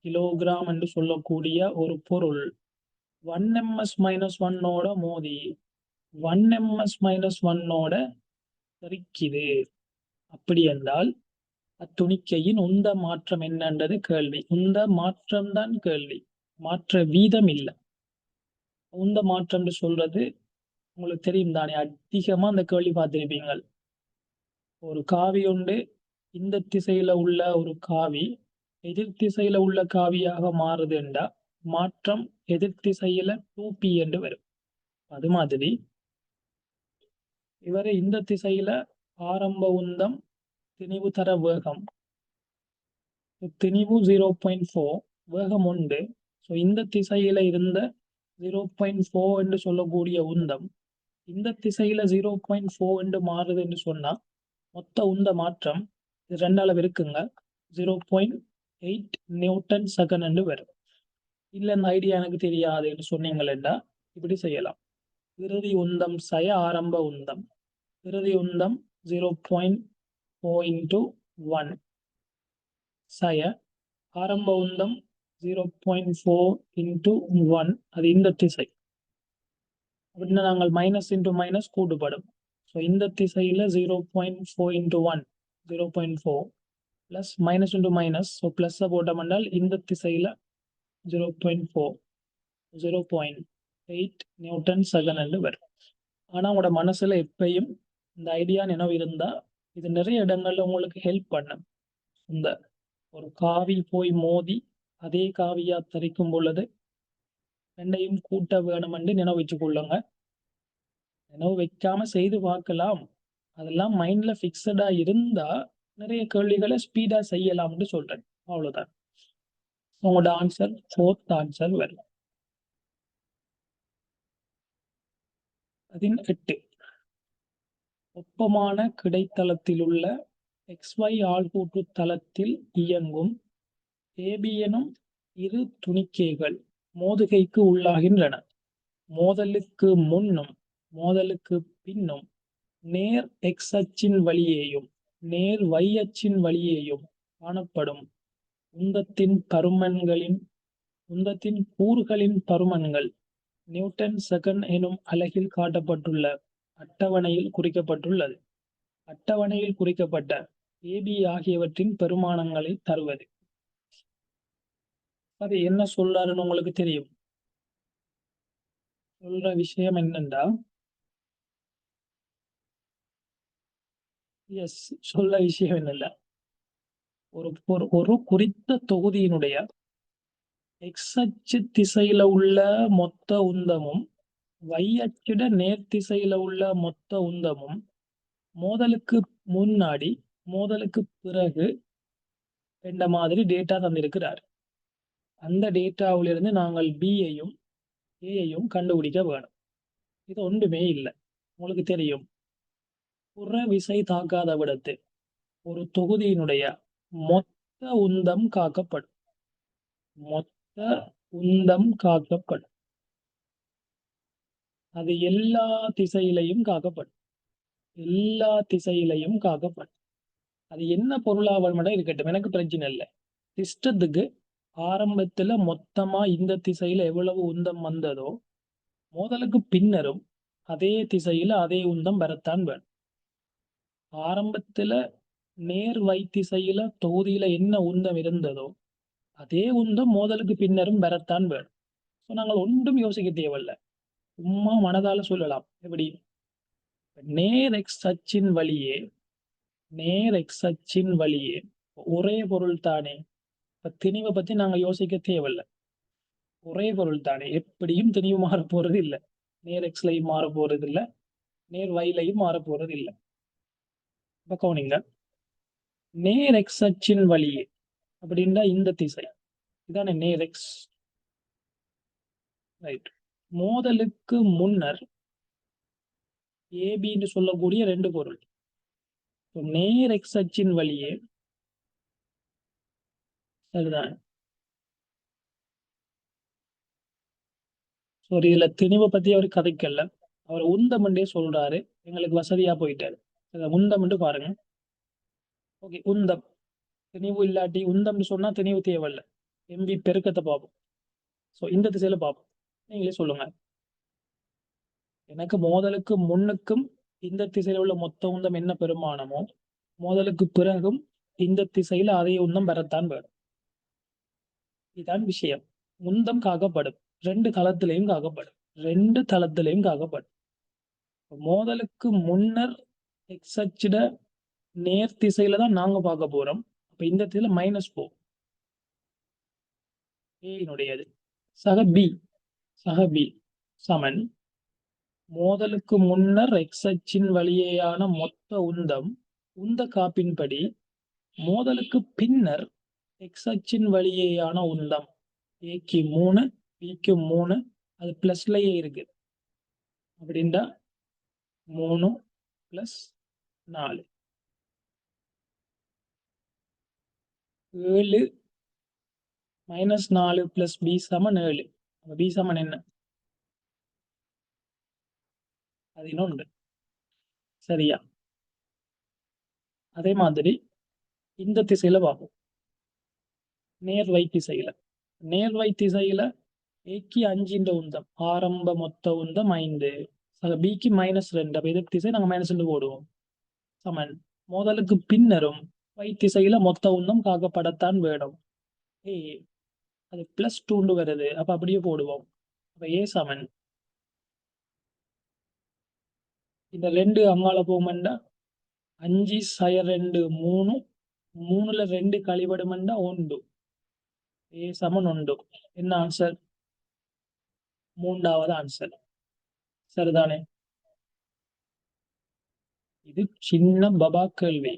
கிலோகிராம் என்று சொல்லக்கூடிய ஒரு பொருள் 1 ms - 1 மோதி 1 ms - 1 தெரிக்குது. அப்படி என்றால் அத்துணிக்கையின் உந்த மாற்றம் என்னன்றது கேள்வி. உந்த மாற்றம் தான் கேள்வி, மாற்ற வீதம் இல்லை. உந்த மாற்றம் சொல்றது உங்களுக்கு தெரியும் தானே. அதிகமா அந்த கேள்வி பார்த்திருப்பீங்க. ஒரு காவி உண்டு, இந்த திசையில உள்ள ஒரு காவி எதிர் திசையில உள்ள காவியாக மாறுது என்றா மாற்றம் எதிர் திசையில 2p என்று வரும். அது மாதிரி இவரை இந்த திசையில ஆரம்ப உந்தம் திணிவு தர வேகம் திணிவு 0.4 வேகம் உண்டு. ஸோ இந்த திசையில இருந்த 0.4 என்று சொல்லக்கூடிய உந்தம் இந்த திசையில 0.4 என்று மாறுது என்று சொன்னா மொத்த உந்த மாற்றம் இது 2 அளவு இருக்குங்க. 0.8 நியூட்டன் செகண்ட் என்று வரும். இல்ல இந்த ஐடியா எனக்கு தெரியாது என்று சொன்னீங்களா இப்படி செய்யலாம். இறுதி உந்தம் சய ஆரம்ப உந்தம். இறுதி உந்தம் 0.4 into 1 சய ஆரம்ப உந்தம் 0.4 into 1. அது இந்த திசை அப்படின்னா நாங்கள் மைனஸ் இன்டு மைனஸ் கூட்டுப்படும். ஸோ இந்த திசையில 0.4 into 1 0.4. Plus minus into minus. So plus போட்டோம் என்றால் இந்த திசையில 0.4 0.8 நியூட்டன் செகண்ட் என்று வரும். ஆனா உங்களோட மனசுல எப்பயும் இந்த ஐடியா நினைவு இருந்தா இது நிறைய இடங்கள்ல உங்களுக்கு ஹெல்ப் பண்ணும். இந்த ஒரு காவி போய் மோதி அதே காவியா தரிக்கும் பொழுது ரெண்டையும் கூட்ட வேணும் என்று நினைவு வச்சு கொள்ளுங்க. நினைவு வைக்காம செய்து பார்க்கலாம். அதெல்லாம் மைண்ட்ல பிக்சடா இருந்தா நிறைய கேள்விகளை ஸ்பீடா செய்யலாம்னு சொல்றேன். அவ்வளவுதான். உங்களோட ஆன்சர் 4th ஆன்சர் வரும். 18 ஒப்பமான கிடைத்தளத்திலுள்ள XY ஆள்கூட்டு தளத்தில் இயங்கும் AB எனும் இரு துணிக்கைகள் மோதுகைக்கு உள்ளாகின்றன. மோதலுக்கு முன்னும் மோதலுக்கு பின்னும் நேர் X அச்சின் வழியேயும் நேர் Y அச்சின் வழியேயும் காணப்படும் உந்தத்தின் கூறுகளின் பருமன்கள் நியூட்டன் செகண்ட் எனும் அலகில் காட்டப்பட்டுள்ள அட்டவணையில் குறிக்கப்பட்டுள்ளது. அட்டவணையில் குறிக்கப்பட்ட AB ஆகியவற்றின் பெருமானங்களை தருவது. அது என்ன சொல்றாருன்னு உங்களுக்கு தெரியும். சொல்ற விஷயம் என்னண்டா, சொல்ல விஷயம் என்னல்ல, ஒரு குறித்த தொகுதியினுடைய எக்ஸ் அச்சு திசையில உள்ள மொத்த உந்தமும் Y அச்சிட நேர் திசையில உள்ள மொத்த உந்தமும் மோதலுக்கு முன்னாடி மோதலுக்கு பிறகு என்ற மாதிரி டேட்டா தந்திருக்கிறார். அந்த டேட்டாவிலிருந்து நாங்கள் B-யையும் A-யையும் கண்டுபிடிக்க வேணும். இது ஒன்றுமே இல்லை. உங்களுக்கு தெரியும், புற விசை தாக்காத விடத்து ஒரு தொகுதியினுடைய மொத்த உந்தம் காக்கப்படும். மொத்த உந்தம் காக்கப்படும். அது எல்லா திசையிலையும் காக்கப்படும். எல்லா திசையிலையும் காக்கப்படும். அது என்ன பொருளாவல் இருக்கட்டும், எனக்கு பிரச்சனை இல்லை. சிஸ்டத்துக்கு ஆரம்பத்துல மொத்தமா இந்த திசையில எவ்வளவு உந்தம் வந்ததோ மோதலுக்கு பின்னரும் அதே திசையில அதே உந்தம் வரத்தான் வேணும். ஆரம்பத்துல நேர் Y திசையில தொகுதியில என்ன உந்தம் இருந்ததோ அதே உந்தம் மோதலுக்கு பின்னரும் வரத்தான் வேணும். ஸோ நாங்கள் ஒன்றும் யோசிக்க தேவையில்லை, சும்மா மனதால சொல்லலாம். எப்படி? நேர் எக்ஸ் அச்சின் வழியே ஒரே பொருள் தானே. இப்ப திணிவை பத்தி நாங்க யோசிக்க தேவையில்லை. ஒரே பொருள் தானே, எப்படியும் திணிவு மாற போறது இல்லை. நேர் எக்ஸ்லையும் மாற போறது இல்லை, நேர் வைலையும் மாற போறது இல்லை. இப்ப கவனிங்க, நேர் எக்ஸ் அச்சின் வழியே அப்படின்னா இந்த திசை இதானே நேர் எக்ஸ். ரைட். மோதலுக்கு முன்னர் ஏபின்னு சொல்லக்கூடிய ரெண்டு பொருள். நேர் எக்ஸ் அச்சின் வழியே சரிதான். இதுல திணிவை பத்தி அவர் கதைக்கல, அவர் உந்தமண்டே சொல்றாரு. எங்களுக்கு வசதியா போயிட்டாரு. உந்தம்னு பாருங்க. ஓகே, உந்தம் திணிவு இல்லாட்டி உந்தம்னு சொன்னா திணிவு தேவையில்லை. MB பெருக்கத்தை பார்ப்போம். ஸோ இந்த திசையில பார்ப்போம். நீங்களே சொல்லுங்க. எனக்கு மோதலுக்கு முன்னுக்கும் இந்த திசையில உள்ள மொத்த உந்தம் என்ன பெருமானமோ மோதலுக்கு பிறகும் இந்த திசையில அதே உந்தம் வரத்தான் வேணும். இதுதான் விஷயம். உந்தம் காக்கப்படும். ரெண்டு தளத்திலையும் காக்கப்படும். மோதலுக்கு முன்னர் எக்ஸ் அச்சிட நேர் திசையில தான் நாங்க பார்க்க போறோம். அப்ப இந்த திசையில -4 ஏனுடையது. சக பி சமன் மோதலுக்கு முன்னர் எக்ஸ் அச்சின் வழியேயான மொத்த உந்தம் உந்த காப்பின்படி மோதலுக்கு பின்னர் எக்ஸ் அச்சின் வழியேயான உந்தம் ஏக்கு 3 பிக்கு 3 அது பிளஸ்லயே இருக்கு. அப்படின்னா 3 + 4 7 -4 + B = 7. B சமன் என்ன? அது இன்னொன்று. சரியா? அதே மாதிரி இந்த திசையில பார்ப்போம். நேர் Y திசையில ஏக்கு 5 உந்தம் ஆரம்ப மொத்த உந்தம் 5, பிக்கு -2. அப்ப எதிர் திசை நாங்க -2 போடுவோம். சமன் மோதலுக்கு பின்னரும் y திசையில மொத்த உந்தம் காக்கப்படத்தான் வேணும். ஏய், அது +2 வருது. அப்ப அப்படியே போடுவோம். அப்ப a சமன் இந்த 2 அங்கால போகுமெண்டா 5 சய 2 3 3ல 2 கழிபடுமெண்டா 1. a சமன் 1. என்ன ஆன்சர்? மூன்றாவது ஆன்சர். சரிதானே? இது சின்ன பபா கேள்வி.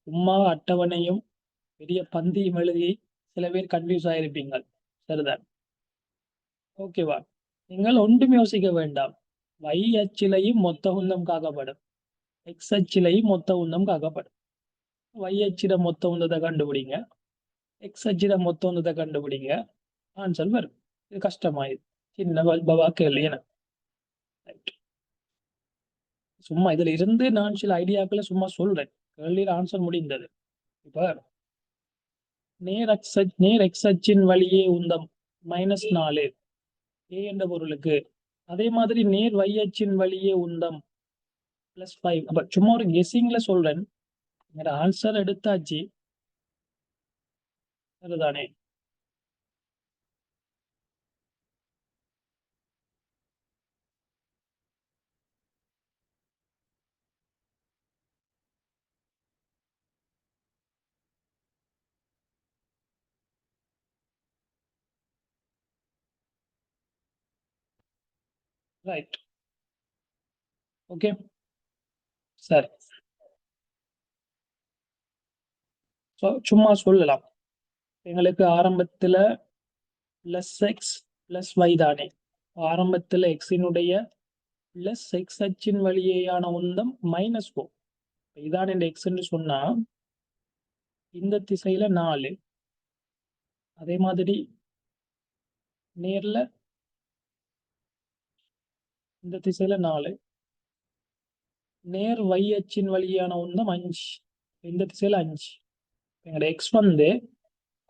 சும்மா அட்டவணையும் பெரிய பந்தியும் எழுதி சில பேர் கன்ஃபியூஸ் ஆயிருப்பீங்க. சரிதான். ஓகேவா? நீங்கள் ஒன்றும் யோசிக்க வேண்டாம். y அச்சிலையும் மொத்த உந்தம் காக்கப்படும், x அச்சிலையும் மொத்த உந்தம் காக்கப்படும். y அச்சிட மொத்த உந்தத்தை கண்டுபிடிங்க, x அச்சிட மொத்த உந்தத்தை கண்டுபிடிங்க, ஆன்சர் வரும். இது கஷ்டமாயிரு, சின்ன பபா கேள்வி. என சும்மா இதுல இருந்து நான் சில ஐடியாக்களை சும்மா சொல்றேன். கேள்வியில் ஆன்சர் முடிந்தது. இப்ப நேர் x அச்சின் வழியே உந்தம் -4 a என்ற பொருளுக்கு, அதே மாதிரி நேர் y அச்சின் வழியே உந்தம் +5. அப்ப சும்மா ஒரு கெஸிங்ல சொல்றேன். ஆன்சர் எடுத்தாச்சு. சரிதானே? ரைட். ஓகே, சரி. சும்மா சொல்லலாம். எங்களுக்கு ஆரம்பத்துல +x +y தானே. ஆரம்பத்துல எக்ஸினுடைய +x அச்சின் வழியேயான உந்தம் -4. இதான் இந்த எக்ஸ் என்று சொன்னா இந்த திசையில 4, அதே மாதிரி நேர்ல இந்த திசையில 4, நேர் y அச்சின் வழியான உந்தம் 5, இந்த திசையில 5. எங்களோட எக்ஸ் வந்து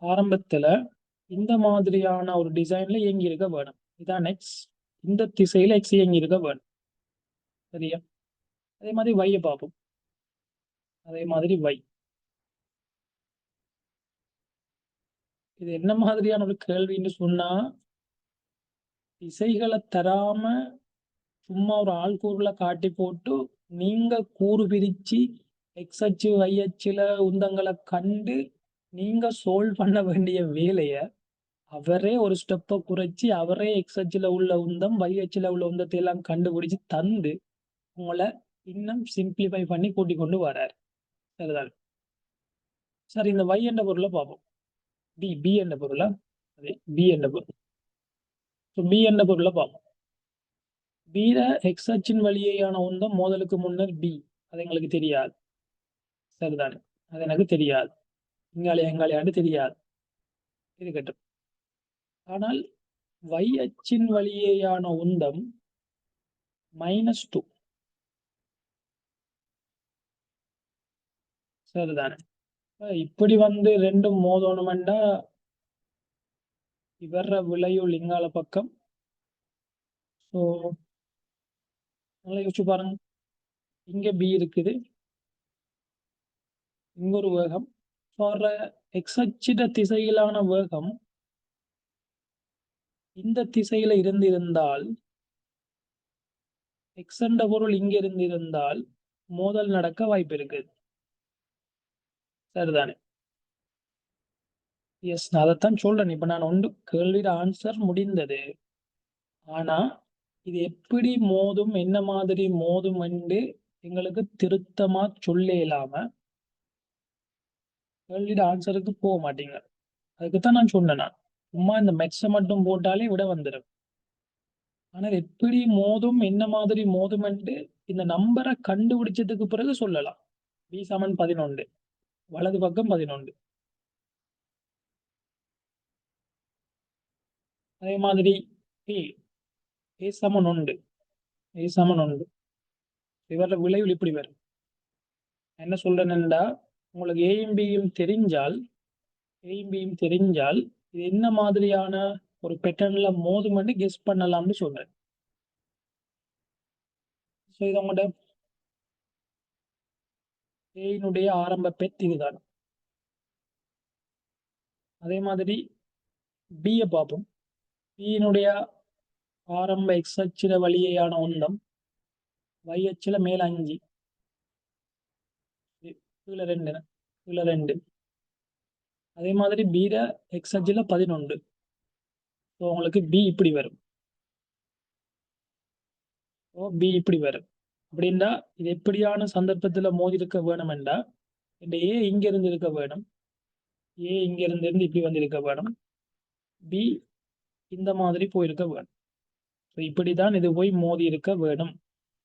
ஆரம்பத்துல இந்த மாதிரியான ஒரு டிசைன்ல இயங்கி இருக்க வேணும். இதான் எக்ஸ். இந்த திசையில எக்ஸ் இயங்கி இருக்க வேணும். சரியா? அதே மாதிரி y பார்ப்போம். அதே மாதிரி y. இது என்ன மாதிரியான ஒரு கேள்வின்னு சொன்னா, திசைகளை தராம சும்மா ஒரு ஆள்கூறுல காட்டி போட்டு நீங்க கூறு பிரிச்சு எக்ஸ் அச்சு y அச்சுல உந்தங்களை கண்டு நீங்க சோல்வ் பண்ண வேண்டிய வேலைய அவரே ஒரு ஸ்டெப்பை குறைச்சி அவரே எக்ஸ் அச்சுல உள்ள உந்தம் y அச்சுல உள்ள உந்தத்தை எல்லாம் கண்டுபிடிச்சு தந்து உங்களை இன்னும் சிம்பிளிஃபை பண்ணி கூட்டிக் கொண்டு வராரு. சரிதான். சரி, இந்த y என்ற பொருளை பார்ப்போம். பி என்ற பொருளை, அதே பி என்ற பொருள். பி என்ற பொருளை பார்ப்போம். பில எக்ஸ் அச்சின் வழியேயான உந்தம் மோதலுக்கு முன்னர் பி, அது எங்களுக்கு தெரியாது. சரிதானே? அது எனக்கு தெரியாது. எங்காலையாண்டு தெரியாது, இருக்கட்டும். ஆனால் y அச்சின் வழியேயான உந்தம் -2. சரிதானே? இப்படி வந்து ரெண்டும் மோதணுமெண்டா இவர விளையுள் இங்கால பக்கம். ஸோ நல்லா யோசிச்சு பாருங்க. இங்க பி இருக்குது, இங்க ஒரு வேகம். எக்ஸ் அச்சிட திசையிலான வேகம் இந்த திசையில இருந்திருந்தால், எக்ஸ் என்ற பொருள் இங்க இருந்திருந்தால் மோதல் நடக்க வாய்ப்பு இருக்கு. சரிதானே? எஸ், அதைத்தான் சொல்றேன். இப்ப நான் ஒன்று கேள்வியோட ஆன்சர் முடிந்தது. ஆனா இது எப்படி மோதும், என்ன மாதிரி மோதும் என்று எங்களுக்கு திருத்தமா சொல்ல இல்லாம கேள்வியோட ஆன்சருக்கு போக மாட்டீங்க. அதுக்குத்தான் நான் சொன்னேன். நான் சும்மா இந்த மெக்ஸை மட்டும் போட்டாலே விட வந்துடும். ஆனால் எப்படி மோதும், என்ன மாதிரி மோதும் என்று இந்த நம்பரை கண்டுபிடிச்சதுக்கு பிறகு சொல்லலாம். பி சமன் 11, வலது பக்கம் 11. அதே மாதிரி ஏ சமன் 1, ஏ சமன் 1. இவர விளைவில் இப்படி வரும். என்ன சொல்றேன்னா, உங்களுக்கு ஏயும் பியும் தெரிஞ்சால் இது என்ன மாதிரியான ஒரு பேட்டர்ன்ல மோதும் கெஸ் பண்ணலாம்னு சொல்றேன். ஸோ இது உங்களோட ஏயினுடைய ஆரம்ப பெட் இதுதான். அதே மாதிரி பியை பார்ப்போம். பியினுடைய ஆரம்ப எக்ஸ் அச்சில வழியேயான உந்தம் y அச்சில மேல 5 கீழே 2 அதே மாதிரி பீட எக்ஸ் அச்சில 11. ஸோ உங்களுக்கு பி இப்படி வரும். பி இப்படி வரும் அப்படின்னா இது எப்படியான சந்தர்ப்பத்துல மோதி இருக்க வேணும் என்றா இந்த ஏ இங்க இருந்து இருக்க வேணும். ஏ இங்க இருந்து இப்படி வந்திருக்க வேணும். பி இந்த மாதிரி போயிருக்க வேணும். ஸோ இப்படிதான் இது போய் மோதி இருக்க வேணும்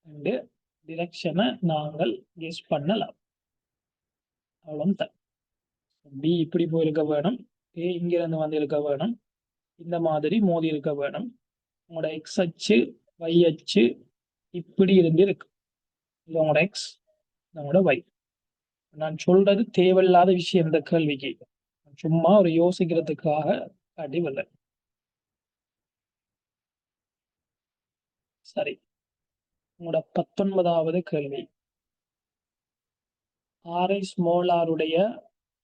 என்று டிரெக்ஷனை நாங்கள் கெஸ் பண்ணலாம். அவ்வளவுதான். பி இப்படி போயிருக்க வேணும். ஏ இங்க இருந்து வந்திருக்க வேணும். இந்த மாதிரி மோதி இருக்க வேணும். உங்களோட எக்ஸ் அச்சு y அச்சு இப்படி இருந்து இருக்கு. இது உங்களோட எக்ஸ், உங்களோட y. நான் சொல்றது தேவையில்லாத விஷயம் இந்த கேள்விக்கு. சும்மா ஒரு யோசிக்கிறதுக்காக காட்டிவில்லை. சரி, உங்களோட 19வது கேள்வி. ஆர்எஸ் மோலாருடைய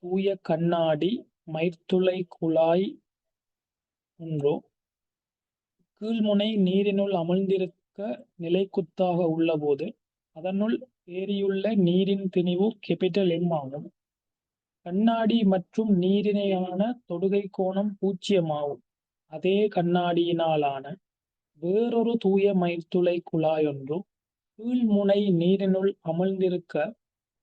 தூய கண்ணாடி மயிர்த்துளை குழாய் ஒன்றோ கீழ்முனை நீரினுள் அமிழ்ந்திருக்க நிலைக்குத்தாக உள்ளபோது அதனுள் ஏறியுள்ள நீரின் திணிவு கேபிட்டல் M ஆகும். கண்ணாடி மற்றும் நீரிணையான தொடுகை கோணம் 0 ஆகும். அதே கண்ணாடியினாலான வேறொரு தூய மயிர்த்துளை குழாய் ஒன்று கீழ்முனை நீரினுள் அமிழ்ந்திருக்க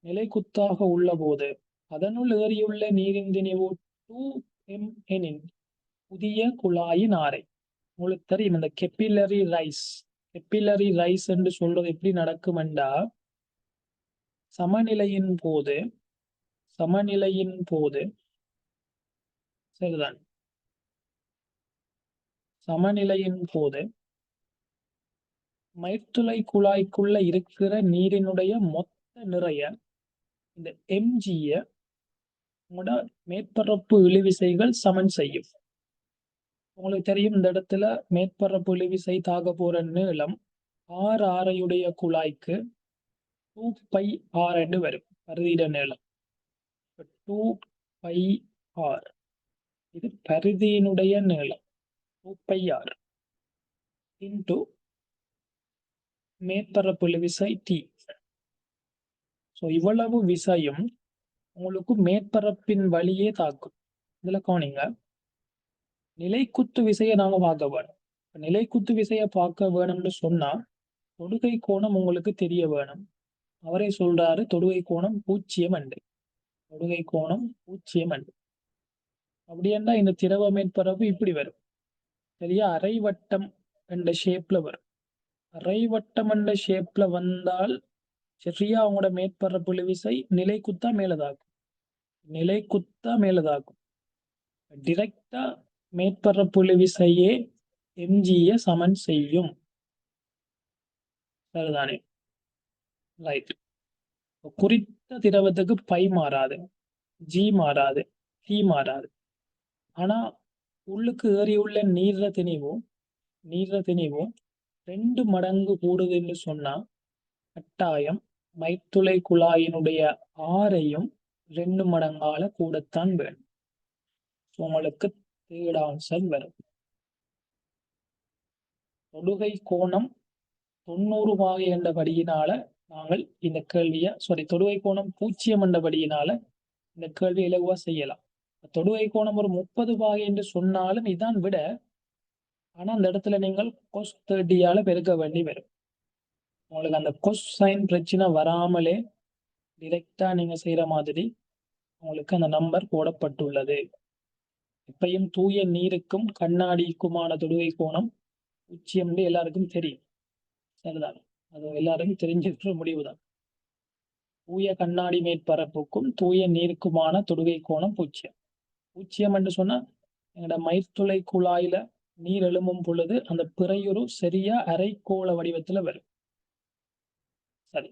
நிலைக்குத்தாக உள்ளபோது அதனுள் ஏறியுள்ள நீரின் திணிவு 2m எனின் புதிய குழாயின் ஆரை. உங்களுக்கு தெரியும் இந்த கெப்பிலரி ரைஸ் என்று சொல்றது எப்படி நடக்கும் என்றா சமநிலையின் போது சரிதான், சமநிலையின் போது மயிர்த்துளை குழாய்க்குள்ள இருக்கிற நீரினுடைய மொத்த நிறைய இந்த mg மேற்பரப்பு இழுவிசைகள் சமன் செய்யும். உங்களுக்கு தெரியும் இந்த இடத்துல மேற்பரப்பு இழுவிசை தாக போற நீளம் ஆர் ஆரையுடைய குழாய்க்கு 2πr என்று வரும். பரிதியிட நீளம் 2πr. இது பரிதியினுடைய நீளம் 2πr இன்டு மேற்பரப்பு இழுவிசை t. ஸோ இவ்வளவு விசையும் உங்களுக்கு மேற்பரப்பின் வழியே தாக்கும். இதுல கவனிங்க, நிலைக்குத்து விசையை நாம பார்க்க வேணும். நிலைக்குத்து விசையை பார்க்க வேணும்னு சொன்னா தொடுகை கோணம் உங்களுக்கு தெரிய வேணும். அவரே சொல்றாரு தொடுகை கோணம் 0 என்று. தொடுகை கோணம் 0 என்று. அப்படின்னா இந்த திரவ மேற்பரப்பு இப்படி வரும். சரியா, அரைவட்டம் என்ற ஷேப்ல வரும். அரைவட்டம் என்ற ஷேப்ல வந்தால் சரியா அவங்களோட மேற்பரப்பு இழுவிசை நிலைக்குத்தா மேலதாக்கும். டிரெக்டா மேற்பரப்பு இழுவிசையே mgயை சமன் செய்யும். சரிதானே? ரைட். குறித்த திரவத்துக்கு பை மாறாது, ஜி மாறாது, டி மாறாது. ஆனா உள்ளுக்கு ஏறியுள்ள நீர்ற திணிவும் 2 மடங்கு கூடுதுன்னு சொன்னா கட்டாயம் மயிர்த்துளை குழாயினுடைய ஆரையும் 2 மடங்கால கூடத்தான் வேணும். உங்களுக்கு தேர்ட் ஆன்சர் வரும். தொடுகை கோணம் 90 பாகை என்றபடியினால நாங்கள் இந்த கேள்வியை தொடுகை கோணம் 0 என்றபடியினால இந்த கேள்வி இலகுவா செய்யலாம். தொடுகை கோணம் ஒரு 30 பாகை என்று சொன்னாலும் இதான் விட. ஆனா அந்த இடத்துல நீங்கள் cos 30 பெருக்க வேண்டி வரும். உங்களுக்கு அந்த கொசைன் பிரச்சனை வராமலே டிரெக்டா நீங்க செய்யற மாதிரி உங்களுக்கு அந்த நம்பர் போடப்பட்டுள்ளது. இப்பயும் தூய நீருக்கும் கண்ணாடிக்குமான தொடுகை கோணம் 0 எல்லாருக்கும் தெரியும். சரிதான், அது எல்லாருக்கும் தெரிஞ்சிருக்கிற முடிவுதான். தூய கண்ணாடி மேற்பரப்புக்கும் தூய நீருக்குமான தொடுகை கோணம் 0 என்று சொன்னா எங்களோட மயிர்த்துளை குழாயில நீர் எழும்பும் பொழுது அந்த பிறையுரு சரியா அரைக்கோள வடிவத்துல வரும். சரி,